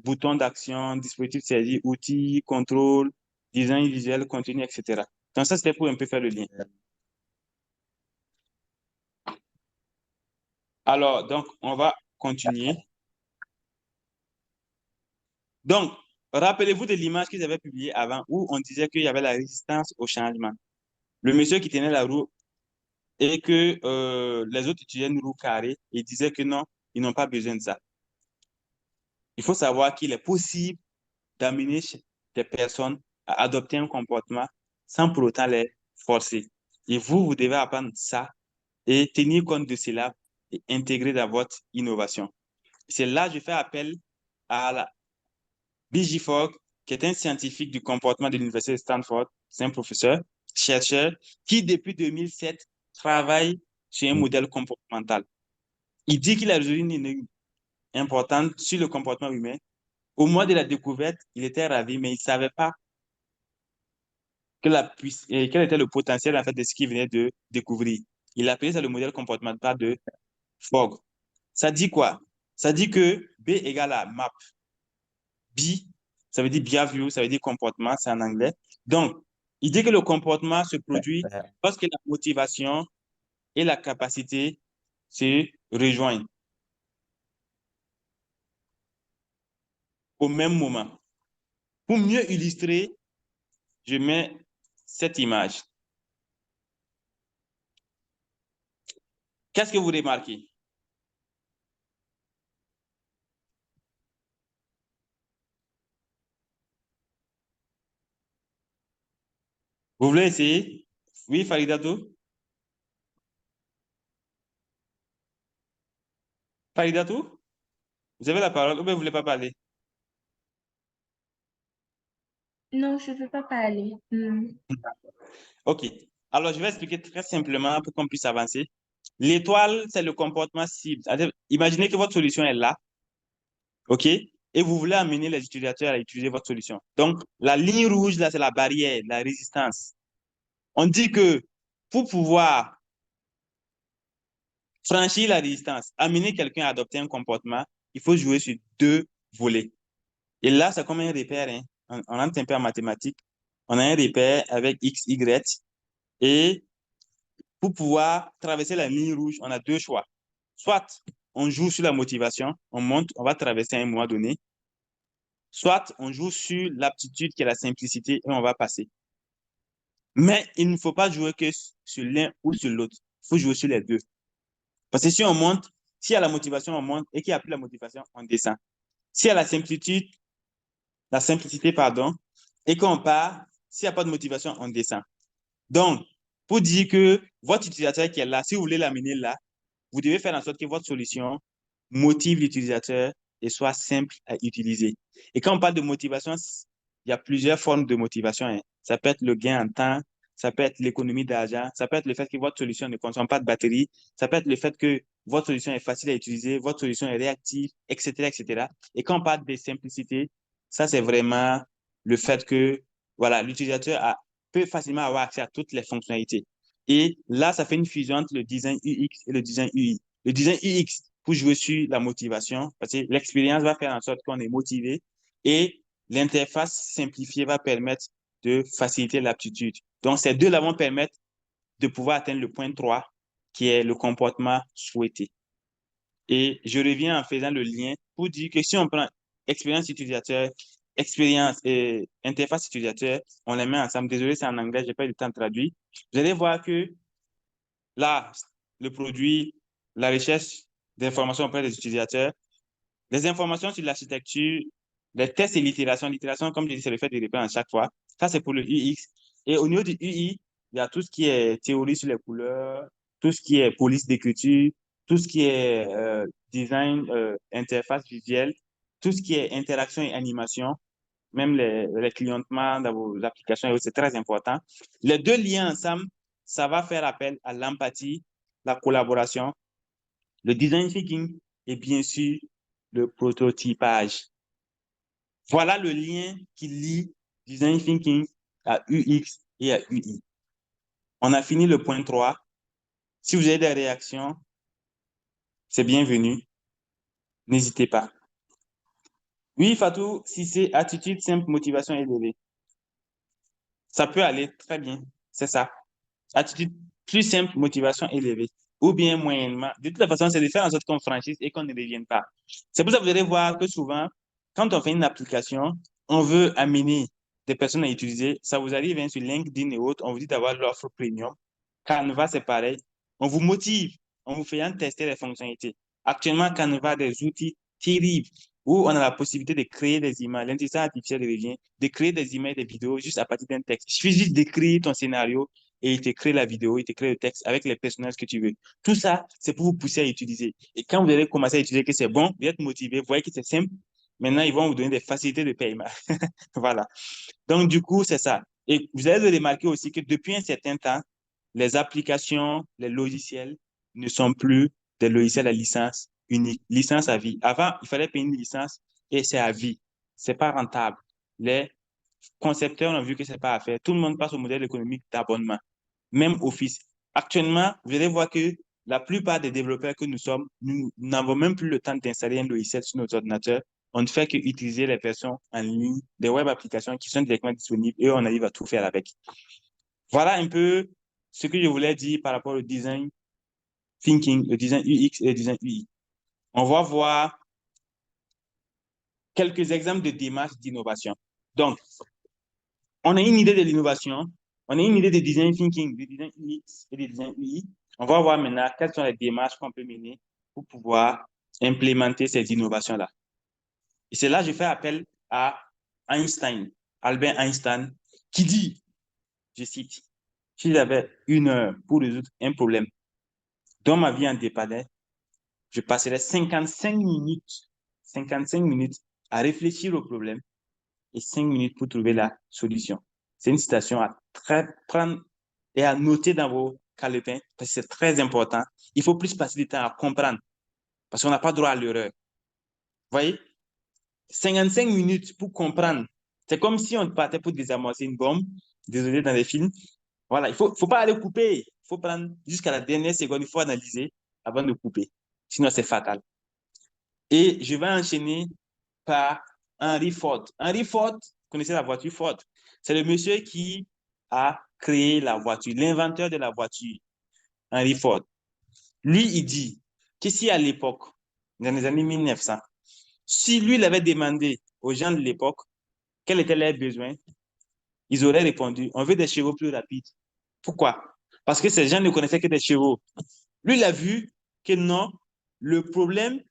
bouton d'action, dispositif servi, outils, contrôle, design visuel, contenu, etc. Donc, ça, c'était pour un peu faire le lien. Alors, donc, on va continuer. Donc, rappelez-vous de l'image qu'ils avaient publiée avant où on disait qu'il y avait la résistance au changement. Le monsieur qui tenait la roue et que les autres utilisaient une roue carrée et disaient que non, ils n'ont pas besoin de ça. Il faut savoir qu'il est possible d'amener des personnes à adopter un comportement sans pour autant les forcer. Et vous devez apprendre ça et tenir compte de cela et intégrer dans votre innovation. C'est là que je fais appel à la B.J. Fogg, qui est un scientifique du comportement de l'Université de Stanford, c'est un professeur, chercheur, qui depuis 2007 travaille sur un modèle comportemental. Il dit qu'il a résolu une énigme importante sur le comportement humain. Au moment de la découverte, il était ravi, mais il ne savait pas quel était le potentiel en fait, de ce qu'il venait de découvrir. Il a appelé ça le modèle comportemental de Fogg. Ça dit quoi? Ça dit que B égale à map. B, ça veut dire behavior, ça veut dire comportement, c'est en anglais. Donc, il dit que le comportement se produit lorsque la motivation et la capacité se rejoignent au même moment. Pour mieux illustrer, je mets cette image. Qu'est-ce que vous remarquez? Vous voulez essayer? Oui, Faridatou? Faridatou? Vous avez la parole ou bien vous ne voulez pas parler? Non, je ne veux pas parler. OK. Alors, je vais expliquer très simplement pour qu'on puisse avancer. L'étoile, c'est le comportement cible. Imaginez que votre solution est là, OK? Et vous voulez amener les utilisateurs à utiliser votre solution. Donc, la ligne rouge, là, c'est la barrière, la résistance. On dit que pour pouvoir franchir la résistance, amener quelqu'un à adopter un comportement, il faut jouer sur 2 volets. Et là, c'est comme un repère. Hein? On entre un peu en mathématiques. On a un repère avec X, Y. Et pour pouvoir traverser la ligne rouge, on a 2 choix. Soit on joue sur la motivation, on monte, on va traverser à un moment donné. Soit on joue sur l'aptitude qui est la simplicité et on va passer. Mais il ne faut pas jouer que sur l'un ou sur l'autre. Il faut jouer sur les 2. Parce que si on monte, s'il y a la motivation, on monte, et qu'il n'y a plus la motivation, on descend. S'il y a la simplicité, et qu'on part, s'il n'y a pas de motivation, on descend. Donc, pour dire que votre utilisateur qui est là, si vous voulez l'amener là, vous devez faire en sorte que votre solution motive l'utilisateur et soit simple à utiliser. Et quand on parle de motivation, il y a plusieurs formes de motivation, hein. Ça peut être le gain en temps, ça peut être l'économie d'argent, ça peut être le fait que votre solution ne consomme pas de batterie, ça peut être le fait que votre solution est facile à utiliser, votre solution est réactive, etc., etc. Et quand on parle de simplicité, ça, c'est vraiment le fait que, voilà, peut facilement avoir accès à toutes les fonctionnalités. Et là, ça fait une fusion entre le design UX et le design UI. Le design UX pour jouer sur la motivation, parce que l'expérience va faire en sorte qu'on est motivé et l'interface simplifiée va permettre de faciliter l'aptitude. Donc, ces deux-là vont permettre de pouvoir atteindre le point 3, qui est le comportement souhaité. Et je reviens en faisant le lien pour dire que si on prend expérience utilisateur, expérience et interface utilisateur, on les met ensemble. Désolé, c'est en anglais, je n'ai pas eu le temps de traduire. Vous allez voir que là, le produit, la recherche d'informations auprès des utilisateurs, les informations sur l'architecture, les tests et l'itération. L'itération, comme je dis, c'est le fait de répéter à chaque fois. Ça, c'est pour le UX. Et au niveau du UI, il y a tout ce qui est théorie sur les couleurs, tout ce qui est police d'écriture, tout ce qui est design, interface visuelle, tout ce qui est interaction et animation, même les clignotements dans vos applications, c'est très important. Les deux liens ensemble, ça va faire appel à l'empathie, la collaboration, le design thinking et bien sûr le prototypage. Voilà le lien qui lie design thinking à UX et à UI. On a fini le point 3. Si vous avez des réactions, c'est bienvenu. N'hésitez pas. Oui, Fatou, si c'est attitude simple, motivation élevée. Ça peut aller très bien. C'est ça. Attitude plus simple, motivation élevée. Ou bien moyennement. De toute façon, c'est de faire en sorte qu'on franchisse et qu'on ne revienne pas. C'est pour ça que vous allez voir que souvent, quand on fait une application, on veut amener des personnes à utiliser. Ça vous arrive hein, sur LinkedIn et autres, on vous dit d'avoir l'offre premium. Canva, c'est pareil. On vous motive en vous faisant tester les fonctionnalités. Actuellement, Canva a des outils terribles où on a la possibilité de créer des images. L'intelligence artificielle revient, de créer des images, des vidéos juste à partir d'un texte. Il suffit juste d'écrire ton scénario et il te crée la vidéo, il te crée le texte avec les personnages que tu veux. Tout ça, c'est pour vous pousser à utiliser. Et quand vous allez commencer à utiliser que c'est bon, vous êtes motivé, vous voyez que c'est simple, maintenant, ils vont vous donner des facilités de paiement. Voilà. Donc, du coup, c'est ça. Et vous allez remarquer aussi que depuis un certain temps, les applications, les logiciels ne sont plus des logiciels à licence unique, licence à vie. Avant, il fallait payer une licence et c'est à vie. C'est pas rentable. Les concepteurs ont vu que c'est pas à faire. Tout le monde passe au modèle économique d'abonnement. Même Office. Actuellement, vous allez voir que la plupart des développeurs que nous sommes, nous n'avons même plus le temps d'installer un logiciel sur nos ordinateurs. On ne fait qu'utiliser les versions en ligne des web applications qui sont directement disponibles et on arrive à tout faire avec. Voilà un peu ce que je voulais dire par rapport au design thinking, le design UX et le design UI. On va voir quelques exemples de démarches d'innovation. Donc, on a une idée de l'innovation, on a une idée de design thinking, de design UX et de design UI. On va voir maintenant quelles sont les démarches qu'on peut mener pour pouvoir implémenter ces innovations-là. Et c'est là que je fais appel à Einstein, Albert Einstein, qui dit, je cite, si j'avais 1 heure pour résoudre un problème dans ma vie en dépendait, je passerais 55 minutes à réfléchir au problème et 5 minutes pour trouver la solution. C'est une citation à prendre et à noter dans vos calepins parce que c'est très important. Il faut plus passer du temps à comprendre parce qu'on n'a pas droit à l'erreur. Vous voyez? 55 minutes pour comprendre. C'est comme si on partait pour désamorcer une bombe. Désolé, dans les films. Voilà, il faut pas aller couper. Il faut prendre jusqu'à la dernière seconde, il faut analyser avant de couper. Sinon, c'est fatal. Et je vais enchaîner par Henry Ford. Henry Ford, vous connaissez la voiture Ford. C'est le monsieur qui a créé la voiture, l'inventeur de la voiture, Henry Ford. Lui, il dit que si à l'époque, dans les années 1900, si lui, il avait demandé aux gens de l'époque quels étaient leurs besoins, ils auraient répondu, on veut des chevaux plus rapides. Pourquoi? Parce que ces gens ne connaissaient que des chevaux. Lui, il a vu que non, le problème,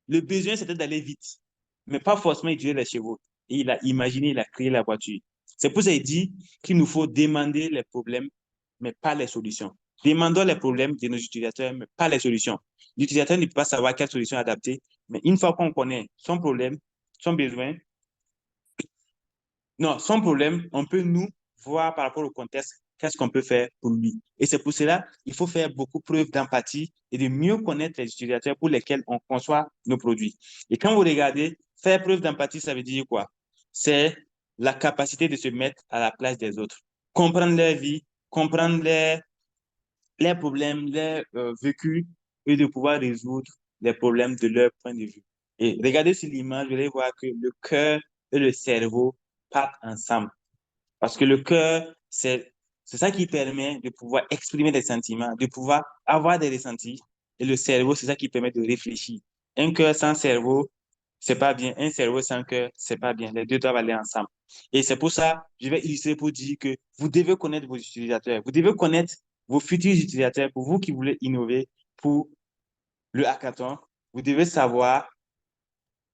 le besoin, c'était d'aller vite, mais pas forcément utiliser les chevaux. Et il a imaginé, il a créé la voiture. C'est pour ça qu'il dit qu'il nous faut demander les problèmes, mais pas les solutions. Demandons les problèmes de nos utilisateurs, mais pas les solutions. L'utilisateur ne peut pas savoir quelle solution adapter, mais une fois qu'on connaît son problème, son besoin, Non, son problème, on peut nous voir par rapport au contexte, qu'est-ce qu'on peut faire pour lui. Et c'est pour cela qu'il faut faire beaucoup preuve d'empathie et de mieux connaître les utilisateurs pour lesquels on conçoit nos produits. Et quand vous regardez, faire preuve d'empathie, ça veut dire quoi? C'est la capacité de se mettre à la place des autres, comprendre leur vie, comprendre les problèmes, les vécus et de pouvoir résoudre les problèmes de leur point de vue. Et regardez sur l'image, vous allez voir que le cœur et le cerveau partent ensemble. Parce que le cœur, c'est ça qui permet de pouvoir exprimer des sentiments, de pouvoir avoir des ressentis. Et le cerveau, c'est ça qui permet de réfléchir. Un cœur sans cerveau, c'est pas bien. Un cerveau sans cœur, c'est pas bien. Les deux doivent aller ensemble. Et c'est pour ça, je vais illustrer pour dire que vous devez connaître vos utilisateurs. Vous devez connaître vos futurs utilisateurs. Pour vous qui voulez innover pour le hackathon, vous devez savoir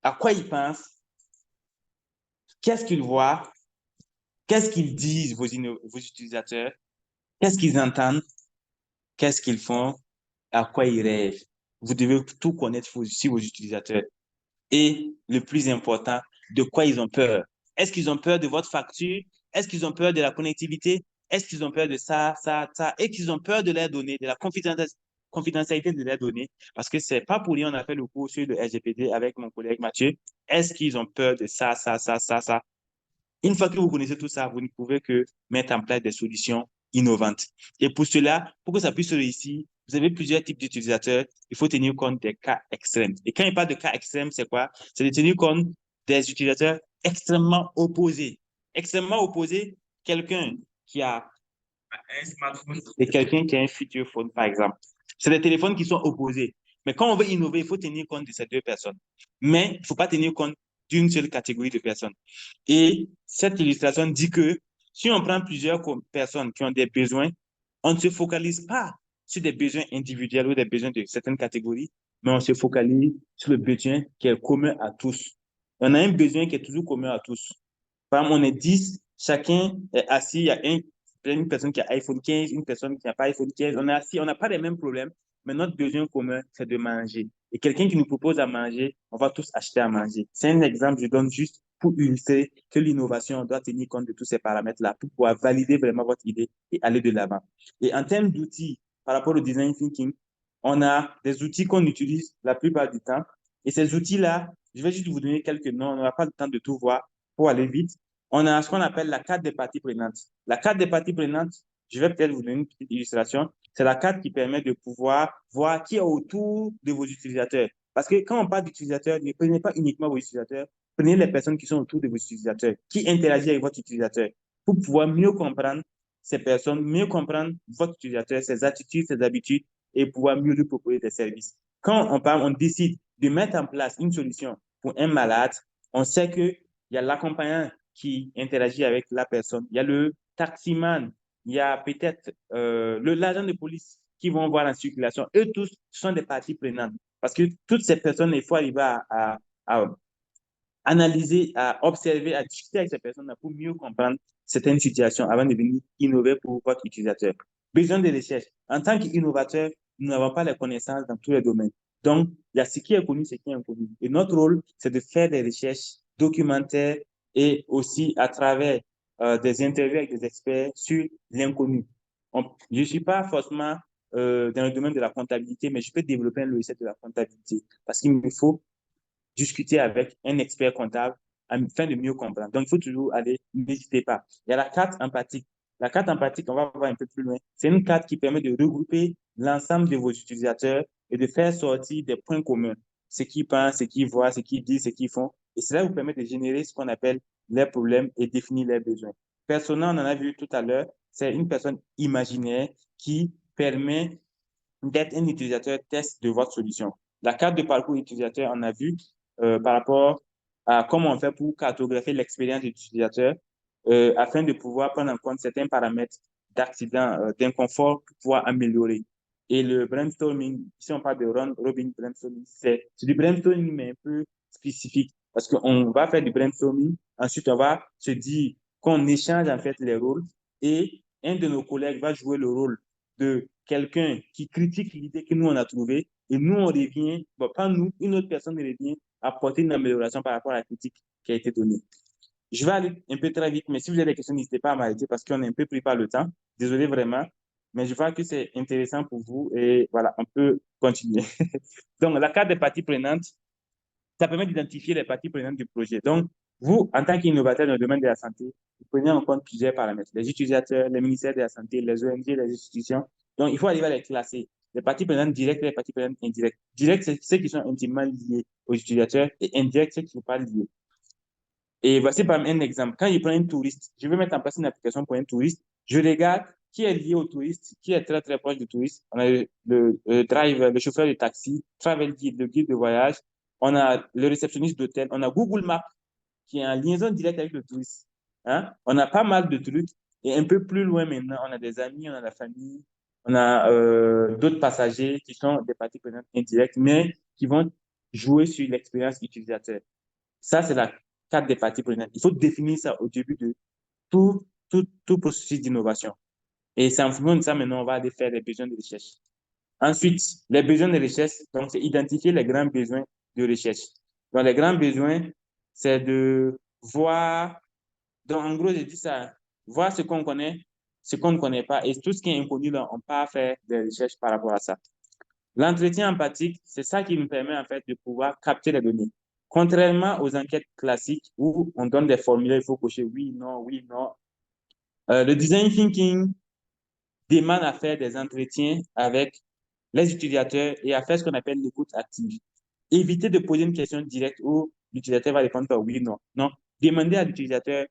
à quoi ils pensent, qu'est-ce qu'ils voient, qu'est-ce qu'ils disent, vos utilisateurs, qu'est-ce qu'ils entendent, qu'est-ce qu'ils font, à quoi ils rêvent. Vous devez tout connaître sur vos utilisateurs. Et le plus important, de quoi ils ont peur. Est-ce qu'ils ont peur de votre facture? Est-ce qu'ils ont peur de la connectivité? Est-ce qu'ils ont peur de ça, ça, ça? Et qu'ils ont peur de leurs données, de la confidentialité de leurs données? Parce que c'est pas pour rien, on a fait le cours sur le RGPD avec mon collègue Mathieu. Est-ce qu'ils ont peur de ça, ça, ça, ça, ça? Une fois que vous connaissez tout ça, vous ne pouvez que mettre en place des solutions innovantes. Et pour cela, pour que ça puisse réussir, vous avez plusieurs types d'utilisateurs. Il faut tenir compte des cas extrêmes. Et quand il parle de cas extrêmes, c'est quoi? C'est de tenir compte des utilisateurs extrêmement opposés. Extrêmement opposés, quelqu'un qui a un smartphone et quelqu'un qui a un feature phone, par exemple. C'est des téléphones qui sont opposés. Mais quand on veut innover, il faut tenir compte de ces deux personnes. Mais il ne faut pas tenir compte d'une seule catégorie de personnes. Et cette illustration dit que si on prend plusieurs personnes qui ont des besoins, on ne se focalise pas sur des besoins individuels ou des besoins de certaines catégories, mais on se focalise sur le besoin qui est commun à tous. On a un besoin qui est toujours commun à tous. Par exemple, on est 10, chacun est assis, il y a une personne qui a iPhone 15, une personne qui n'a pas iPhone 15. On est assis, on n'a pas les mêmes problèmes, mais notre besoin commun, c'est de manger. Et quelqu'un qui nous propose à manger, on va tous acheter à manger. C'est un exemple, je donne juste pour illustrer que l'innovation doit tenir compte de tous ces paramètres-là pour pouvoir valider vraiment votre idée et aller de l'avant. Et en termes d'outils, par rapport au design thinking, on a des outils qu'on utilise la plupart du temps. Et ces outils-là, je vais juste vous donner quelques noms, on n'aura pas le temps de tout voir pour aller vite. On a ce qu'on appelle la carte des parties prenantes. La carte des parties prenantes, je vais peut-être vous donner une petite illustration. C'est la carte qui permet de pouvoir voir qui est autour de vos utilisateurs. Parce que quand on parle d'utilisateurs, ne prenez pas uniquement vos utilisateurs, prenez les personnes qui sont autour de vos utilisateurs, qui interagissent avec votre utilisateur, pour pouvoir mieux comprendre ces personnes, mieux comprendre votre utilisateur, ses attitudes, ses habitudes, et pouvoir mieux lui proposer des services. Quand on décide de mettre en place une solution pour un malade, on sait qu'il y a l'accompagnant qui interagit avec la personne. Il y a le taximan, il y a peut-être l'agent de police qui vont voir en circulation. Eux tous sont des parties prenantes. Parce que toutes ces personnes, il faut arriver à analyser, à observer, à discuter avec ces personnes pour mieux comprendre certaines situations avant de venir innover pour votre utilisateur. Besoin de recherche. En tant qu'innovateur, nous n'avons pas les connaissances dans tous les domaines. Donc, il y a ce qui est connu, ce qui est inconnu. Et notre rôle, c'est de faire des recherches documentaires et aussi à travers des interviews avec des experts sur l'inconnu. Je ne suis pas forcément dans le domaine de la comptabilité, mais je peux développer un logiciel de la comptabilité parce qu'il me faut discuter avec un expert comptable afin de mieux comprendre. Donc, il faut toujours aller, n'hésitez pas. Il y a la carte empathique. La carte empathique, on va voir un peu plus loin. C'est une carte qui permet de regrouper l'ensemble de vos utilisateurs et de faire sortir des points communs. Ce qu'ils pensent, ce qu'ils voient, ce qu'ils disent, ce qu'ils font. Et cela vous permet de générer ce qu'on appelle les problèmes et définir les besoins. Persona, on en a vu tout à l'heure, c'est une personne imaginaire qui permet d'être un utilisateur test de votre solution. La carte de parcours utilisateur, on a vu par rapport à comment on fait pour cartographier l'expérience de l'utilisateur afin de pouvoir prendre en compte certains paramètres d'accident, d'inconfort pour pouvoir améliorer. Et le brainstorming, ici on parle de Robin brainstorming, c'est du brainstorming mais un peu spécifique parce qu'on va faire du brainstorming, ensuite on va se dire qu'on échange en fait les rôles et un de nos collègues va jouer le rôle de quelqu'un qui critique l'idée que nous on a trouvée et nous on revient, bon, pas nous, une autre personne revient apporter une amélioration par rapport à la critique qui a été donnée. Je vais aller un peu très vite, mais si vous avez des questions, n'hésitez pas à m'arrêter parce qu'on est un peu pris par le temps. Désolé vraiment, mais je vois que c'est intéressant pour vous et voilà, on peut continuer. Donc, la carte des parties prenantes, ça permet d'identifier les parties prenantes du projet. Donc, vous, en tant qu'innovateur dans le domaine de la santé, vous prenez en compte plusieurs paramètres. Les utilisateurs, les ministères de la Santé, les ONG, les institutions. Donc, il faut arriver à les classer. Les parties prenantes directes et les parties prenantes indirectes. Directes, c'est ceux qui sont intimement liés aux utilisateurs et indirects, ceux qui ne sont pas liés. Et voici par exemple un exemple. Quand je prends un touriste, je veux mettre en place une application pour un touriste, je regarde qui est lié au touriste, qui est très très proche du touriste. On a le driver, le chauffeur de taxi, travel guide, le guide de voyage. On a le réceptionniste d'hôtel. On a Google Maps qui est en liaison directe avec le touriste. Hein? On a pas mal de trucs. Et un peu plus loin maintenant, on a des amis, on a la famille, on a d'autres passagers qui sont des parties prenantes indirectes, mais qui vont jouer sur l'expérience utilisateur. Ça, c'est la carte des parties prenantes. Il faut définir ça au début de tout processus d'innovation. Et c'est en fonction de ça, maintenant, on va aller faire les besoins de recherche. Ensuite, les besoins de recherche, donc, c'est identifier les grands besoins de recherche. Donc, les grands besoins, c'est de voir, donc, en gros, je dis ça, voir ce qu'on connaît, ce qu'on ne connaît pas, et tout ce qui est inconnu, là, on peut faire des recherches par rapport à ça. L'entretien empathique, c'est ça qui nous permet, en fait, de pouvoir capter les données. Contrairement aux enquêtes classiques où on donne des formulaires, il faut cocher oui, non, oui, non. Le design thinking demande à faire des entretiens avec les utilisateurs et à faire ce qu'on appelle l'écoute active. Éviter de poser une question directe où l'utilisateur va répondre par oui, non. Non. Demandez à l'utilisateur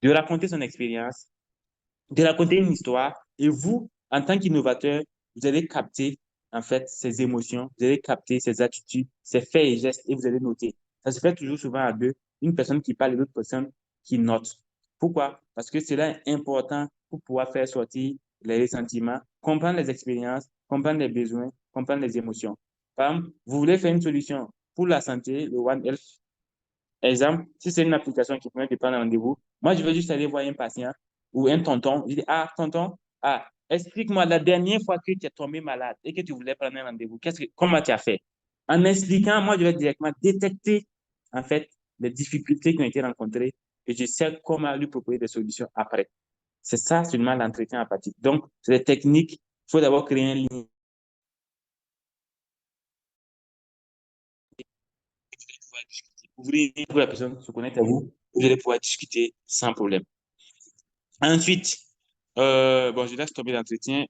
de raconter son expérience, de raconter une histoire et vous, en tant qu'innovateur, vous allez capter en fait ses émotions, vous allez capter ses attitudes, ses faits et gestes et vous allez noter. Ça se fait toujours souvent à deux, une personne qui parle et l'autre personne qui note. Pourquoi? Parce que c'est là important pour pouvoir faire sortir les sentiments, comprendre les expériences, comprendre les besoins, comprendre les émotions. Par exemple, vous voulez faire une solution pour la santé, le One Health. Exemple, si c'est une application qui permet de prendre un rendez-vous, moi, je veux juste aller voir un patient ou un tonton. Je dis, ah, tonton, ah, explique-moi la dernière fois que tu es tombé malade et que tu voulais prendre un rendez-vous, comment tu as fait? En expliquant, moi, je vais directement détecter, en fait, les difficultés qui ont été rencontrées et je sais comment lui proposer des solutions après. C'est ça, seulement l'entretien empathique. Donc, c'est des techniques. Il faut d'abord créer un lien. Ouvrez pour la personne se connecte à vous, vous allez pouvoir discuter sans problème. Ensuite, bon, je laisse tomber l'entretien.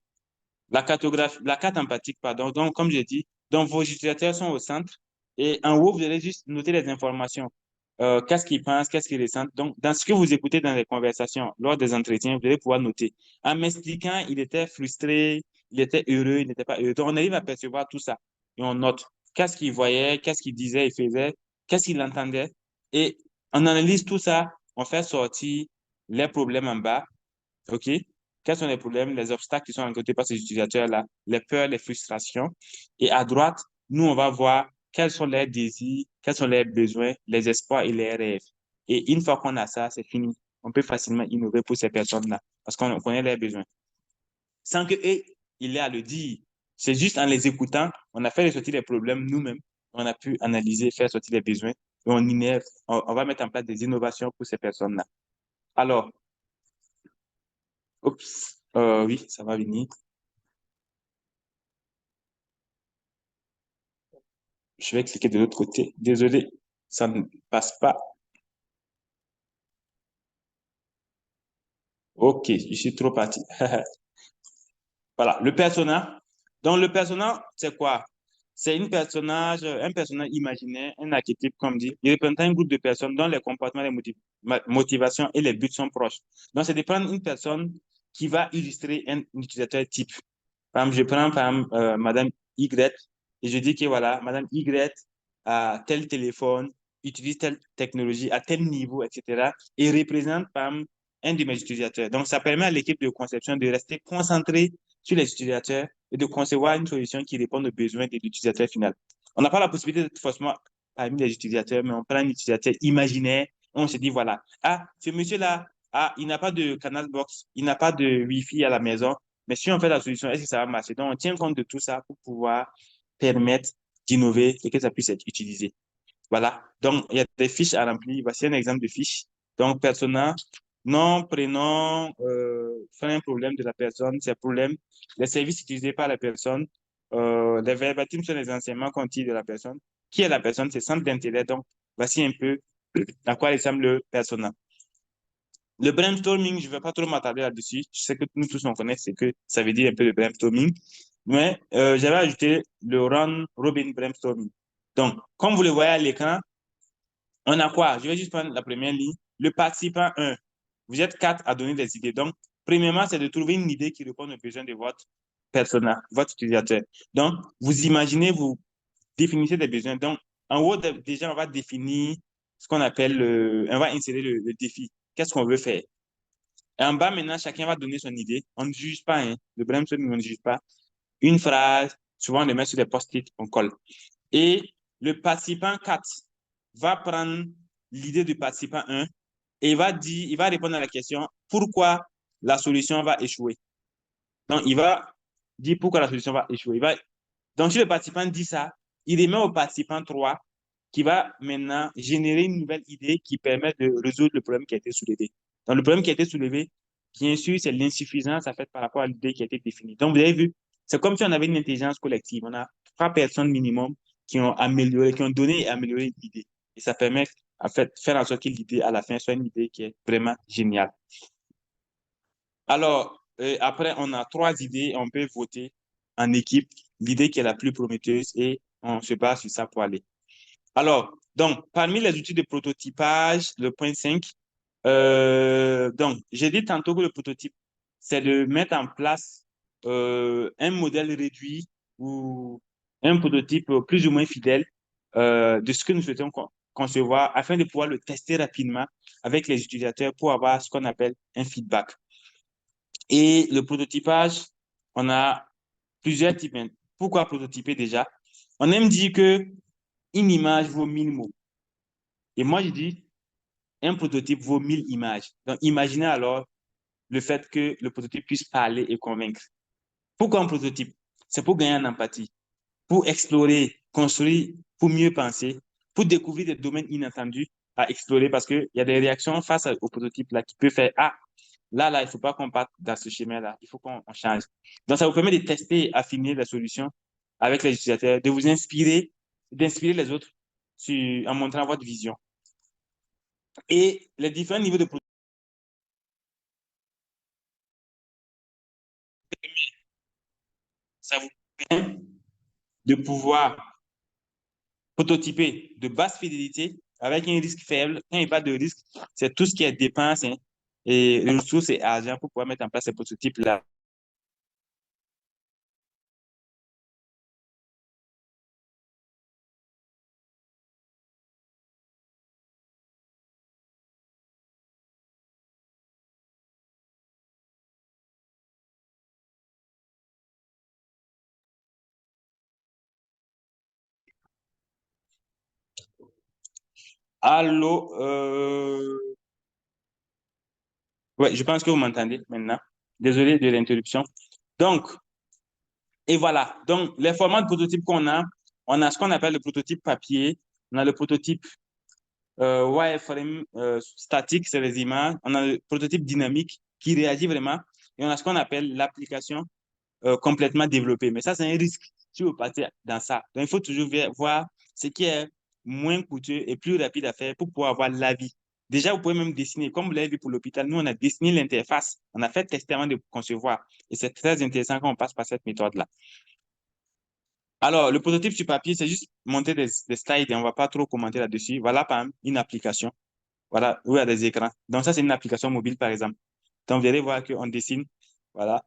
La cartographie, la carte empathique, pardon. Donc, comme j'ai dit, donc vos utilisateurs sont au centre et en haut, vous allez juste noter les informations. Qu'est-ce qu'ils pensent, qu'est-ce qu'ils ressentent. Donc, dans ce que vous écoutez dans les conversations, lors des entretiens, vous allez pouvoir noter. En m'expliquant, il était frustré, il était heureux, il n'était pas heureux. Donc, on arrive à percevoir tout ça et on note. Qu'est-ce qu'il voyait, qu'est-ce qu'il disait, il faisait, qu'est-ce qu'il entendait. Et on analyse tout ça, on fait sortir les problèmes en bas. OK? Quels sont les problèmes, les obstacles qui sont rencontrés par ces utilisateurs-là, les peurs, les frustrations. Et à droite, nous, on va voir quels sont leurs désirs, quels sont leurs besoins, les espoirs et les rêves. Et une fois qu'on a ça, c'est fini. On peut facilement innover pour ces personnes-là parce qu'on connaît leurs besoins. Sans que eux, il ait à le dire. C'est juste en les écoutant, on a fait ressortir les problèmes nous-mêmes. On a pu analyser, faire sortir les besoins et on innove, on va mettre en place des innovations pour ces personnes-là. Alors, oups, oui, ça va venir. Je vais cliquer de l'autre côté. Désolé, ça ne passe pas. Ok, je suis trop parti. Voilà, le persona. Donc, le persona, c'est quoi? C'est un personnage imaginaire, un archétype, comme dit. Il représente un groupe de personnes dont les comportements, les motivations et les buts sont proches. Donc, c'est de prendre une personne qui va illustrer un utilisateur type. Par exemple, je prends par exemple, Madame Y et je dis que voilà, Madame Y a tel téléphone, utilise telle technologie à tel niveau, etc. et représente par exemple, un de mes utilisateurs. Donc, ça permet à l'équipe de conception de rester concentrée sur les utilisateurs et de concevoir une solution qui répond aux besoins de l'utilisateur final. On n'a pas la possibilité d'être forcément parmi les utilisateurs, mais on prend un utilisateur imaginaire et on se dit, voilà, ah, ce monsieur-là, ah, il n'a pas de canal box, il n'a pas de Wi-Fi à la maison, mais si on fait la solution, est-ce que ça va marcher? Donc, on tient compte de tout ça pour pouvoir permettre d'innover et que ça puisse être utilisé. Voilà. Donc, il y a des fiches à remplir. Voici un exemple de fiche. Donc, persona, nom, prénom, frein, problème de la personne, ses problèmes, les services utilisés par la personne, les verbatims sont les enseignements continus de la personne. Qui est la personne? C'est centre d'intérêt. Donc, voici un peu à quoi ressemble le persona. Le brainstorming, je ne vais pas trop m'attarder là-dessus. Je sais que nous tous on connaît ce que ça veut dire un peu le brainstorming. Mais j'avais ajouté le round robin brainstorming. Donc, comme vous le voyez à l'écran, on a quoi? Je vais juste prendre la première ligne. Le participant 1. Vous êtes 4 à donner des idées. Donc, premièrement, c'est de trouver une idée qui répond aux besoins de votre persona, votre utilisateur. Donc, vous imaginez, vous définissez des besoins. Donc, en haut, déjà, on va définir ce qu'on appelle on va insérer le défi. Qu'est-ce qu'on veut faire? Et en bas, maintenant, chacun va donner son idée. On ne juge pas, hein. Le brainstorming, on ne juge pas. Une phrase, souvent, on le met sur des post-it, on colle. Et le participant 4 va prendre l'idée du participant 1 et il va répondre à la question pourquoi la solution va échouer. Donc, il va dire pourquoi la solution va échouer. Donc, si le participant dit ça, il remet au participant 3 qui va maintenant générer une nouvelle idée qui permet de résoudre le problème qui a été soulevé. Donc, le problème qui a été soulevé, bien sûr, c'est l'insuffisance en fait par rapport à l'idée qui a été définie. Donc, vous avez vu, c'est comme si on avait une intelligence collective. On a 3 personnes minimum qui ont amélioré, qui ont donné et amélioré l'idée. Et ça permet, en fait, faire en sorte que l'idée, à la fin, soit une idée qui est vraiment géniale. Alors, après, on a 3 idées, on peut voter en équipe l'idée qui est la plus prometteuse et on se base sur ça pour aller. Alors, donc, parmi les outils de prototypage, le point 5, donc, j'ai dit tantôt que le prototype, c'est de mettre en place un modèle réduit ou un prototype plus ou moins fidèle de ce que nous souhaitons concevoir afin de pouvoir le tester rapidement avec les utilisateurs pour avoir ce qu'on appelle un feedback. Et le prototypage, on a plusieurs types. Pourquoi prototyper déjà? On aime dire que une image vaut 1000 mots. Et moi, je dis, un prototype vaut 1000 images. Donc, imaginez alors le fait que le prototype puisse parler et convaincre. Pourquoi un prototype? C'est pour gagner en empathie, pour explorer, construire, pour mieux penser, pour découvrir des domaines inattendus à explorer parce qu'il y a des réactions face au prototype là qui peut faire « Ah, là, il ne faut pas qu'on parte dans ce chemin-là, il faut qu'on change. » Donc, ça vous permet de tester et affiner la solution avec les utilisateurs, de vous inspirer, d'inspirer les autres en montrant votre vision. Et les différents niveaux de prototype, ça vous permet de pouvoir prototyper de basse fidélité avec un risque faible. Quand il n'y a pas de risque, c'est tout ce qui est dépenses et ressources et argent pour pouvoir mettre en place ces prototypes-là. Allô? Ouais, je pense que vous m'entendez maintenant. Désolé de l'interruption. Donc, et voilà. Donc, les formats de prototypes qu'on a, on a ce qu'on appelle le prototype papier, on a le prototype wireframe statique, c'est les images, on a le prototype dynamique qui réagit vraiment, et on a ce qu'on appelle l'application complètement développée. Mais ça, c'est un risque si vous partez dans ça. Donc, il faut toujours voir ce qui est moins coûteux et plus rapide à faire pour pouvoir avoir l'avis. Déjà, vous pouvez même dessiner, comme vous l'avez vu pour l'hôpital, nous, on a dessiné l'interface, on a fait tester avant de concevoir. Et c'est très intéressant quand on passe par cette méthode-là. Alors, le prototype sur papier, c'est juste monter des slides et on ne va pas trop commenter là-dessus. Voilà, par exemple, une application. Voilà, où il y a des écrans. Donc, ça, c'est une application mobile, par exemple. Donc, vous allez voir qu'on dessine. Voilà.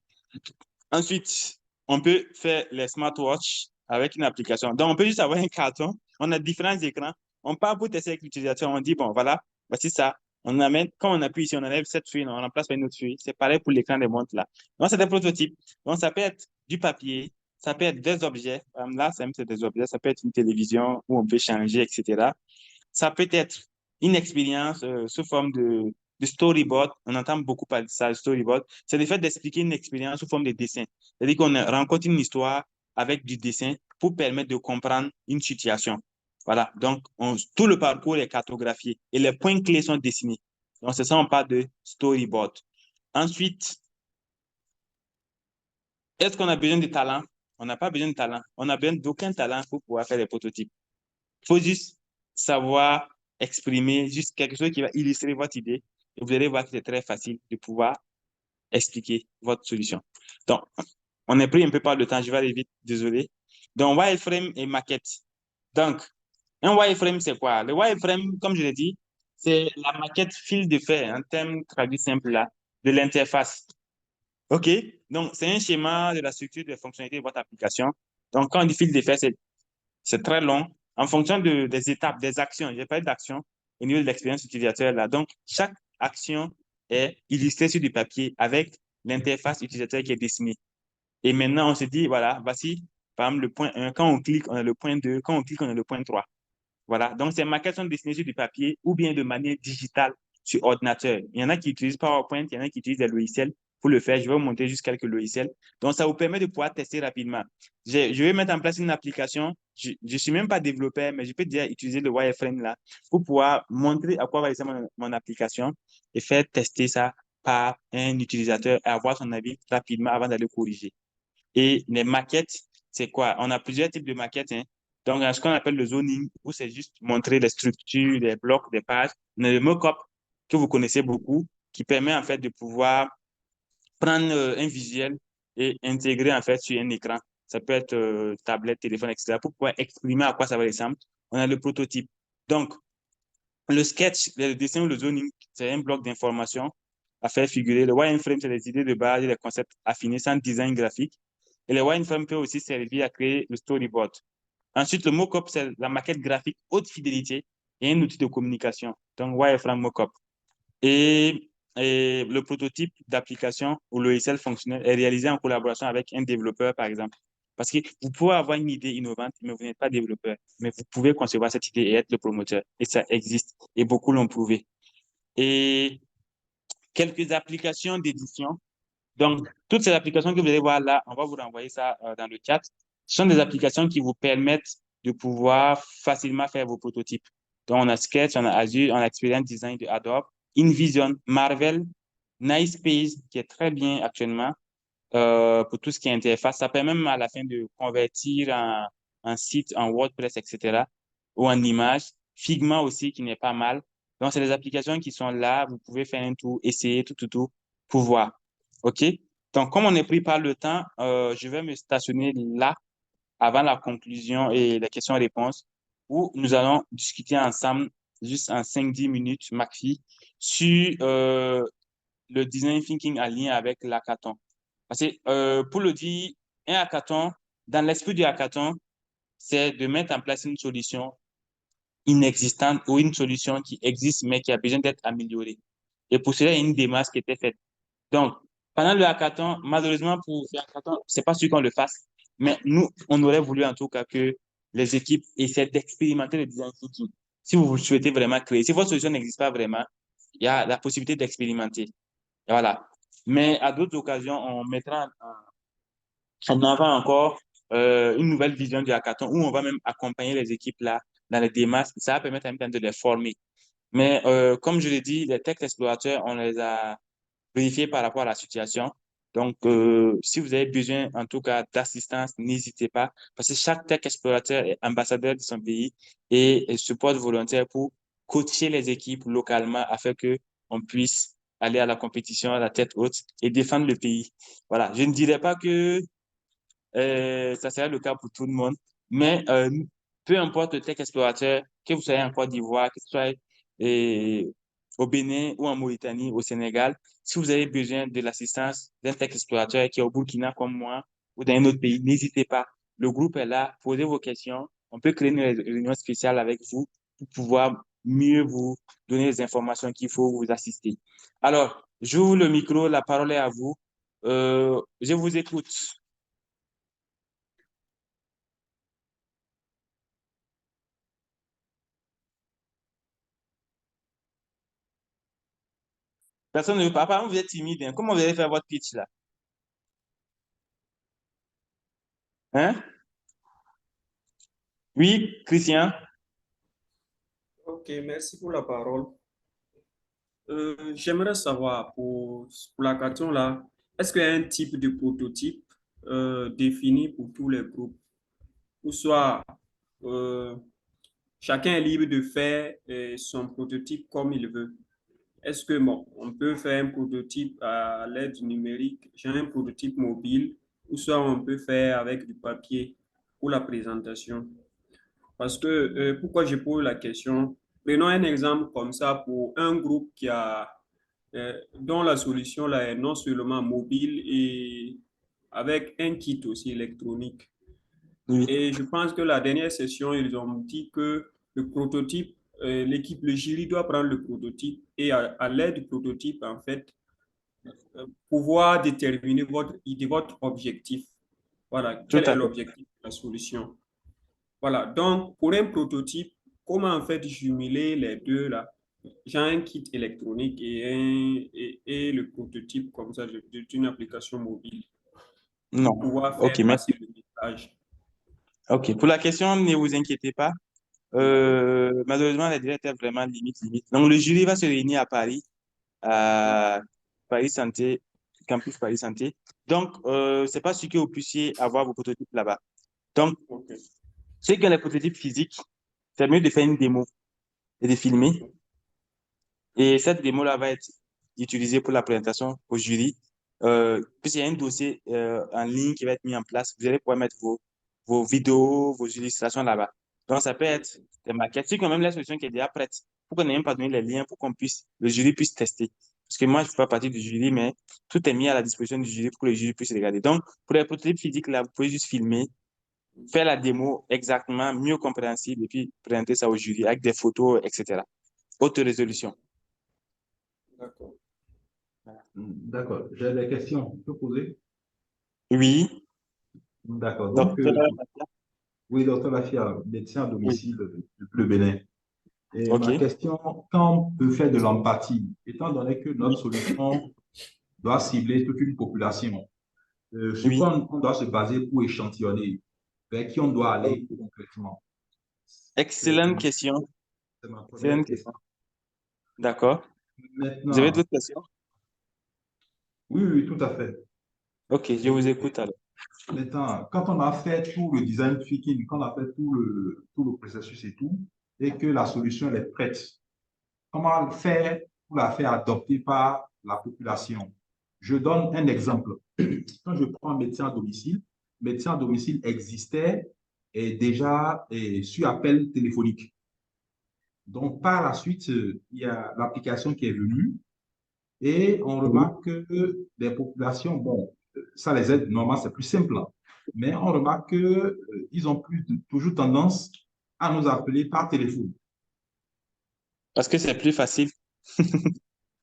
Ensuite, on peut faire les smartwatches avec une application. Donc, on peut juste avoir un carton. On a différents écrans. On part pour tester avec l'utilisateur. On dit, bon, voilà, voici ça. On amène, quand on appuie ici, on enlève cette feuille, on remplace par une autre feuille. C'est pareil pour l'écran des montres là. Donc, c'est des prototypes. Donc, ça peut être du papier, ça peut être des objets. Là, c'est des objets. Ça peut être une télévision où on peut changer, etc. Ça peut être une expérience sous forme de storyboard. On entend beaucoup parler de ça, le storyboard. C'est le fait d'expliquer une expérience sous forme de dessin. C'est-à-dire qu'on rencontre une histoire avec du dessin pour permettre de comprendre une situation. Voilà, donc tout le parcours est cartographié et les points clés sont dessinés. Donc, c'est ça, on parle de storyboard. Ensuite, est-ce qu'on a besoin de talent? On n'a pas besoin de talent. On n'a besoin d'aucun talent pour pouvoir faire des prototypes. Il faut juste savoir exprimer juste quelque chose qui va illustrer votre idée et vous allez voir que c'est très facile de pouvoir expliquer votre solution. Donc, on est pris un peu par le temps, je vais aller vite, désolé. Donc, wireframe et maquette. Donc, un wireframe, c'est quoi? Le wireframe, comme je l'ai dit, c'est la maquette fil de fer, en termes traduits simples là, de l'interface. OK? Donc, c'est un schéma de la structure des fonctionnalités de votre application. Donc, quand on dit fil de fer, c'est très long. En fonction des étapes, des actions, j'ai parlé d'actions au niveau de l'expérience utilisateur là. Donc, chaque action est illustrée sur du papier avec l'interface utilisateur qui est dessinée. Et maintenant, on se dit, voilà, voici, par exemple, le point 1. Quand on clique, on a le point 2. Quand on clique, on a le point 3. Voilà. Donc, ces maquettes sont dessinées sur du papier ou bien de manière digitale sur ordinateur. Il y en a qui utilisent PowerPoint, il y en a qui utilisent des logiciels pour le faire. Je vais vous montrer juste quelques logiciels. Donc, ça vous permet de pouvoir tester rapidement. Je vais mettre en place une application. Je ne suis même pas développeur, mais je peux déjà utiliser le wireframe là pour pouvoir montrer à quoi va ressembler mon application et faire tester ça par un utilisateur et avoir son avis rapidement avant d'aller corriger. Et les maquettes, c'est quoi? On a plusieurs types de maquettes, hein. Donc, ce qu'on appelle le zoning, où c'est juste montrer les structures, les blocs, des pages. On a le mock-up, que vous connaissez beaucoup, qui permet en fait de pouvoir prendre un visuel et intégrer en fait sur un écran. Ça peut être tablette, téléphone, etc. pour pouvoir exprimer à quoi ça va ressembler. On a le prototype. Donc, le sketch, le dessin ou le zoning, c'est un bloc d'informations à faire figurer. Le wireframe, c'est les idées de base et les concepts affinés sans design graphique. Et le wireframe peut aussi servir à créer le storyboard. Ensuite, le mock-up, c'est la maquette graphique haute fidélité et un outil de communication. Donc, wireframe mock-up. Et le prototype d'application ou logiciel fonctionnel est réalisé en collaboration avec un développeur, par exemple. Parce que vous pouvez avoir une idée innovante, mais vous n'êtes pas développeur. Mais vous pouvez concevoir cette idée et être le promoteur. Et ça existe. Et beaucoup l'ont prouvé. Et quelques applications d'édition. Donc, toutes ces applications que vous allez voir là, on va vous renvoyer ça dans le chat. Ce sont des applications qui vous permettent de pouvoir facilement faire vos prototypes. Donc, on a Sketch, on a Azure, on a Experience Design de Adobe, InVision, Marvel, Nightspace, qui est très bien actuellement pour tout ce qui est interface. Ça permet même à la fin de convertir un site en WordPress, etc., ou en image. Figma aussi, qui n'est pas mal. Donc, c'est des applications qui sont là. Vous pouvez faire un tour, essayer tout, pour voir. OK? Donc, comme on est pris par le temps, je vais me stationner là avant la conclusion et les questions-réponses où nous allons discuter ensemble juste en 5-10 minutes, maxi, sur le design thinking en lien avec l'hackathon. Parce que pour le dire, un hackathon, dans l'esprit du hackathon, c'est de mettre en place une solution inexistante ou une solution qui existe mais qui a besoin d'être améliorée. Et pour cela, il y a une démarche qui était faite. Donc, pendant le hackathon, malheureusement pour le hackathon, c'est pas sûr qu'on le fasse, mais nous, on aurait voulu en tout cas que les équipes essaient d'expérimenter le design thinking. Si vous souhaitez vraiment créer, si votre solution n'existe pas vraiment, il y a la possibilité d'expérimenter. Et voilà. Mais à d'autres occasions, on mettra en avant encore une nouvelle vision du hackathon où on va même accompagner les équipes là dans les démarches. Ça va permettre en même temps de les former. Mais comme je l'ai dit, les textes explorateurs, on les a vérifier par rapport à la situation. Donc, si vous avez besoin, en tout cas, d'assistance, n'hésitez pas, parce que chaque tech explorateur est ambassadeur de son pays et se porte volontaire pour coacher les équipes localement afin que on puisse aller à la compétition à la tête haute et défendre le pays. Voilà. Je ne dirais pas que ça sera le cas pour tout le monde, mais peu importe le tech explorateur, que vous soyez en Côte d'Ivoire, que vous soyez au Bénin ou en Mauritanie, au Sénégal, si vous avez besoin de l'assistance d'un tech explorateur qui est au Burkina comme moi ou dans un autre pays, n'hésitez pas. Le groupe est là, posez vos questions. On peut créer une réunion spéciale avec vous pour pouvoir mieux vous donner les informations qu'il faut, vous assister. Alors, j'ouvre le micro, la parole est à vous. Je vous écoute. Personne ne veut pas. Apparemment, vous êtes timide, hein. Comment vous allez faire votre pitch là? Hein? Oui, Christian? Ok, merci pour la parole. J'aimerais savoir pour la question là, est-ce qu'il y a un type de prototype défini pour tous les groupes, ou soit euh, chacun est libre de faire son prototype comme il veut? Est-ce que bon, on peut faire un prototype à l'aide du numérique, j'ai un prototype mobile, ou soit on peut faire avec du papier pour la présentation? Parce que, pourquoi je pose la question? Prenons un exemple comme ça pour un groupe dont la solution là est non seulement mobile et avec un kit aussi électronique. Oui, Et je pense que la dernière session, ils ont dit que le prototype, le jury doit prendre le prototype et à l'aide du prototype, en fait, pouvoir déterminer votre idée, votre objectif. Voilà, tout quel à est fait. l'objectif de la solution? Voilà, donc pour un prototype, comment en fait jumeler les deux là? J'ai un kit électronique et le prototype comme ça d'une application mobile pour Non. pouvoir OK, faire merci. passer le message. OK. Pour la question, ne vous inquiétez pas. Malheureusement, la durée était vraiment limite, limite. Donc, le jury va se réunir à Paris, à Paris Santé, campus Paris Santé. Donc, c'est pas sûr que vous puissiez avoir vos prototypes là-bas. Donc, Ok, ceux qui ont les prototypes physiques, c'est mieux de faire une démo et de filmer. Et cette démo-là va être utilisée pour la présentation au jury. Puisqu'il y a un dossier en ligne qui va être mis en place, vous allez pouvoir mettre vos vidéos, vos illustrations là-bas. Donc, ça peut être des maquettes. Si quand même la solution qui est déjà prête, pour qu'on n'ait même pas donné les liens pour le jury puisse tester. Parce que moi, je ne fais pas partie du jury, mais tout est mis à la disposition du jury pour que le jury puisse regarder. Donc, pour les prototypes physiques, là, vous pouvez juste filmer, faire la démo exactement, mieux compréhensible, et puis présenter ça au jury avec des photos, etc. Haute résolution. d'accord. D'accord. J'ai des questions. Je peux poser? Oui. D'accord. Donc, Donc, oui, docteur Lafia, médecin à oui. domicile depuis le Bénin. Et OK. ma question, quand on peut faire de l'empathie, étant donné que notre Oui. solution doit cibler toute une population, sur Oui. quoi on doit se baser pour échantillonner? Vers qui on doit aller OK. concrètement? C'est Excellente question. ma première Excellente question. question. D'accord. Vous avez Maintenant, d'autres questions? oui, oui, tout à fait. OK, je vous Et écoute alors. maintenant, quand on a fait tout le design thinking, quand on a fait tout le processus et tout, et que la solution elle est prête, comment le faire pour la faire adopter par la population? Je donne un exemple. Quand je prends médecin à domicile existait et déjà sur appel téléphonique. Donc, par la suite, il y a l'application qui est venue et on Oui. remarque que les populations, bon, ça les aide, normalement, c'est plus simple, hein. Mais on remarque qu'ils ont toujours tendance à nous appeler par téléphone. Parce que c'est plus facile.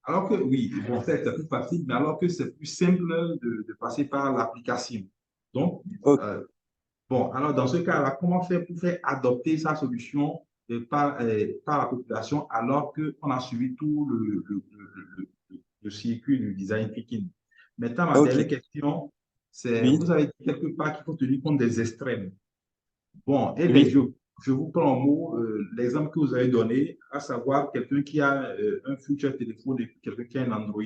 Alors que, oui, bon, c'est plus facile, mais alors que c'est plus simple de passer par l'application. Donc, OK. bon, alors dans ce cas-là, comment faire pour faire adopter sa solution par la population alors qu'on a suivi tout le circuit du design thinking? Maintenant, ma OK. dernière question, c'est, Oui. vous avez dit quelque part qu'il faut tenir compte des extrêmes. Bon, et Oui. je vous prends en mot l'exemple que vous avez donné, à savoir quelqu'un qui a un futur téléphone et quelqu'un qui a un Android.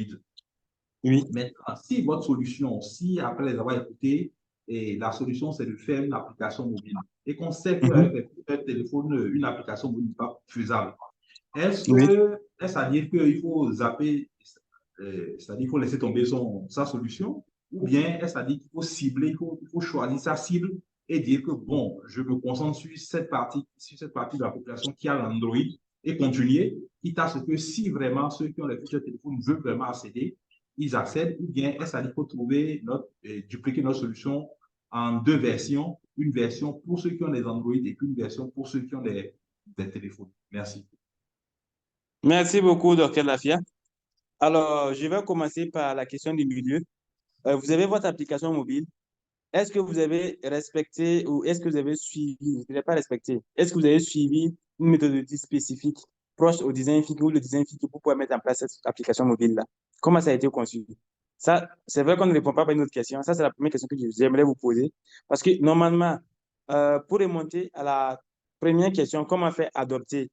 Oui. Maintenant, si votre solution, si après les avoir écoutés, et la solution, c'est de faire une application mobile, et qu'on sait Mhm. qu'avec le téléphone, une application mobile n'est pas faisable, Oui. est-ce à dire qu'il faut zapper, c'est-à-dire qu'il faut laisser tomber sa solution, ou bien est-ce à dire qu'il faut cibler, il faut choisir sa cible et dire que, bon, je me concentre sur cette partie de la population qui a l'Android et continuer, quitte à ce que si vraiment ceux qui ont les futurs téléphones veulent vraiment accéder, ils accèdent, ou bien est-ce qu'il faut trouver dupliquer notre solution en deux versions, une version pour ceux qui ont des Android et une version pour ceux qui ont des téléphones. Merci. Merci beaucoup, Dr. Lafia. Alors, je vais commencer par la question du milieu. Vous avez votre application mobile. Est-ce que vous avez respecté ou est-ce que vous avez suivi, je ne pas respecté, est-ce que vous avez suivi une méthodologie spécifique proche au design thinking ou le design thinking pour pouvoir mettre en place cette application mobile-là? Comment ça a été conçu? Ça, c'est vrai qu'on ne répond pas à une autre question. Ça, c'est la première question que j'aimerais vous poser. Parce que normalement, pour remonter à la première question, comment faire adopter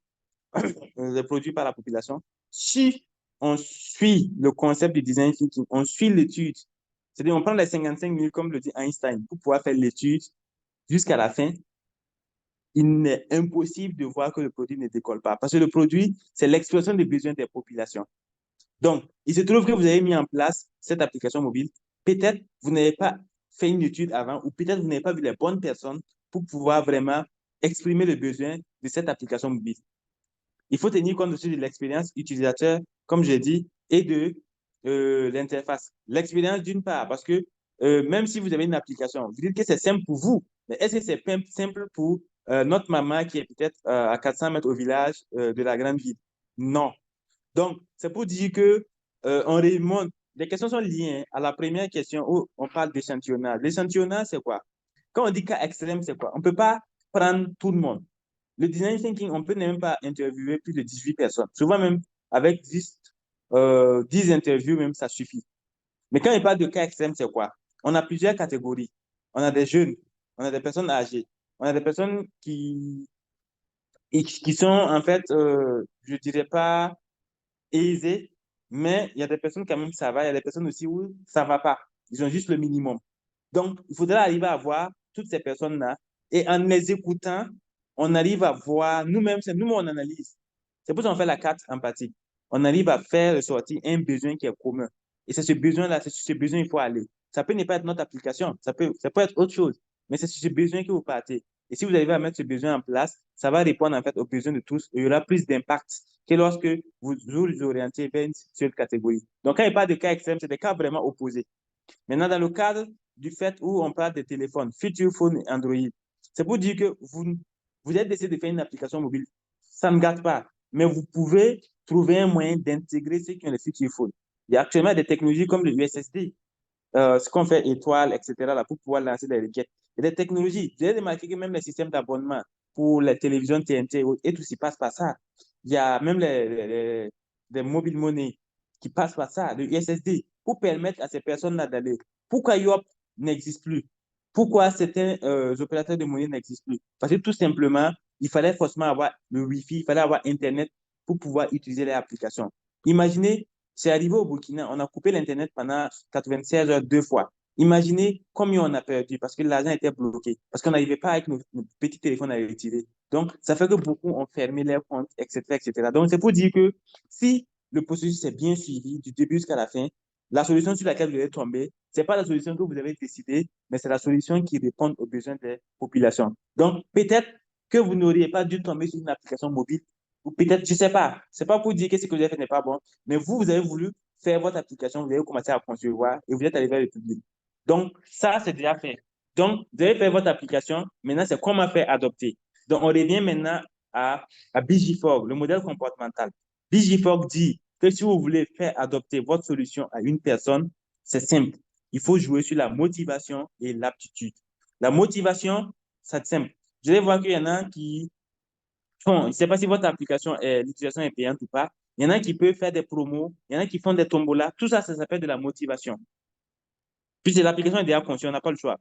les produits par la population. Si on suit le concept du design thinking, on suit l'étude, c'est-à-dire on prend les 55 minutes, comme le dit Einstein, pour pouvoir faire l'étude jusqu'à la fin, il est impossible de voir que le produit ne décolle pas. Parce que le produit, c'est l'expression des besoins des populations. Donc, il se trouve que vous avez mis en place cette application mobile. Peut-être vous n'avez pas fait une étude avant ou peut-être vous n'avez pas vu les bonnes personnes pour pouvoir vraiment exprimer le besoin de cette application mobile. Il faut tenir compte aussi de l'expérience utilisateur, comme j'ai dit, et de l'interface. L'expérience d'une part, parce que même si vous avez une application, vous dites que c'est simple pour vous, mais est-ce que c'est simple pour notre maman qui est peut-être à 400 mètres au village de la grande ville? Non. Donc, c'est pour dire que on remonte. Les questions sont liées à la première question où on parle d'échantillonnage. L'échantillonnage, c'est quoi? Quand on dit cas extrême, c'est quoi? On ne peut pas prendre tout le monde. Le design thinking, on ne peut même pas interviewer plus de 18 personnes. Souvent même, avec 10 interviews, même, ça suffit. Mais quand il parle de cas extrêmes, c'est quoi? On a plusieurs catégories. On a des jeunes, on a des personnes âgées, on a des personnes qui sont, en fait, je ne dirais pas aisées, mais il y a des personnes quand même, ça va. Il y a des personnes aussi où ça ne va pas. Ils ont juste le minimum. Donc, il faudra arriver à voir toutes ces personnes-là et en les écoutant, on arrive à voir nous-mêmes, c'est nous on analyse. C'est pour ça qu'on fait la carte empathique. On arrive à faire ressortir un besoin qui est commun. Et c'est ce besoin-là, c'est sur ce besoin qu'il faut aller. Ça peut ne pas être notre application, ça peut être autre chose, mais c'est sur ce besoin que vous partez. Et si vous arrivez à mettre ce besoin en place, ça va répondre en fait aux besoins de tous et il y aura plus d'impact que lorsque vous vous orientez vers une seule catégorie. Donc, quand il parle de cas extrêmes, c'est des cas vraiment opposés. Maintenant, dans le cadre du fait où on parle des téléphones, Feature Phone et Android, c'est pour dire que vous êtes décidé de faire une application mobile. Ça ne gâte pas, mais vous pouvez trouver un moyen d'intégrer ceux qui ont les Feature Phone. Il y a actuellement des technologies comme le USSD, ce qu'on fait étoile, etc., là, pour pouvoir lancer des requêtes. Il y a des technologies. Vous avez remarqué que même les systèmes d'abonnement pour les télévisions TNT et tout s'y passe par ça. Il y a même des mobile money qui passent par ça, le USSD, pour permettre à ces personnes-là d'aller. Pourquoi YOP n'existe plus? Pourquoi certains opérateurs de monnaie n'existent plus? Parce que tout simplement, il fallait forcément avoir le Wi-Fi, il fallait avoir Internet pour pouvoir utiliser les applications. Imaginez, c'est arrivé au Burkina, on a coupé l'Internet pendant 96 heures 2 fois. Imaginez combien on a perdu parce que l'argent était bloqué, parce qu'on n'arrivait pas avec nos petits téléphones à les retirer. Donc, ça fait que beaucoup ont fermé leurs comptes, etc., etc. Donc, c'est pour dire que si le processus est bien suivi du début jusqu'à la fin, la solution sur laquelle vous allez tomber, ce n'est pas la solution que vous avez décidée, mais c'est la solution qui répond aux besoins des populations. Donc, peut-être que vous n'auriez pas dû tomber sur une application mobile, ou peut-être, je ne sais pas, ce n'est pas pour dire que ce que vous avez fait n'est pas bon, mais vous avez voulu faire votre application, vous avez commencé à concevoir et vous êtes arrivé à le publier. Donc, ça, c'est déjà fait. Donc, vous avez fait votre application, maintenant, c'est comment faire adopter. Donc, on revient maintenant à BigiFog, le modèle comportemental. BigiFog dit que si vous voulez faire adopter votre solution à une personne, c'est simple. Il faut jouer sur la motivation et l'aptitude. La motivation, c'est simple. Vous allez voir qu'il y en a qui font, je ne sais pas si votre application, l'utilisation est payante ou pas. Il y en a qui peuvent faire des promos, il y en a qui font des tombolas. Tout ça, ça s'appelle de la motivation. Puisque l'application est déjà conçue, on n'a pas le choix.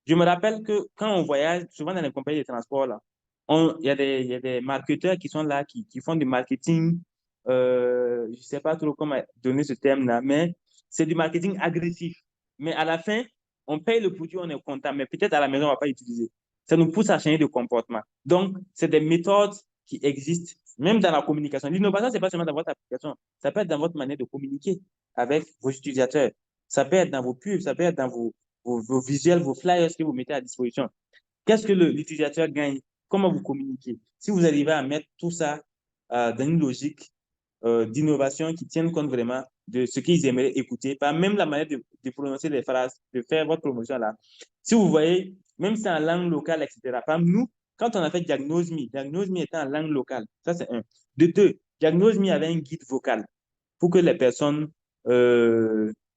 Je me rappelle que quand on voyage, souvent dans les compagnies de transport, là, il y a des marketeurs qui sont là, qui font du marketing. Je ne sais pas trop comment donner ce terme-là, mais c'est du marketing agressif. Mais à la fin, on paye le produit, on est content, mais peut-être à la maison, on ne va pas l'utiliser. Ça nous pousse à changer de comportement. Donc, c'est des méthodes qui existent, même dans la communication. L'innovation, ce n'est pas seulement dans votre application, ça peut être dans votre manière de communiquer avec vos utilisateurs. Ça peut être dans vos pubs, ça peut être dans vos visuels, vos flyers que vous mettez à disposition. Qu'est-ce que l'utilisateur gagne? Comment vous communiquez? Si vous arrivez à mettre tout ça dans une logique d'innovation qui tienne compte vraiment de ce qu'ils aimeraient écouter, pas même la manière de prononcer les phrases, de faire votre promotion là. Si vous voyez, même si c'est en langue locale, etc. Par exemple, nous, quand on a fait Diagnose Me était en langue locale. Ça, c'est un. De deux, Diagnose Me avait un guide vocal pour que les personnes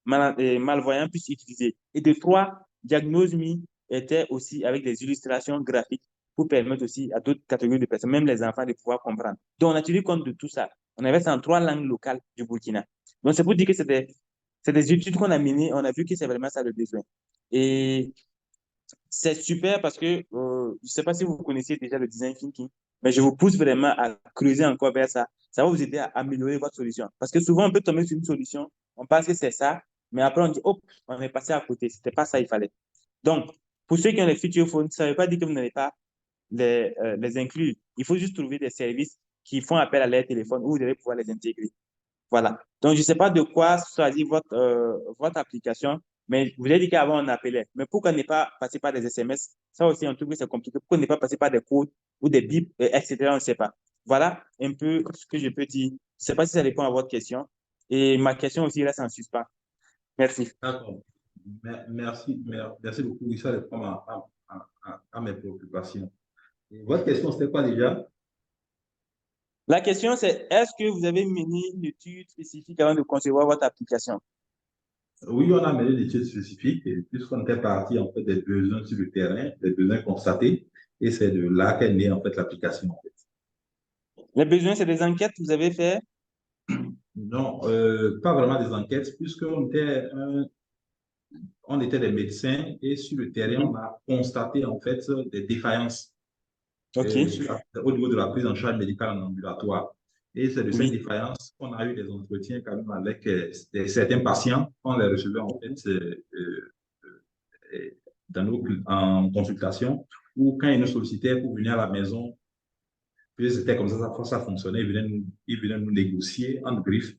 malvoyants puissent utiliser. Et de trois, Diagnose Me était aussi avec des illustrations graphiques pour permettre aussi à d'autres catégories de personnes, même les enfants, de pouvoir comprendre. Donc, on a tenu compte de tout ça. On avait ça en 3 langues locales du Burkina. Donc, c'est pour dire que c'est des études qu'on a menées. On a vu que c'est vraiment ça le besoin. Et c'est super parce que, je ne sais pas si vous connaissez déjà le design thinking, Mais je vous pousse vraiment à creuser encore vers ça. Ça va vous aider à améliorer votre solution. Parce que souvent, on peut tomber sur une solution, on pense que c'est ça, mais après, on dit, oh, on est passé à côté. C'était pas ça, il fallait. Donc, pour ceux qui ont les feature phones, ça ne veut pas dire que vous n'allez pas les inclure. Il faut juste trouver des services qui font appel à leur téléphone où vous allez pouvoir les intégrer. Voilà. Donc, je ne sais pas de quoi choisir votre application, mais vous avez dit qu'avant, on appelait. Mais pourquoi ne pas passer par des SMS? Ça aussi, on trouve que c'est compliqué. Pourquoi ne pas passer par des codes ou des bips, etc. On ne sait pas. Voilà un peu ce que je peux dire. Je ne sais pas si ça répond à votre question. Et ma question aussi reste en suspens. Merci. D'accord. Merci beaucoup. Ça répond à mes préoccupations. Et votre question, c'était quoi déjà? La question, c'est est-ce que vous avez mené une étude spécifique avant de concevoir votre application? Oui, on a mené des études spécifiques, et puisqu'on était parti en fait des besoins sur le terrain, des besoins constatés, et c'est de là qu'est née en fait l'application. En fait. Les besoins, c'est des enquêtes que vous avez fait? Non, pas vraiment des enquêtes, puisqu'on était, on était des médecins et sur le terrain, on a constaté en fait des défaillances OK. au niveau de la prise en charge médicale en ambulatoire. Et c'est de ces Oui. défaillances qu'on a eu des entretiens quand même avec certains patients. On les recevait en fait en consultation ou quand ils nous sollicitaient pour venir à la maison, puis c'était comme ça fonctionnait. Ils venaient nous négocier en griffe,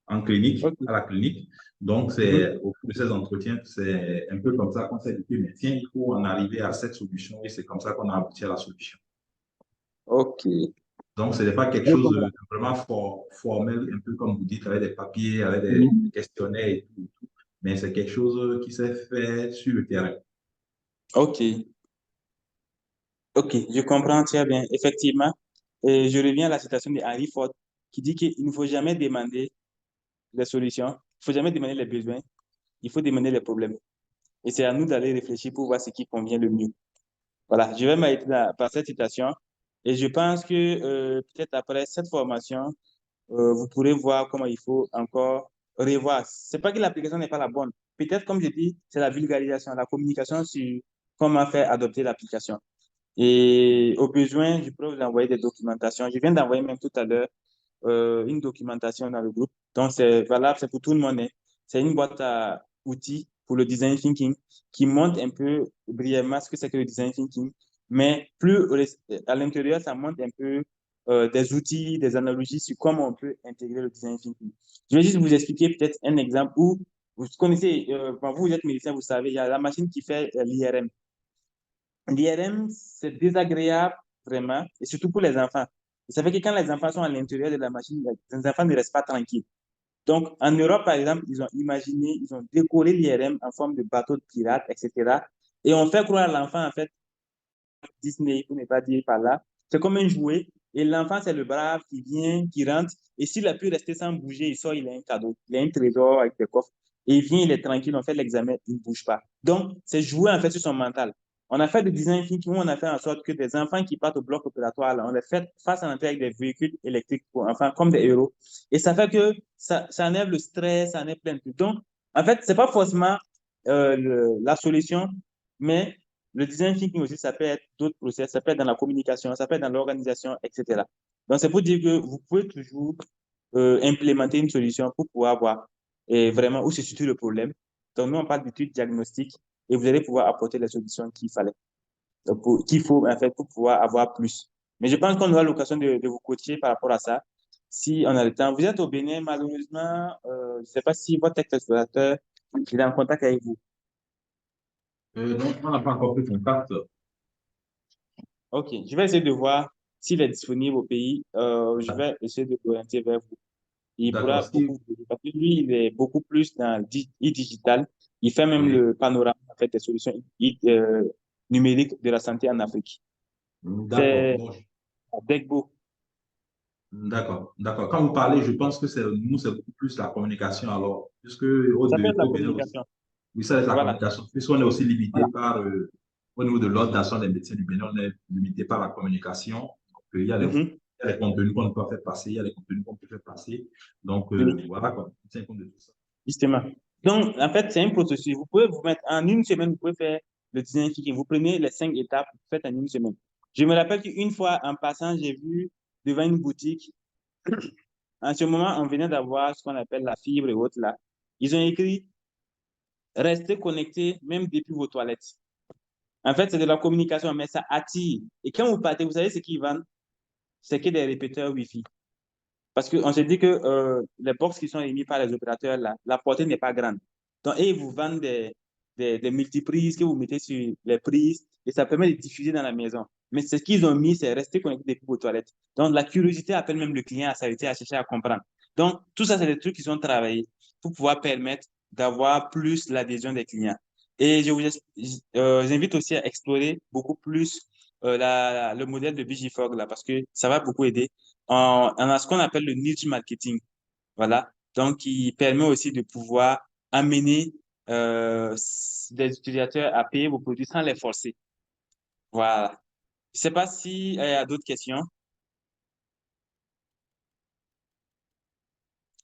en clinique, OK. à la clinique. Donc, c'est au cours de ces entretiens, c'est un peu comme ça qu'on s'est dit, mais tiens, il faut en arriver à cette solution et c'est comme ça qu'on a abouti à la solution. OK. Donc, ce n'est pas quelque chose de vraiment formel, un peu comme vous dites, avec des papiers, avec des questionnaires et tout, mais c'est quelque chose qui s'est fait sur le terrain. OK. OK, je comprends très bien. Effectivement, et je reviens à la citation de Henry Ford qui dit qu'il ne faut jamais demander les solutions, il ne faut jamais demander les besoins, il faut demander les problèmes. Et c'est à nous d'aller réfléchir pour voir ce qui convient le mieux. Voilà, je vais m'arrêter par cette citation. Et je pense que peut-être après cette formation, vous pourrez voir comment il faut encore revoir. C'est pas que l'application n'est pas la bonne. Peut-être, comme je dis, c'est la vulgarisation, la communication sur comment faire adopter l'application. Et au besoin, je peux vous envoyer des documentations. Je viens d'envoyer même tout à l'heure une documentation dans le groupe. Donc, c'est valable, c'est pour tout le monde. Hein. C'est une boîte à outils pour le design thinking qui montre un peu brièvement ce que c'est que le design thinking. Mais plus à l'intérieur, ça montre un peu des outils, des analogies sur comment on peut intégrer le design thinking. Je vais juste vous expliquer peut-être un exemple où vous connaissez, quand vous êtes médecin, vous savez, il y a la machine qui fait l'IRM. L'IRM, c'est désagréable vraiment, et surtout pour les enfants. Vous savez que quand les enfants sont à l'intérieur de la machine, les enfants ne restent pas tranquilles. Donc, en Europe, par exemple, ils ont imaginé, ils ont décoré l'IRM en forme de bateau de pirate, etc. Et on fait croire à l'enfant, en fait, Disney, pour ne pas dire par là, c'est comme un jouet. Et l'enfant, c'est le brave qui vient, qui rentre. Et s'il a pu rester sans bouger, il sort, il a un cadeau. Il a un trésor avec des coffres. Et il vient, il est tranquille, on fait l'examen, il ne bouge pas. Donc, c'est jouer en fait sur son mental. On a fait des design thinking où on a fait en sorte que des enfants qui partent au bloc opératoire, là, on les fait face à l'entrée avec des véhicules électriques, enfin, comme des héros. Et ça fait que ça enlève le stress, ça enlève plein de trucs. Donc, en fait, ce n'est pas forcément la solution, mais le design thinking aussi, ça peut être d'autres process, ça peut être dans la communication, ça peut être dans l'organisation, etc. Donc, c'est pour dire que vous pouvez toujours implémenter une solution pour pouvoir voir vraiment où se situe le problème. Donc, nous, on parle d'études diagnostiques et vous allez pouvoir apporter les solutions qu'il fallait, qu'il faut, en fait, pour pouvoir avoir plus. Mais je pense qu'on aura l'occasion de vous coacher par rapport à ça, si on a le temps. Vous êtes au Bénin, malheureusement, je ne sais pas si votre explorateur est en contact avec vous. Non, on n'a pas encore pris contact. OK, je vais essayer de voir s'il est disponible au pays. Je vais essayer de l'orienter vers vous. Il pourra beaucoup, parce que lui, il est beaucoup plus dans e-digital. Il fait même le panorama en fait, des solutions numériques de la santé en Afrique. C'est Degbo. D'accord. Quand vous parlez, je pense que c'est beaucoup plus la communication alors, puisque Ça peut être la communication. Oui, ça c'est la communication. Puisqu'on est aussi limité par, au niveau de l'Ordre national des médecins du Bénin, on est limité par la communication. Donc, il y a les contenus qu'on peut faire passer, il y a les contenus qu'on peut faire passer. Donc, voilà quoi. On tient compte de tout ça. Justement. Donc, en fait, c'est un processus. Vous pouvez vous mettre en une semaine, vous pouvez faire le design thinking. Vous prenez les 5 étapes, vous faites en une semaine. Je me rappelle qu'une fois, en passant, j'ai vu devant une boutique, en ce moment, on venait d'avoir ce qu'on appelle la fibre et autres là. Ils ont écrit restez connectés même depuis vos toilettes. En fait, c'est de la communication, mais ça attire. Et quand vous partez, vous savez ce qu'ils vendent? C'est que des répéteurs Wi-Fi. Parce qu'on se dit que les box qui sont émis par les opérateurs, là, la portée n'est pas grande. Donc, ils vous vendent des multiprises que vous mettez sur les prises et ça permet de diffuser dans la maison. Mais ce qu'ils ont mis, c'est rester connecté depuis vos toilettes. Donc, la curiosité appelle même le client à s'arrêter, à chercher à comprendre. Donc, tout ça, c'est des trucs qui sont travaillés pour pouvoir permettre d'avoir plus l'adhésion des clients. Et j'invite aussi à explorer beaucoup plus le modèle de Vigifog, là, parce que ça va beaucoup aider. On a ce qu'on appelle le niche marketing. Voilà. Donc, qui permet aussi de pouvoir amener des utilisateurs à payer vos produits sans les forcer. Voilà. Je ne sais pas s'il y a d'autres questions.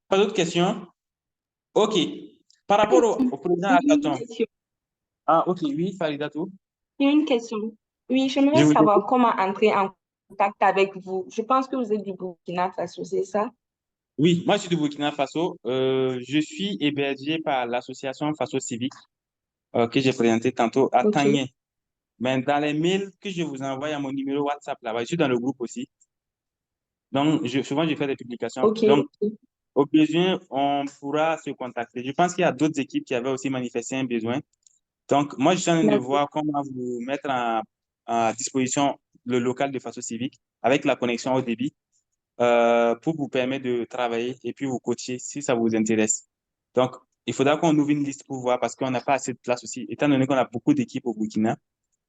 Pas d'autres questions? OK. Par rapport au président Hackathon. Ah, OK. Oui, Faridatou. J'ai une question. Oui, Je j'aimerais vous savoir écoute. comment entrer en contact avec vous. Je pense que vous êtes du Burkina Faso, c'est ça? Oui, moi, je suis du Burkina Faso. Je suis hébergé par l'association Faso Civique que j'ai présenté tantôt à Ok. Tangé. Mais dans les mails que je vous envoie à mon numéro WhatsApp, là-bas, je suis dans le groupe aussi. Donc, souvent, je fais des publications. Ok. Donc, au besoin, on pourra se contacter. Je pense qu'il y a d'autres équipes qui avaient aussi manifesté un besoin. Donc, moi, je suis en train de D'accord. voir comment vous mettre à disposition le local de façon civique avec la connexion au débit pour vous permettre de travailler et puis vous coacher si ça vous intéresse. Donc, il faudra qu'on ouvre une liste pour voir parce qu'on n'a pas assez de place aussi. Étant donné qu'on a beaucoup d'équipes au Burkina,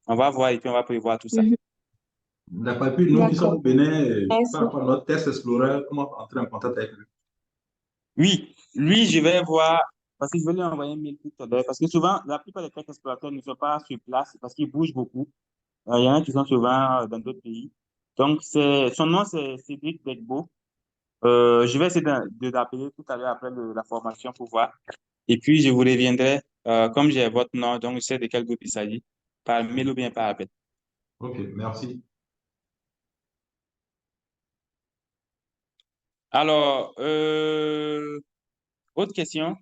on va voir et puis on va prévoir tout ça. Mhm. D'accord. Et puis, nous qui sommes D'accord. au Bénin, Merci. par rapport à notre test Explorer, comment entrer en contact avec lui? Oui, lui, je vais voir, parce que je vais lui envoyer un mail tout à l'heure, parce que souvent, la plupart des tests explorateurs ne sont pas sur place parce qu'ils bougent beaucoup. Il y en a qui sont souvent dans d'autres pays. Donc, son nom, c'est Cédric Begbo. Je vais essayer d'appeler tout à l'heure après la formation pour voir. Et puis, je vous reviendrai, comme j'ai votre nom, donc je sais de quel groupe il s'agit, par mail ou bien par appel. OK, merci. Alors, autre question?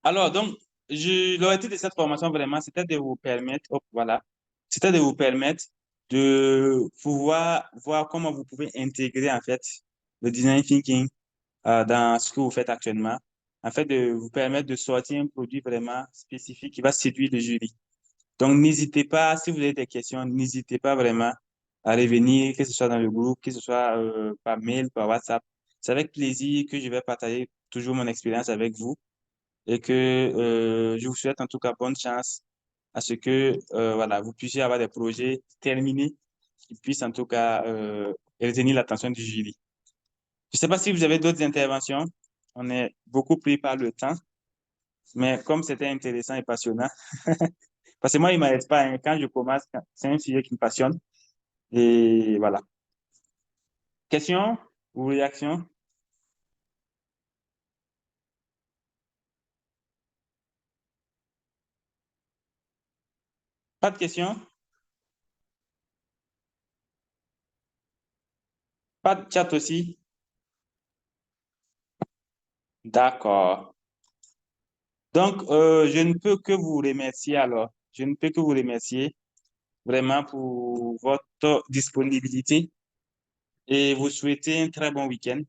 Alors, donc, l'objectif de cette formation, vraiment, c'était de vous permettre, hop, voilà, c'était de vous permettre de pouvoir voir comment vous pouvez intégrer, en fait, le design thinking dans ce que vous faites actuellement, en fait, de vous permettre de sortir un produit vraiment spécifique qui va séduire le jury. Donc, n'hésitez pas, si vous avez des questions, n'hésitez pas vraiment à revenir, que ce soit dans le groupe, que ce soit par mail, par WhatsApp. C'est avec plaisir que je vais partager toujours mon expérience avec vous et que je vous souhaite en tout cas bonne chance à ce que voilà, vous puissiez avoir des projets terminés qui puissent en tout cas retenir l'attention du jury. Je ne sais pas si vous avez d'autres interventions. On est beaucoup pris par le temps, mais comme c'était intéressant et passionnant, parce que moi, il ne m'arrête pas. Hein. Quand je commence, c'est un sujet qui me passionne. Et voilà. Questions ou réactions? Pas de questions? Pas de chat aussi? D'accord. Donc, je ne peux que vous remercier alors. Je ne peux que vous remercier vraiment pour votre disponibilité et vous souhaiter un très bon week-end.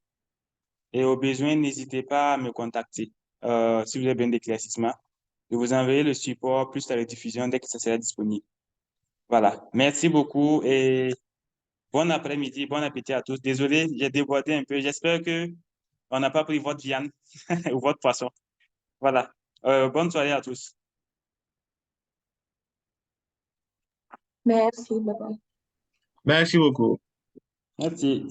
Et au besoin, n'hésitez pas à me contacter si vous avez besoin d'éclaircissement. Je vous enverrai le support plus la rediffusion dès que ça sera disponible. Voilà. Merci beaucoup et bon après-midi, bon appétit à tous. Désolé, j'ai débordé un peu. J'espère que on n'a pas pris votre viande ou votre poisson. Voilà. Bonne soirée à tous. Merci. Bye bye. Merci beaucoup. Merci.